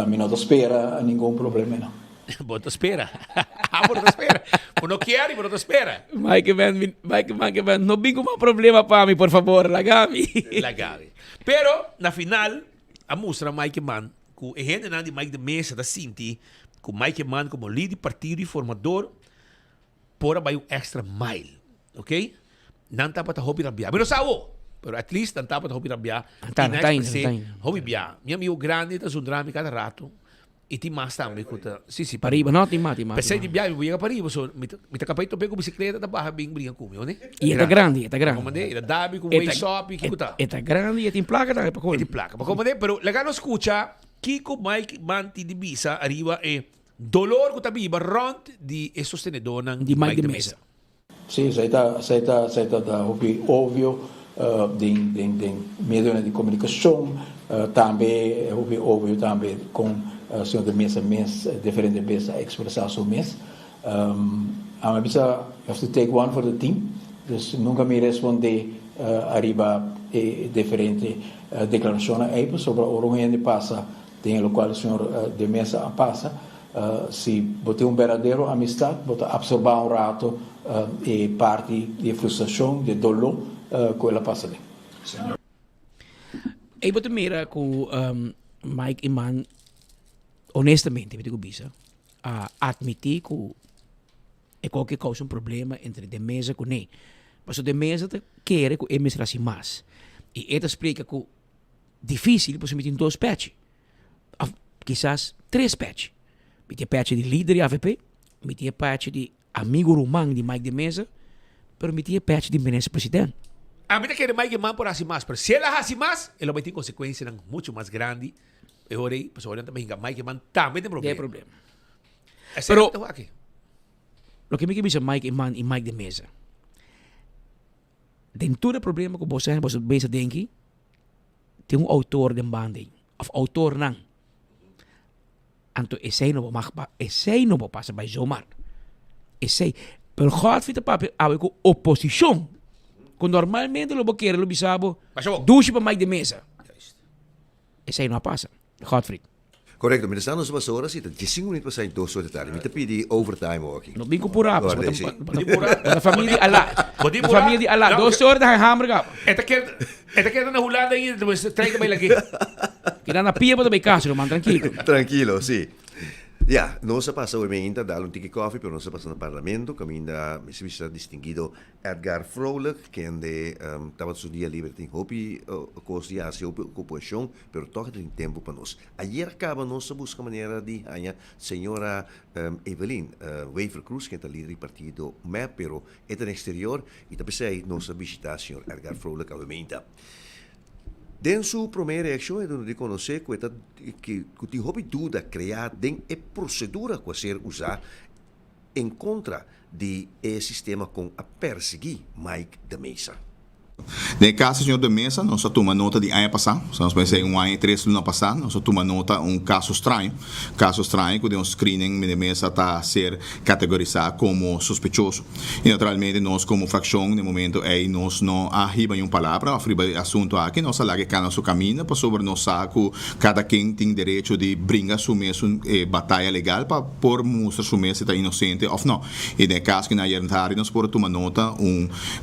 me não espera nenhum problema não. Bota espera. Bota espera. Não quer, bota espera. Mike man, não bingo mais problema para mim, por favor, lagami. Pero, na final, a mostra Mike Man, que a gente de Mike de Mesa da Sinti, que Mike Man como líder partido e formador, por vai extra mile. Ok? Não tá para hobby rabia. Mas não sabe, pero at least não tá para hobby rabia. Tá. Hobby rabia. Minha amigo grande, tá um drama cada rato. E ti mas também kuta si pariba não ti mati pensei de viagem vou pariba so me capaz to pego bicicleta da barra bem brinca comigo né e é grande comandei da dabi com way shop que kuta é grande e tem placa também para comer tem placa para comandei pero legal não escuta Kiko Mike Manti de Bisa arriba e dolor que tá viva rond de sostenedor de Mike de Mesa sim sai tá da óbvio de meio de comunicação também óbvio também com senhor de mesa diferente mesa expressar seu mês a bisa have to take one for the team dus nunca me responde arriba diferente declaração aí sobre o que passa tem o qual o senhor de mesa passa se botar verdadeiro amistade botar absorber rato e parte de frustração de dolor que ela passa ali aí botar mira com Mike Iman honestamente, me digo bisa, admitir que é qualquer causa problema entre de mesa com nem. Mas o de mesa quer que ele se mais. E ele explica que difícil, você tem 2 patches. Quizás 3 patches. Me tem patch de líder de AVP, me tem patch de amigo romano de Mike de Mesa, pero me tem patch de ministro-presidente. A mim quer Mike Man por assim mais, mas se ela assim mais, ela vai ter consequências muito mais grandes. Eu orei, mas olhando também que Mike Man também tem problema. Pero, o que me diz Mike Man e Mike de Mesa, dentro do problema que você pensa denki, tem autor de banda, ou autor não. Então, esse não vai passar para Zomar. Pero God fita papel a com oposição. Quando normalmente lo quer lo bisabo, duche para Mike de Mesa. Esse não passa. Godfried. Correcto, mas estamos nas horas e 5 minutos para sair 2 horas da tarde. Me pedi overtime aqui. Não bingo por a família ala. A família ala 2 horas da hamburger. Esta quer na Holanda aí, depois treina bem aqui. Que na pia para bem caso, man, tranquilo. Tranquilo, sim. Ja, nós passamos ainda dar um ticket coffee, pero nós passamos no parlamento, que ainda me se distinguido Edgar Vrolijk, que estava no dia livre, tem hobby, coisa de ocupação, pero toca tem tempo para nós. Ayer acaba nós busca maneira de a senhora Evelyn Wever Cruz, que é a líder do partido MEP, pero é no exterior, e também nós visitar o senhor Edgar Vrolijk obviamente. Den sua primeira reação é de conhecer que o hobby dúvida criar den a procedura que ser usar em contra de sistema com a perseguir Mike de Mesa. No caso, senhor de Mesa, nós tomamos nota de ano passado, nós pensamos ano e 3 ano passado, nós tomamos nota caso estranho que de screening de Mesa está a ser categorizado como sospechoso. E naturalmente, nós como facção, no momento, nós não arriba uma palavra, arriba o assunto aqui, nós falamos que cada nosso caminho, para sobre nós saco, cada quem tem direito de brincar sua mesa batalha legal para por mostrar sua mesa está inocente ou não. E no caso que na Yerntari, nós podemos tomar nota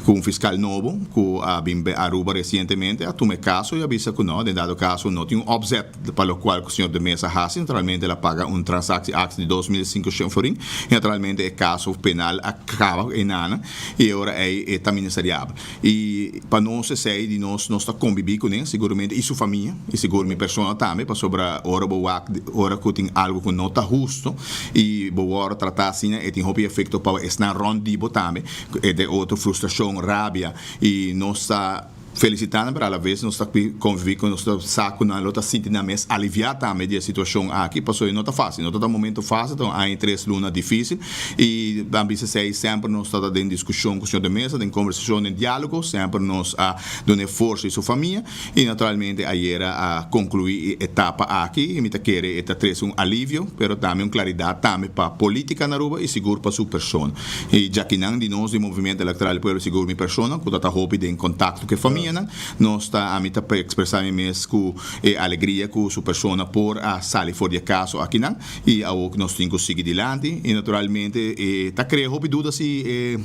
com um fiscal novo, com a Aruba recientemente, a tomar caso e avisa que não, em dado caso, não tem objeto para o qual o senhor de mesa faz, naturalmente ela paga transação de 2.500 forinhos, e naturalmente o caso penal acaba em nada, e agora é ministeriável. E para nós, sei de nós está conviver com ele, seguramente, e sua família, e seguramente pessoa também, para sobre a hora que tem algo que não está justo, e boa tratar assim, e tem efeito para estar rondibo também, e de outra frustração, rábia, e nós está felicitando para a vez nós está conviver com nosso saco na outra sentindo mais aliviar também da situação aqui passou não está fácil não está um momento fácil então há 3 lunas difícil e também se sempre nós está em discussão com o senhor de mesa em conversação em diálogo sempre nós a dar força e sua família e naturalmente ayer a concluir etapa aqui e me querer eta trazer alívio pero também claridade também para política na Aruba e seguro para sua pessoa e já que não de nós do movimento eleitoral para seguro minha pessoa que está hope em contato com a família nós está a mim para expressar mesmo alegria com sua pessoa por a sair fora de caso aqui não e ao que nós temos que seguir adiante e naturalmente está criando dúvidas se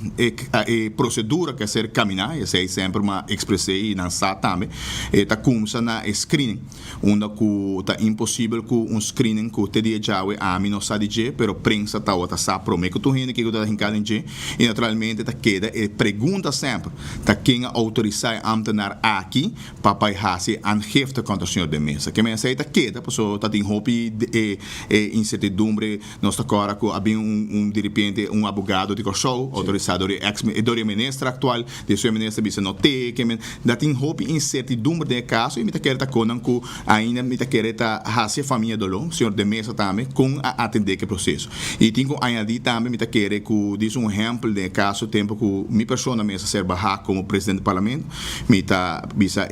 procedura que ser caminhar e sei sempre uma expressei e não sabe também está começando na screening onde está impossível com screening que te dia já a mim não sabe dizer pero prensa tá outra sabe promete que tu gente que está em cada dia e naturalmente está queda pergunta sempre tá quem autorizar ambtenaar aqui papai hasi aangifte contra o senhor de mesa que me aceita queda pessoa tá tem hope incertidumbre nós está agora com havia de repente advogado de show autorizado do ministro atual de sua ministra bisa não tem que me dá tem hope incertidumbre de caso e me tá querer tá conan com ainda me tá querer tá hasi família do lo senhor de mesa também com a atender que processo e tenho añadir também me tá querer com diz exemplo de caso tempo que minha pessoa mesa ser barra como presidente do parlamento me tá bisa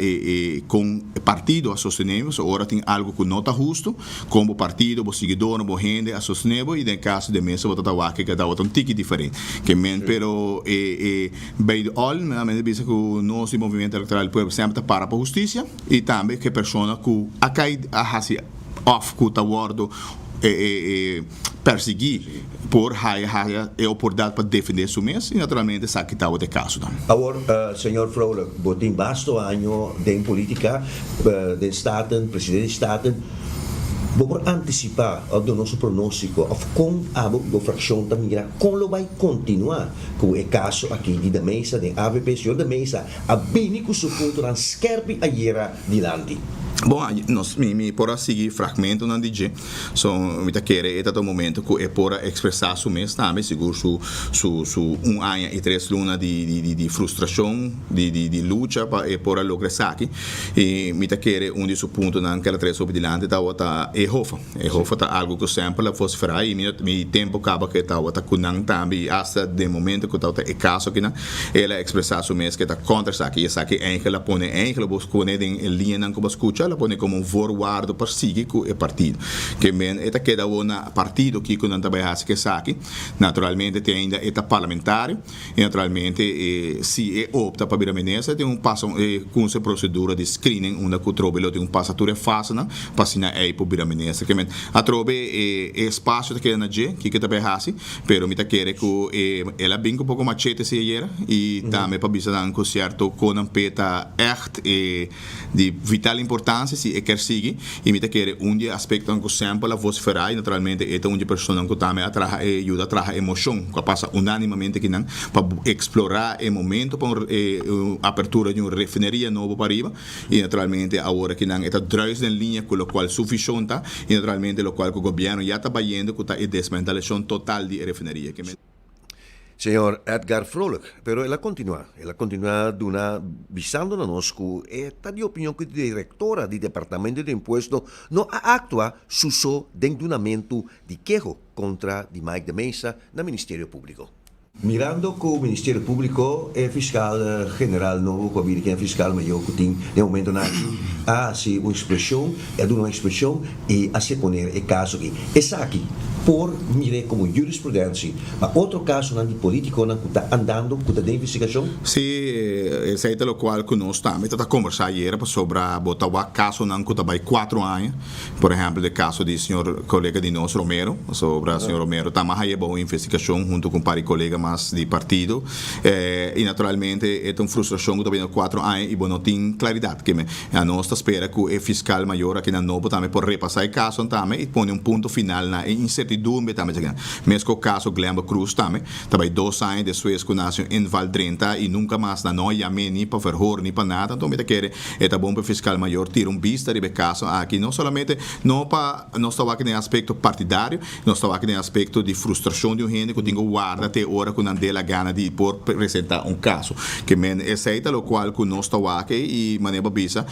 com partido a sostenemos agora tem algo que não está justo como partido o seguidor o gente a sostenemos e no caso de mesa o tatawa que cada um tique diferente que men pero by all me bisa que nós o movimento eleitoral pueblo sempre para a justiça e também que pessoa que acai a hasi off que tá guardo perseguir por a oportunidade para defender seu mês e naturalmente sabe que está o caso. Agora, senhor Frollo, tem basto ano de política de Staten, presidente de Staten, vamos antecipar do nosso pronóstico com a fração da migra, como vai continuar com o caso aqui da mesa, de AVP, senhor da mesa, a bem que o seu ponto não esquerpe a guerra de lande. Bom, nós me por seguir fragmento na DJ, so me tá querer até o momento que é por expressar su mês também seguro su ano e 3 lunas de frustração, de luta para por lograr aqui e me tá querer de su ponto naquela 3 sobre dilante tá outra hofa tá algo que sempre fosse fazer e me tempo acaba que tá outra kunang também hasta de momento que tá é caso aqui na ela expressar su mês que tá contra aqui essa que ela põe busca em linha não como escuta ela põe como forward para seguir com o partido que men eta queda uma partido que quando trabalha que saque naturalmente tem ainda eta parlamentar e naturalmente se opta para virar ministro tem passo com essa procedura de screening onde que trobe tem passatura fácil na passina para virar ministro que men a trobe espaço que na G que trabalha assim pero me tá querer que ela bem um pouco machete se era e também para visitar com certo com um peta echt de vital importância se quer seguir e me querer dia aspecto que sempre a voz ferai naturalmente é onde pessoa que também ajuda a trazer emoção que passa unanimamente que não para explorar o momento para abertura de uma refineria nova para arriba e naturalmente agora que não está drás em linha com o qual suficiente e naturalmente o qual o governo já está fazendo que está a desmantelação total de refineria Senhor Edgar Frollo, pero ela continua visando nós que está de opinião que a diretora do Departamento de Imposto não atua suso de endunamento de queijo contra de Mike de Mesa no Ministério Público. Mirando que o Ministério Público é fiscal general novo, com a é fiscal maior que tem no momento há uma expressão e a se poner o caso aqui. Essa aqui por mire como jurisprudencia. A outro caso de político que está andando com a investigação? Sim, esse é o qual nós também estamos conversando ayer sobre o caso que está 4 anos, por exemplo, o caso do senhor colega de nós, Romero, sobre o senhor Romero, também há uma investigação junto com um colega mais de partido, e naturalmente é uma frustração que está vendo 4 anos e não tem claridade, que a nós espera que o fiscal maior aqui na Novo também por repassar o caso também e põe ponto final na incertidumbre também. Mesmo o caso Glemba Cruz também 2 anos depois que nasceu em Val 30 e nunca mais não chamei nem para verhoor nem para nada, então me quer é bom para o fiscal maior ter vista de caso aqui, não somente não está aqui no aspecto partidário, não está aqui no aspecto de frustração de gente que tem guarda até hora que não dê a gana de por apresentar caso, que esse é o qual que nós está aqui e maneira bisa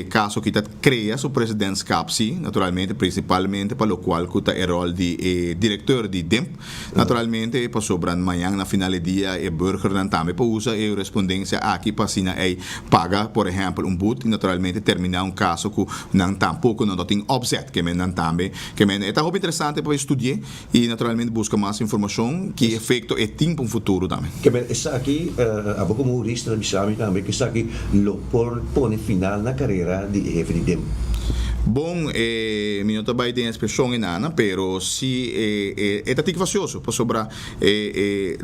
caso que cria o presidente Capsi, naturalmente principalmente para o qual que é o rol de diretor de DEMP, naturalmente para sobre amanhã na final do dia e burger também para usar a correspondência aqui para assim paga, por exemplo, boot e naturalmente terminar caso que não tampouco não tem offset, que não também, que é tão interessante para estudar e naturalmente buscar mais informação que efeito é tempo no futuro também. Que essa aqui a como jurista da Bisami também que está aqui lo pone final na carreira de jefe de DEM. Bom, minha trabalho tem expressão em nada, pero se é taticvacioso, para sobrar,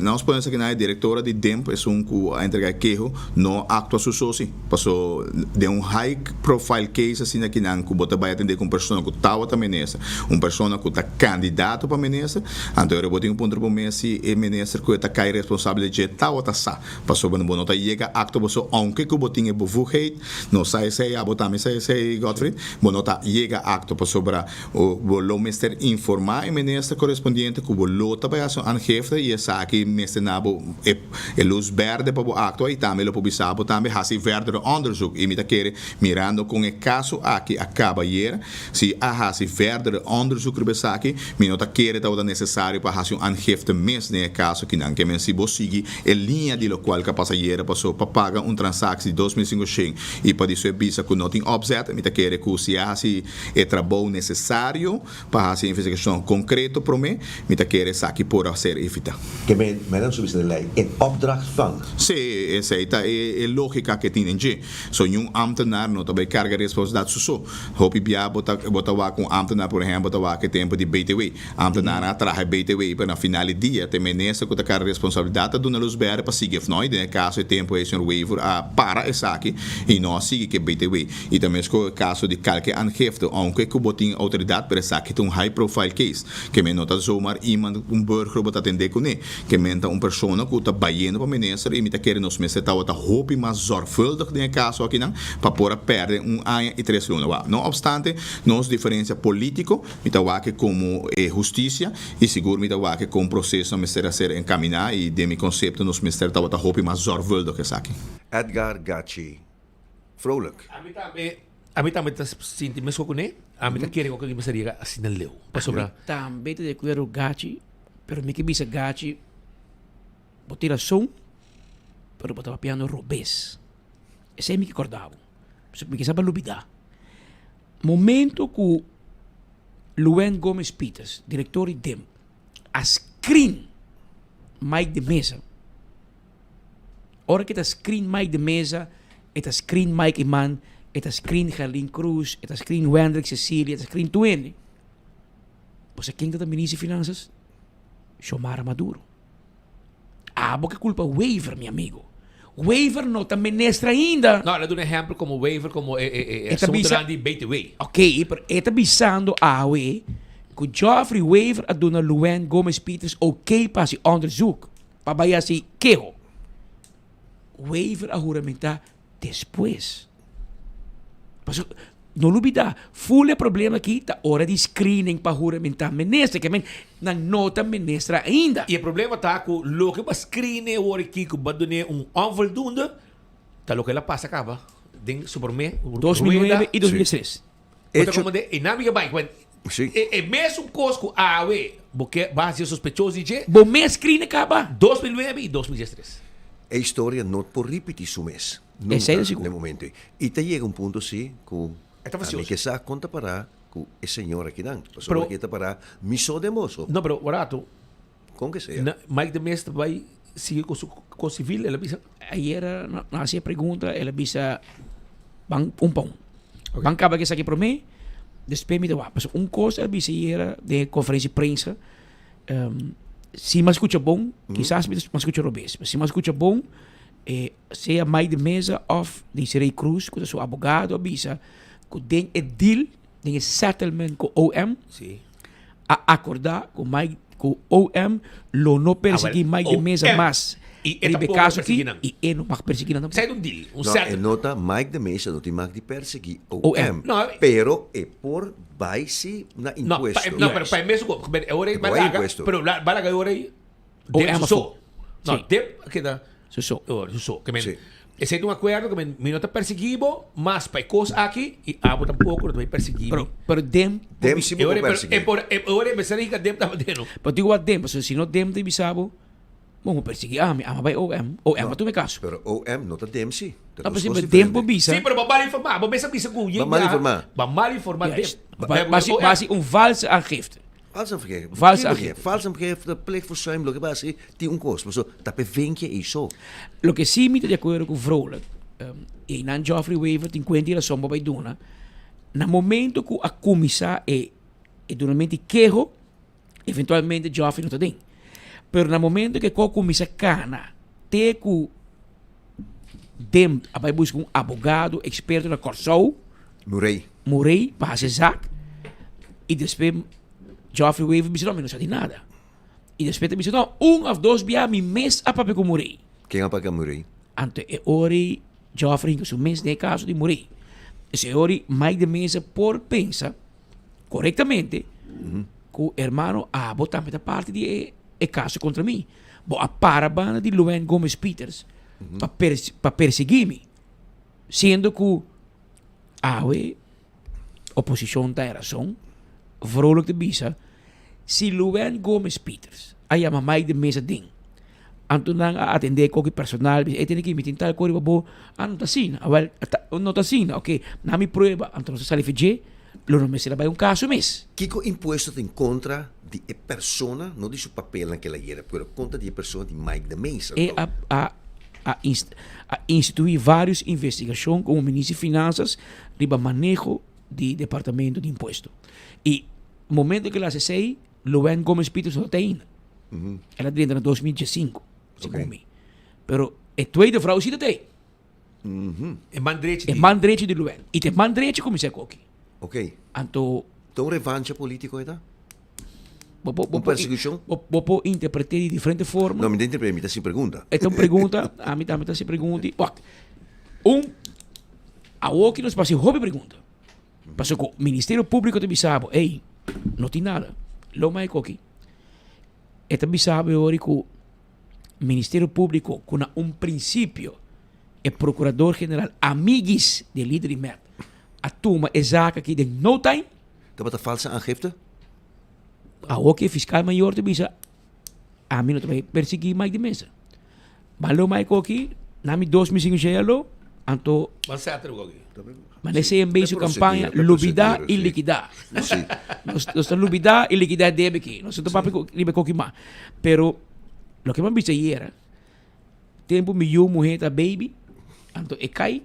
nós podemos que na diretora de DEMP é que a entregar queijo não atua su soci, passou de high profile case assim aqui não que bota vai atender com pessoa que estava também nessa, pessoa que está candidato para ministro, então eu botei ponto para Messi e ministro que está cai responsável de tal tá sa, passou não bom tá chega acto passou aunque que botinho é buvuheit, não sai a botar me sai Godfrey, bom llega acto para sobra o minister informar o ministro correspondiente que o lota para a jefe e essa aqui minister nabo é luz verde para o acto e também o publicado também há se verde onderzoek e me tá querer mirando com o caso aqui acaba hier se há se verde onderzoek rebessa aqui me não tá querer tá necessário para fazer um jefe mês nesse caso que não que men se seguir a linha de lo qual que passa hier passou para pagar transação de 2.500 e para isso é bisa que não tem offset me tá querer que se há é trabalho necessário para fazer investigação concreta para mim, me tá querer aqui por ser evitado. Que men não subir de lei, é opdracht van. Sim, essa é lógica que tem em so ambtenaar não também carga responsabilidade so. Hopi bia bota com ambtenaar por exemplo, bota que tempo de BTW. Ambtenaar atrás BTW para na final do dia, tem menesa que carga responsabilidade do nos ber para seguir nós, no caso é tempo é senhor waiver para essa aqui e nós seguir que BTW. E também o caso de qualquer angefte, aunque que botin autoridade para essa que tem high profile case, que men nota zomaar iemand burger bota atender com ele, que menta pessoa que está baiano para minister e me tá querendo nos meses tá hope mais zorgvuldig nesse caso aqui não, para pôr perder ano e 3 lunas. Não obstante, nós diferença político, me tá que como justiça e seguro me tá que com processo minister a ser encaminhar e de mi conceito nos minister tá hope mais zorgvuldig essa aqui. Edgar Gachi, vrolijk. A mim também sinto mesmo com ele. A mim também quero que ele seria assim não leu. Passobra. Também te cuidar o gachi, pero me que bisa gachi, botar som, pero botar piano robês. Esse é me que acordava. Me que sabe lubida. Momento que Luen Gomes Peters, diretor de DEM, a screen Mike de mesa. Ora que tá screen Mike de mesa, eta screen Mike Iman, eta screen Gerlin Cruz, eta screen Wendrik Cecilia, eta screen Tuene. Você quem está ministro de Finanças? Xiomara Maduro. Porque culpa waiver, meu amigo. Waiver não está ministra ainda. Não, ela dá um exemplo como waiver, como de BTW. Ok, pero está bisando a que Geoffrey Waiver a dona Luen Gomes Peters ok para se onderzoek. Para vai assim, quejo. Waiver a juramentar depois. Não olvida, full problema aqui, tá hora de screening para juramentar ministra, que não nota ministra ainda. E o problema tá com o que para screening o aqui que vai dar onvoldoende, tá o que ela passa acaba. Den superme 2009 e 2003. Então como de dinâmica vai, é mesmo coisa porque base sospechoso de bom mês screening acaba 2009 e 2013. A história não por repetir su mês. É sério, seguro. No momento. E te chega ponto sim, que a que sa conta para com a senhora aqui não. Pero- Porque está para missão de moço. Não, pero barato. Com que seja. Mike de Mesa vai seguir com civil, ela bisa. Ayer hacía pregunta, ela bisa bang pão. Bang acaba que aqui para mim, después me deu, mas coisa ela bisa era de conferência de prensa. Se me escuta bom, quizás me escuta robês, mas se me escuta bom, seja Mike de Mesa of de Serei Cruz, que é seu advogado, bisa, que tem deal, tem settlement com OM, a acordar com Mike com OM, lo no perseguir Mike de Mesa mais. E Ribe caso aqui, e ele não vai perseguir nada. Sai de deal. Não, nota Mike de Mesa não tem mais de perseguir OM. Não, pero é por base na imposto. Não, pero para mesmo, agora é balaga, pero balaga agora é OM so. Não, Sim. que dá. So. Que men. Esse é um acordo que men não está perseguido, mas para coisa aqui e abo tampouco não vai perseguir. Pero dem sim vai perseguir. Agora é pensar que dem tá batendo. Pero digo dem, se não dem de bisabo, vamos perseguir vai OM tu me caso. Pero OM não está dem sim. Ah, mas tempo bisa. Sim, pero mal informar, você bisa com ele. Mal informar. Basi false aangifte. Valse aangifte, pleegverzuim, lo que base tem custo, mas tá pevenque isso. Lo que sim me de acordo com Vrolijk, e nan Geoffrey Weaver tem quanti la somba vai dona. Na momento que a comissar e duramente quejo, eventualmente Geoffrey não tá dentro. Pero na momento que a comissar cana, te ku dem vai buscar advogado experto na Corsou, Murray, para fazer zaak, e depois Geoffrey Weaver me disse, não sabe nada. E depois me disse, não, of dois dias me mês a papel com Murray. Quem apaga Murray? Ante é ori Geoffrey que o mês de caso de Murray. Esse ori mais de mesa por pensa corretamente que o hermano botar da parte de caso contra mim. Bo a parabana de Luan Gomes Peters para perseguir-me. Sendo que a oposição da razão, vrolijk de bisa, se Luan Gomes Peters, aí a mamãe de mesa ding, anto nang atender qualquer personal, tem que me tentar correr babo, não tá assim, não tá assim, ok, na minha prova, anto não se sabe fazer, lo não me será vai caso mês. Kiko imposto tem contra de persona, não de seu papel naquela era, pero contra de persona de Mike de Mesa. E a instituir várias investigações com o Ministro de Finanças riba manejo de Departamento de Imposto. E no momento que ela se sei, Luan Gomes Peters não tem ainda. Ela dentro em 2015, segundo mim. Pero a tweede vrouw ziet het aí. É mandrete. É mandrete de Luan. E tem mandrete como se é aqui. Ok. Anto então revanche político aí tá? Perseguição? Vou interpretar de diferente forma. Não, me interpreta, me dá sem pergunta. Então pergunta, a mim também está sem pergunta. A o que nos passa hobby pergunta. Passou com o Ministério Público de Bissau, ei, não tem nada. Lo mais aqui. Esta Bissau é hora que o Ministério Público com princípio é Procurador-Geral amigos de líder de merda. A turma é zaken aqui de no time. Dat wat een valse aangifte? O fiscal maior de Bissau, a mim não vai perseguir mais de mesa. Mas lo mais aqui, na minha 2005 anto mas nesse é bem sua campanha lubidar e liquidar. Nós lubidar e liquidar deve aqui. Nós estamos para liber coque mais. Pero lo que me viste era tempo milhão mulher da baby, anto e cai,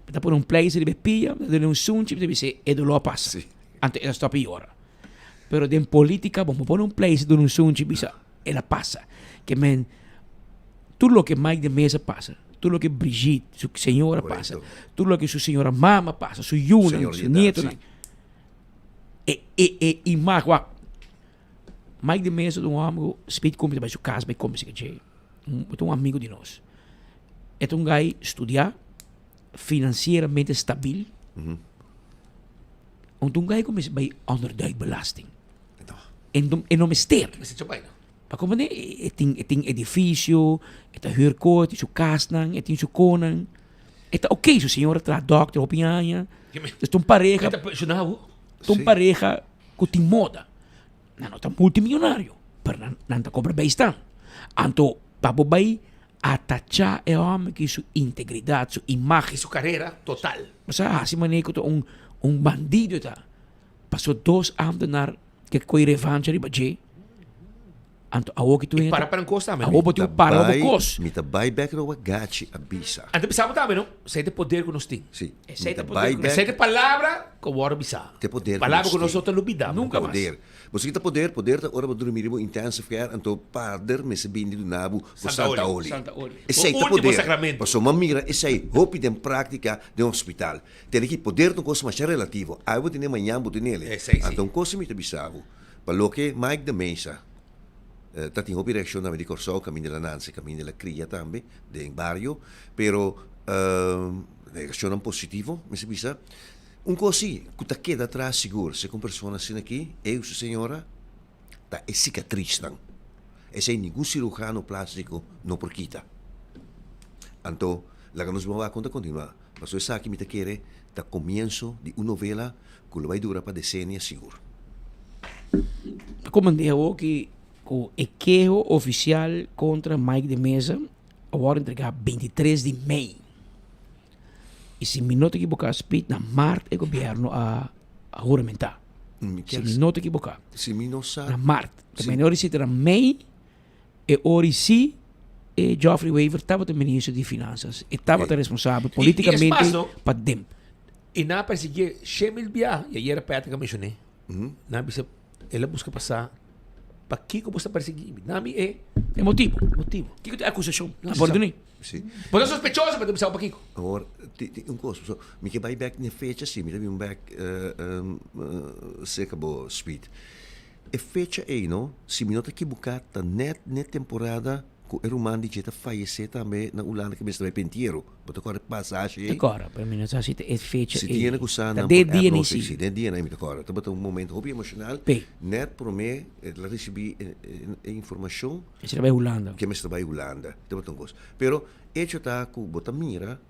está por place de bepia, de sunchi deve ser e do lo passa. Anto ela está pior. Pero de política vamos pôr place de sunchi bisa ela passa. Que men tudo lo que mais de mesa passa. Tudo lo que Brigitte, sua senhora, passa. Tudo lo que sua senhora mama passa. Sua Yuna, sua nieto. E mais, mais de mesa de amigo, speed como de sua casa, como se diz. É amigo de nós. É gai estudar, financeiramente estável. Gai como se vai onderduik belasting. En não mister. Maar como tem edifício, tem huurkoot, tem casa, tem sua koning. Está ok, sua senhora traz doctor, opinião. Então pareja, pareja que tem moda. Não está multimilionário, mas não está compra bem está. Então, papo vai atachar é homem que sua integridade, sua imagem, sua carreira total. Mas assim maneira que bandido está. Passou 2 ambtenaar que coi revanche riba J. Anto awo que tu E para um costa também. awo botiu para o cos. Mita buyback no gachi abisa. Ante pensava também, não? Sei de poder que nós temos. Sim. Sei de Mita poder. Sei de palavra que o bisa. Te poder. Palavra que nós outros lubida. Nunca mais. Poder. Você kita poder ta ora ba dormir mo intensificar anto pader me se bindi do nabu ko Santa Oli. Santa Oli. E sei ta poder. Passo mamira e sei hopi den prática de hospital. Tem que poder no coisa mais relativo. Aí vou ter manhã vou ter nele. Então coisa me te bisavo. Palo que Mike de Mesa. Tati hopi reaction na di corso cammino la Nancy, cammino la cria tambe del barrio, pero reaction positivo, mi si bisa. Un così, kuta queda atrás seguro, se con persona sin aqui, eu su señora, ta è cicatriz tan. E se ningún cirujano plástico no por quita. Anto, la que nos va a contar continua. Mas eso aquí me te quiere, ta comienzo de una novela que lo va a durar para decenios seguro. Como digo que o equeo oficial contra Mike de Mesa agora entregar 23 de maio. E se me não te equivocar, speed na março o governo a juramentar. Se me não te equivocar. Se me não sabe. Na março. Também na hora se terá maio e hora se Geoffrey Weaver estava o ministro de Finanças e estava responsável politicamente para dentro. E na perseguir Shemil Bia, e aí era perto que eu mencionei. Na bisa ela busca passar para que você perseguir. Nami é motivo. Que é acusação? Não pode nem. Sim. Mas é sospechoso para pensar para Kiko. Agora, um coisa, so, me que vai back na fecha sim, me um back seca bo speed. E fecha aí, não? Se me nota que bucata net temporada com o romano de jeta fallecer também na Holanda que me está penteiro. Botou agora passagem. Agora, para mim não sabe se é fecha. Se tinha que usar na dia nem sim. Se dia nem me agora. Tá botou momento hobby emocional. Net por mim, ela recebi informação. Você vai Holanda. Que me está vai Holanda. Tá botou coisa. Pero hecho tá com botar mira.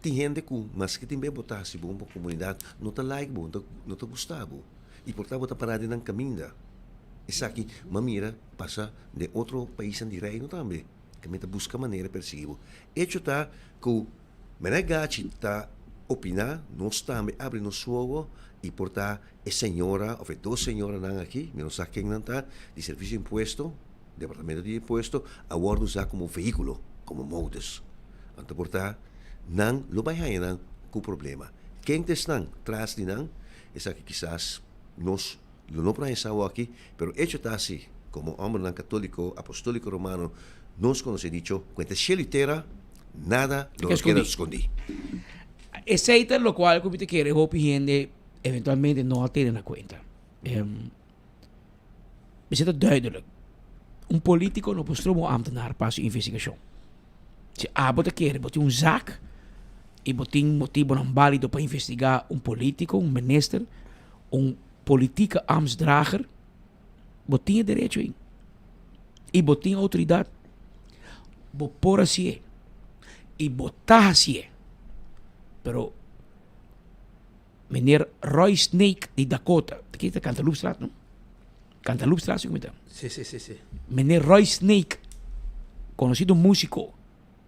Tem gente com, mas que tem bem botar se bom para comunidade, não tá like bom, não tá gostavo. E portanto botar parada nang caminda. Isso aqui, mamira passa de outro país em reino também. Que me busca maneira perseguir. Hecho tá que menegati tá opinar, nós também abre nosso jogo e portar a senhora, ou duas senhoras não aqui, não sei quem não tá, de serviço de imposto, departamento de imposto, agora usar como veículo, como modus. Então portar, não lo vai haver com problema. Quem estão atrás de não, é que quizás nós não pensamos aqui, pero hecho está assim, como homem católico, apostólico romano, nos conoce dicho, cuenta litera, nada lo queda escondido. Aceita lo cual, como te quiere, hope gente eventualmente no tienen en cuenta. Me siento duidelijk. Un político no postromo ambtenaar para su investigación. Si abo te quiere, bote un zaak, y bote un motivo non válido para investigar un político, un minister, un politieke ambtsdrager, bote tinha derecho in. E bote tinha autoridade. Bo por assim. E botar assim. Pero meneer Roy Snake de Dakota, que é Cantaloupestraat, não? Cantaloupestraat, como é? Sim. Meneer Roy Snake, conhecido músico,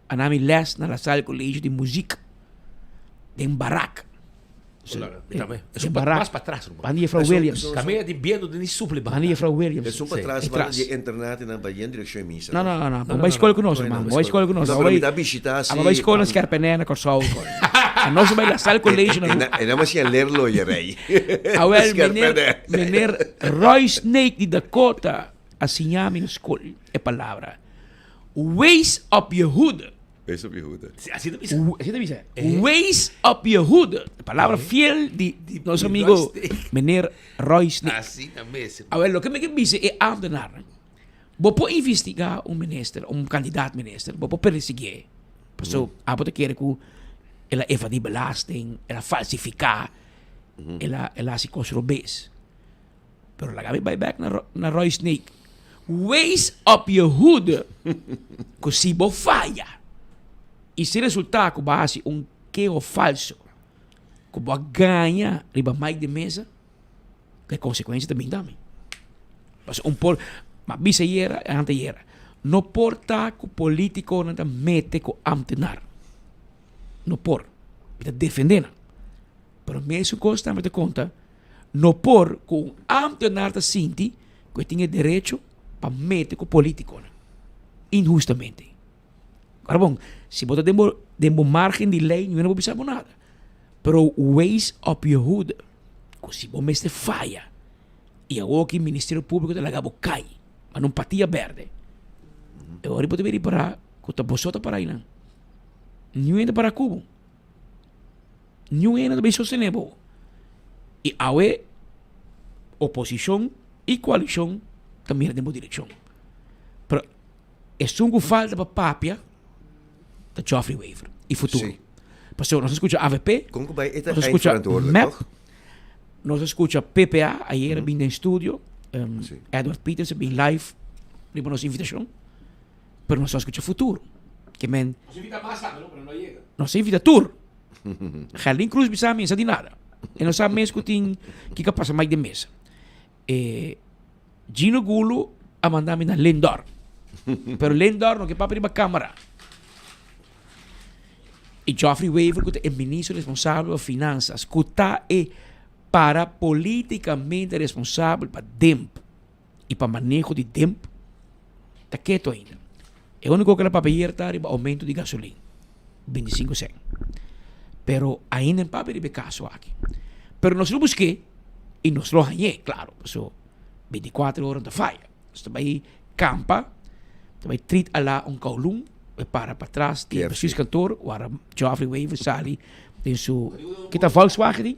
a nome les na la sala colégio de música, de Barak. É um mais para trás. Bania Frau Williams. Caminha de biendo de supli. Bania Frau Williams. É um para trás, vai de internato na Bahia em direção a missa. Não. Vai escola conosco, mano. Vai escola conosco. Vai visitar assim. Vai escola nas carpenena com sol. A nossa vai la sala colégio na. E não mais ia lerlo e rei. Awel meneer Roy Snake de Dakota assinhame na escola é palavra. Ways up your hood. Ways up your hood. Así te dice. Ways up your hood. Palavra fiel de nosso amigo meneer Roy Snake. Assim também. A ver, lo que me dice é ambtenaar. Vou por investigar minister, candidaat minister. Vou por perseguir. Passo, abo te quer que ela evadir belasting, ela falsificar, ela se construir. Pero la gabi vai back na Roy Snake. Ways up your hood. Que se bo falha. E se resultar que base queo falso, que vai ganhar riba Mike de Mesa, que consequência também também. Mas mas bisa era ante era. No porta que político não mete com ambtenaar. No por. Está defendendo. Pero mesmo costa me te conta, no por com ambtenaar sinti que tinha direito para meter com político injustamente. Agora bom, se botar dentro margem de lei, não vou pensar nada. Pero ways of your hood, se você mestre falha, e agora que o Ministério Público te lagabo cai, mas não patia verde. Eu agora vou ter para que tu bosota para aí não. Não ainda para Cuba. Não ainda bem sostenível. E a oposição e coalição também na mesma direção. Pero é só falta para papia da Geoffrey Waver e futuro. Sim. Pastor, nós escuta AVP, Como vai nós escuta MEP, nós escuta PPA, ayer vim em estúdio, Edward Peters vim live, lembra nossa invitação, pero nós escuta futuro. Que men, Nos invita más a pero no llega. nós invita tour. Gerlin Cruz bisa mim, sa di nada. E nós sabe mesmo que passa mais de mesa. Gino Gulo a mandar na Lendor. Pero Lendor não que para a câmara. E Geoffrey Waver, que é o ministro responsável de finanças, que está para politicamente responsável para DEMP e para manejo de DEMP, está quieto ainda. É o único que ela papel está para aumento de gasolina, 25 cents. Pero ainda em papel de caso aqui. Pero nós lo busquei e nós lo ganhei, claro. So, 24 horas de falha. Nós vai campa, vai treat ala kaulung, para trás, de precies kantoor, waar Geoffrey Waver sali in su kita Volkswagen die?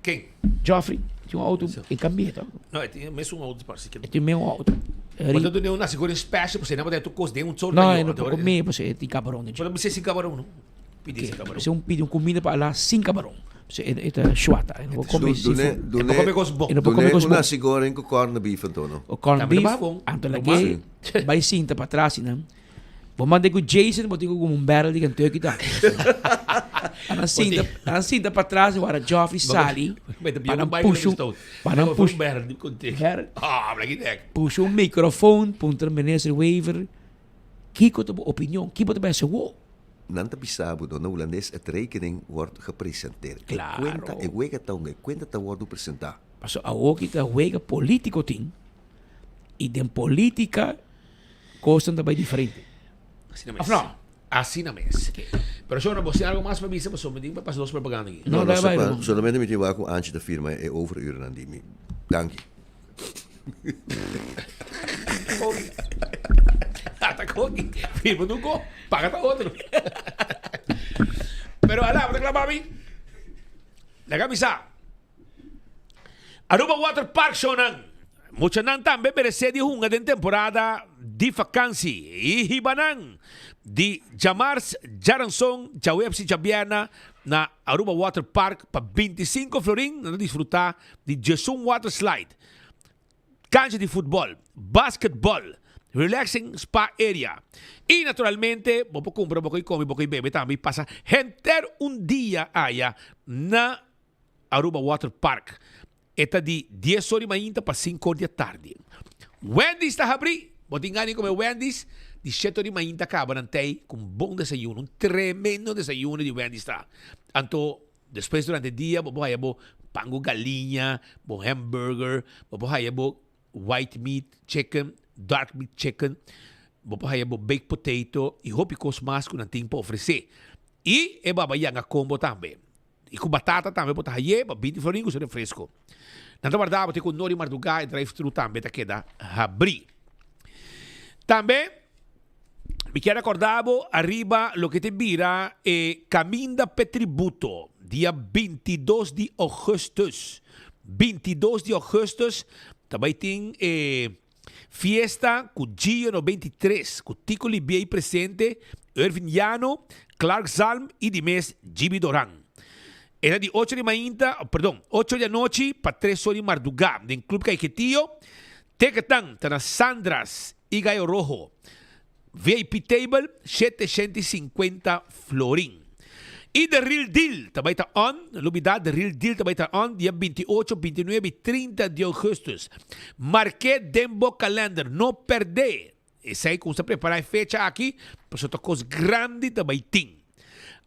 Quem? Geoffrey, tinha um auto em caminho, tá? Não, é mesmo um auto parece que. É mesmo um auto. Quando tu deu na segura special, você não pode tu cost de um solo. Não, não pode comer, você tem camarão. Pode me ser sem camarão, não? Pedir sem camarão. Você pede comida para lá sem camarão. Você é chuata, eu não vou comer seafood. Eu vou comer coisa bom. Eu não vou comer coisa bom. Una siguro com corned beef então, não? O corned beef, anto lagi, vai cinta para trás, não? Vou mandar com o Jason, vou ter com um barrel de cantor que tá. A cinta para trás, agora Geoffrey sali, puxa microfone, punta o ministro Waver, que é a opinião, que pode ser o Nanta bisabo do na holandês het rekening wordt gepresenteerd. Claro. Cuenta wordt apresentar. Paso a ook ita wega político ting, e den política costa também diferente. Assim na mesa. Pero yo no você algo mais para mim, se você me diga para duas propaganda aqui. Não, solamente me tiver com antes da firma é overuren aan die. Dank je. Tá com firma do go, paga tá outro. Pero ala, para reclamar mim. La camisa. Aruba Water Park shonan. Mucha nang também merece de hunga den temporada de vacância e hibanang de Jamars Jaransong Jawepsi Jabiana na Aruba Water Park para 25 florin na desfrutar de Jesum Water Slide, cancha de futebol, basquetebol, relaxing spa area e naturalmente vou comprar vou comer vou beber também passa enter dia allá na Aruba Water Park. Esta de 10 horas mainta para 5 horas da tarde. Wendy's está abri. Botingani como Wendy's. De 7 horas mainta acaba nantei com bom desayuno. Tremendo desayuno de Wendy's está. Anto, depois durante o dia, vou hayabo pango galinha, vou hamburger, vou hayabo white meat chicken, dark meat chicken, vou hayabo baked potato e hopicos mais que não tem para oferecer. E é babayang a combo também. E com batata também, botar aí, para 20 floringos, é fresco. Nada guardava, tem com Nori Marduga e drive-thru também, tá queda abrir. Também, me quero acordar, arriba, lo que te vira, Caminda Petributo, dia 22 de agosto. 22 de agosto, também tem fiesta com dia no 23, com Tico Libier presente, Irvin Llano, Clark Salm e de mês Jimmy Doran. Era de 8 da noite para 3 horas de madrugada. Em Clube Caiquetillo, Tecatán, tá na Sandras e Gaio Rojo. VIP Table, 750 florin. E The Real Deal, também está on. Novidade, The Real Deal também está on. Dia 28, 29 e 30 de agosto. Marqué Dembo Calendar, não perder. E sei como você preparar a fecha aqui, para outra coisa grande também tem.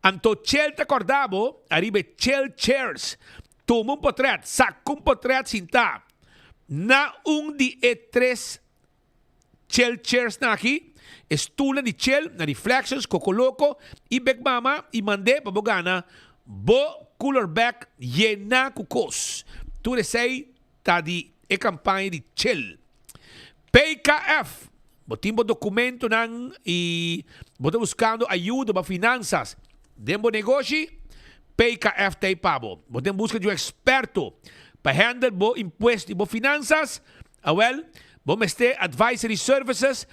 Anto Chel te acordavo, arriba Chel Chairs, Tomong potret, sakong potret sinta. Na di E3 Chell chairs na aqui, estula ni Chell, na reflections, kokoloko, ibek mama, imande, pabogana, bo cooler back, yena kukos. Tu sei, ta di e campagna di Chell. PKF, botimbo documento nang boto buscando ajuda para finanças. Dembo negoci, PKF tay pabo. Botem busca de um experto para handle bo impuesto e bo finanças. Bo meste advisory services,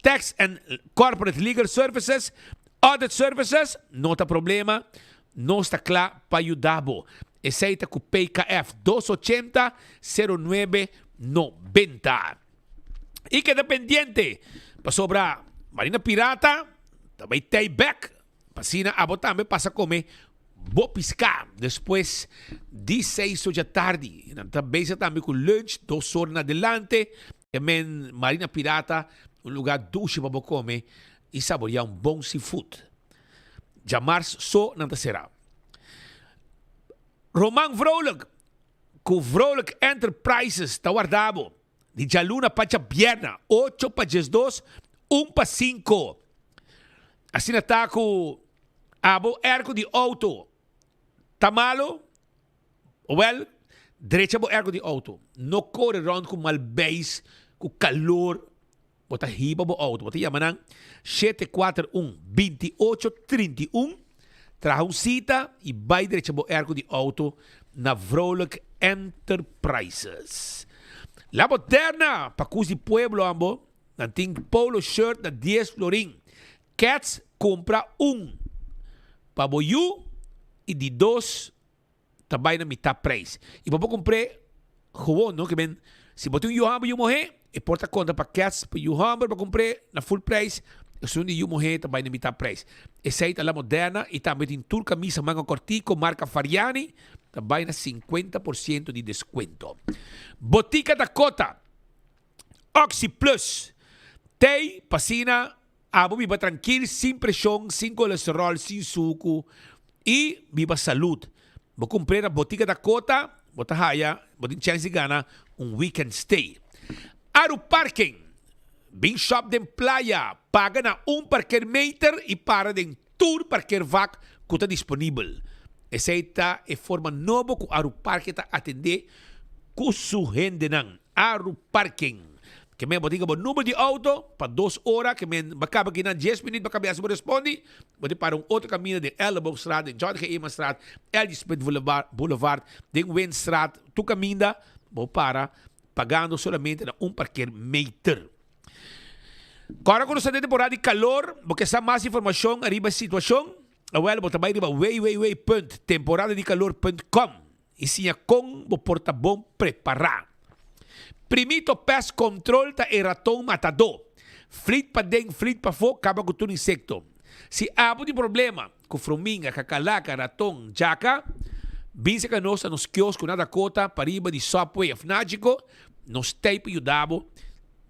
tax and corporate legal services, audit services, não tá problema, não está claro para ajudar bo. Aceita com PKF 280-0990. E que dependiente, para sobra Marina Pirata, também tem back, pasina abo também passa a comer bo piscar, depois de 6 da tarde, também também com lunch, 2 horas na adelante, men Marina Pirata, um lugar doce para comer e saborear um bom seafood. Jamars só não será. Roman Vrolijk, com Vrolijk Enterprises, tá guardado. De Jaluna para Bierna, 8 para 12, 1 para 5. Assim está com abo ergo de auto. Tamalo, direita bo ergo de auto. No corre round com malbase, com calor. Bota hiba bo auto. Bota yamanang 741-2831. Traga um cita e vai direita bo ergo de auto na Vrolijk Enterprises. La Moderna, para Cusi Pueblo, ambo, nanting polo shirt na 10 florin. Cats compra para boyu e de 2 também na metade preço. E para comprar, gewoon, no? Que ben, se botar yuhambo yumohe, e porta conta para Cats, para yuhambo, para comprar na full price, e se yumohe também na metade preço. Essa é a La Moderna e também tem tour camisa manga cortico, marca Fariani, também na 50% de desconto. Botica Dakota, Oxy Plus, tem, pasina, abo viva tranquilo, sem pressão, sem colesterol, sem suco e viva saúde. Vou comprar na Botica Dakota, bota haya, botin chance de gana weekend stay. Aru Parking, bem shop de playa, paga na parquer meter e para de tour parquer vac que está disponível. Essa é forma nova que Aru Parking está atender com sua gente não. Aru Parking. Que me botiga bo número de auto para 2 horas, que me bacaba aqui na 10 minutos para cabeça me responde, bote para outro caminho de Elbow Straat, de John G. Eman Straat, Elspeth Boulevard, de Wayne Straat, tu caminho, bo para pagando solamente na parquer meter. Agora quando está na temporada de calor, porque está mais informação arriba a situação, bo também arriba www.temporadadecalor.com e sim com bo porta bom preparar. Primito pest control ta ratão matador. Flit pa deng, flit pa fo, acaba com todo insecto. Se há de problema com formiga, cacalaca, ratão, jaca, binse que nós nos quioscos na Dakota, pariba de Subway, afnático, nos teipo ajudabo,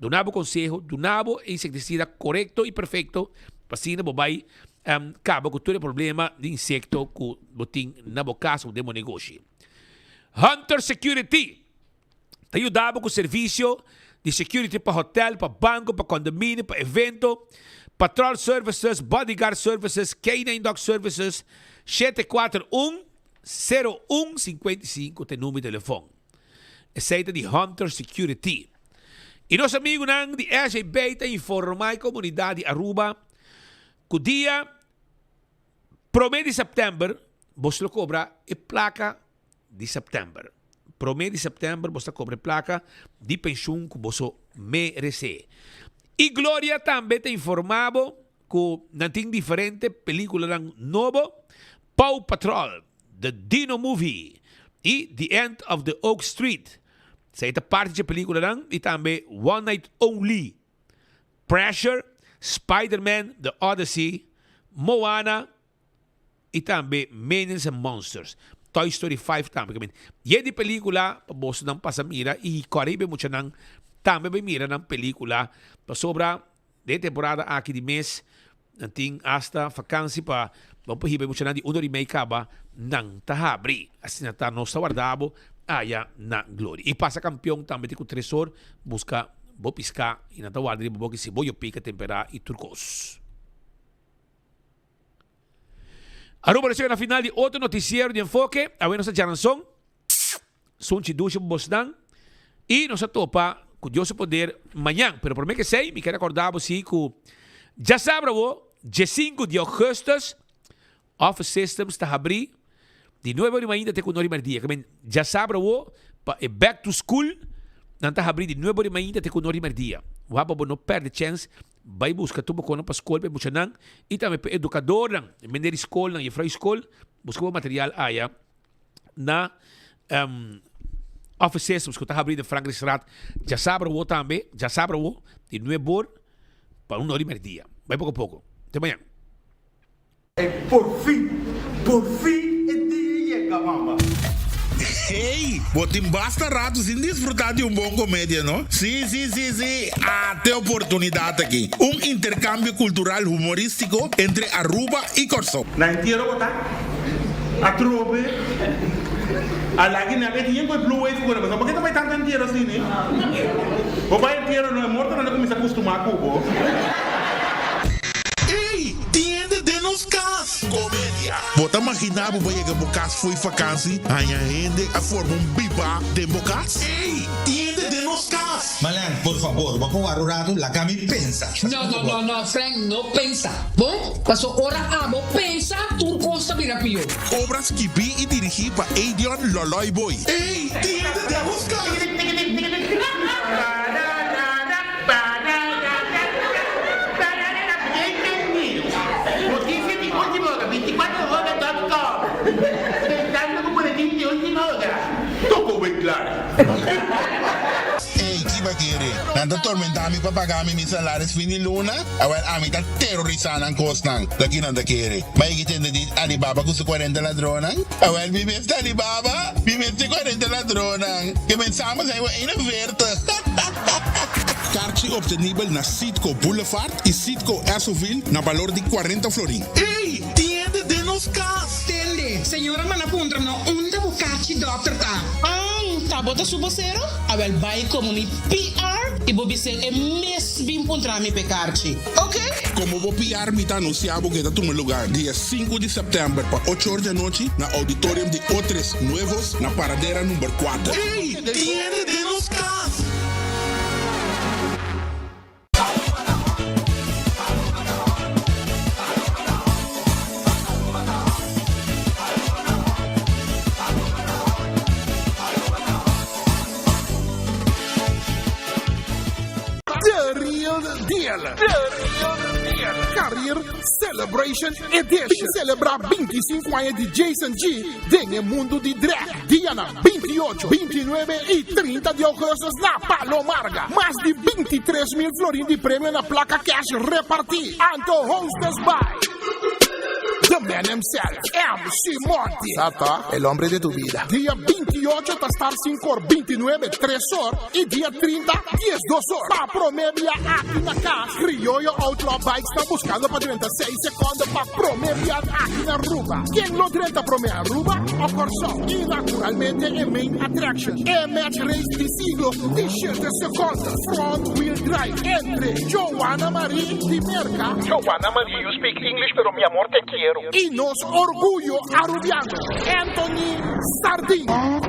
donabo conselho, donabo inseticida correto e perfeito, para assim não vai acaba com todo problema de insecto que botim na boca do demo negócio. Hunter Security. Te ajudava com o serviço de security para hotel, para banco, para condomínio, para evento, patrol services, bodyguard services, K9 dog services, 741-0155 tem número de telefone. Essa é de Hunter Security. E nosso amigo nang de SGB te informa a comunidade de Aruba que o dia 1 de setembro você cobra a placa de setembro. Promedio de setembro, você cobra placa de pensão que você merece. E Glória também te informava que não tem diferente película novo, Paw Patrol, The Dino Movie e The End of the Oak Street. Essa é a parte da película e também One Night Only, Pressure, Spider-Man, The Odyssey, Moana e também Minions and Monsters. Toy Story 5 também. E de película, você não passa mira e Caribe muito não também mira na película para sobra de temporada aqui de mês nanting hasta vakansie pa vamos hibe mucha di uno rimei kaba nang tahabri asinata no sawardabo aya na glory e passa campeão também com tresor busca bo pisca e na tawadri bo que se boyo pica tempera e turcos. Aruba chega na final de outro noticiero de enfoque a ver nossa Jaranson Sunchi Ducho Bosdan e nossa topa com Deus poder amanhã, pero por mim que sei, me quero acordar você que já sabe dia 5 de agosto Office Systems está abrir de novo ainda tem com nós dia, que já sabe é back to school não está abrir de novo ainda tem com nós dia. O rabo não perde chance, vai buscar tudo com para escola, para buscar não e também para educador não, menor escola não e free school, buscar o material aí na Office Systems que está abrindo em Frankrijkstraat, já sabe também, já sabe de novo para dia. Vai pouco a pouco. Até amanhã. Por fin el día llega, mamá. Hey, botem basta rato sin disfrutar de bom comédia, não? Sim. Até oportunidade aqui. Intercâmbio cultural humorístico entre Aruba e Corso. Na entierro botar. A trobe. A la que nabe tiempo el blue wave fuera, ¿por qué te vai tanto entierro assim, né? O vai entierro não é morto, não começa a acostumar com o Ei, tiende de nos cas. Comédia. Bota imaginar vai que o cas foi vakansie, a gente a forma biba de bocas. Ei, tiende de nos cas. Malan, por favor, vamos a arrurado la que me pensa. No, Frank, no pensa. Bom, passou hora amo, pensa, tu costa mira pio. Obras que vi e dirigi para Adrian Loloy Boy. Ei, tiende de nos cas. Ei, que vai querer? Nada tormentar me para pagar me salários fim de luna? Agora a mim tá terrorizando a costan. Daqui nada querer. Mas que tem de Alibaba com 40 ladronas? Agora me veste Alibaba, me veste 40 ladronas. Que pensamos aí uma verta. Kaartje obtenível na Citco Boulevard e Citco Ersoville na valor de 40 florin. Ei, tiende de nos cas. Tende, senhora manapuntra no unda bukachi doctor ta. Tá bota subocero? Abel vai como ni PR e bobise é mesmo encontrar me pecarchi. Ok? Como vou PR me tá anunciado que tá no lugar dia 5 de setembro para 8 horas da noite na auditorium de Otres Nuevos na paradeira número 4. Ei, tiende de nos cas. Career Celebration Edition. Celebrar 25 anos de Jason G em mundo de drag. Dia 28, 29 e 30 de agosto na Palomarga. Mais de 23 mil florins de prêmio na placa cash repartir. Anto hostes by the man himself, MC Monty. Sata, el hombre de tu vida. Dia 28 está estar 5 horas, 29, 3 horas. E dia 30, 10, 2 horas. Para promedia aqui na casa. Criollo Outlaw Bikes está buscando para 36 segundos para promedia aqui na Aruba. Quem lo 30 promedia Aruba o Corso. E naturalmente é main attraction. É match race de siglo, de 7 segundos. Front wheel drive entre Joanna Marie de Merca. Joanna Marie, you speak English, pero mi amor te quiero. E nos orgulho arubiano, Anthony Sardin.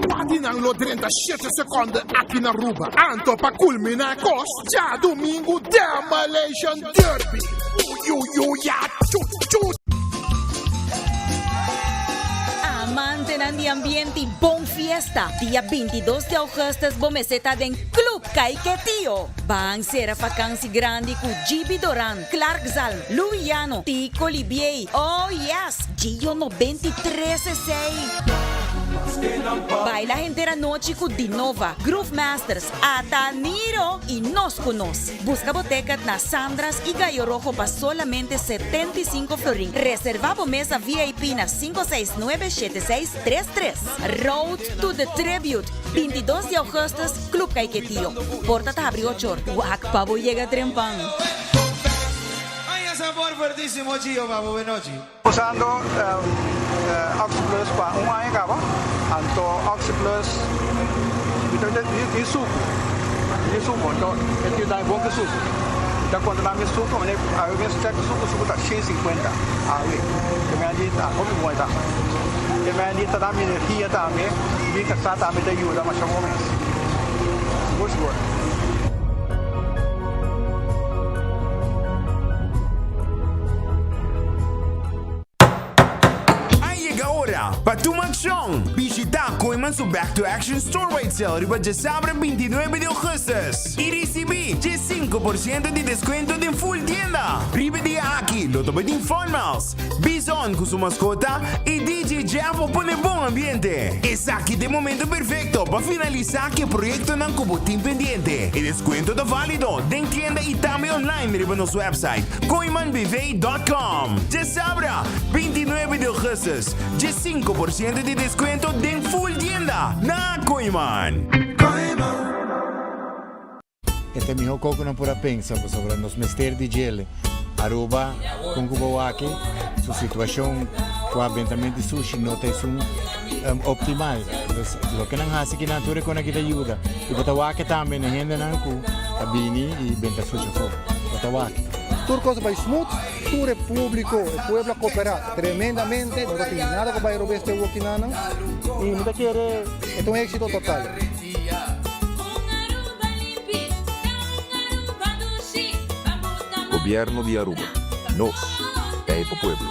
Patinang lo 37 segundos aqui na Aruba. Anto para culminar cos, já domingo, Demolition Derby. Amante de ambiente e bom fiesta. Dia 22 de agosto, bomeseta den Club Caiquetío. Van ser a vacância grande com Gibi Doran, Clark Zalm, Luiano, Tico Libier. Oh yes, Gio 93C6. Baila inteira noite com Dinova, Groove Masters, Ataniro e nós conosco. Busca boteca na Sandras e Gallo Rojo para solamente 75 florin. Reservava mesa VIP na 5697633. Road to the Tribute, 22 de agosto, Club Caiquetío. Porta tá abriu 8 horas. Guac pavo llega trempang. sabor fuertísimo, Gio, vamos, buenochi. Usando Oxyplus para un año acaba, anto Oxyplus di suco, então é bom que suco. Então quando dá meu suco, eu venho check suco tá 150 aí, que me adita, como bom tá. Que me adita dá minha energia também, e que está também te ajuda mais ou menos. Gosto. Para tu acción, visita Koiman su Back to Action Store Wide Sale riba de sábado 29 de agosto y recibí 5% de descuento en full tienda. Riba de aquí, lo tope de informals, Bison con su mascota y DJ Javo pone buen ambiente. Es aquí de momento perfecto para finalizar que proyecto en Cubotín pendiente. El descuento está válido de tienda y también online riba nuestro website koimanbv.com. De sábado 29 de agosto, 5% de descuento de full tienda na Koiman. Este mi coco na pura pensa sobre nos mester de gele. Aruba com Kubawaki, su situación con aventamento de sushi no es un optimal. Entonces, lo que nos hace que natura con aquí te ayuda. Y Botawaki también la gente nan ku abini y venta sushi fo. Botawaki. Turcos vai smooth, tour público, el pueblo coopera tremendamente, no tiene nada que va a robar este Wokinana y no te quiere, es un éxito total. Gobierno de Aruba, nos, é para o pueblo.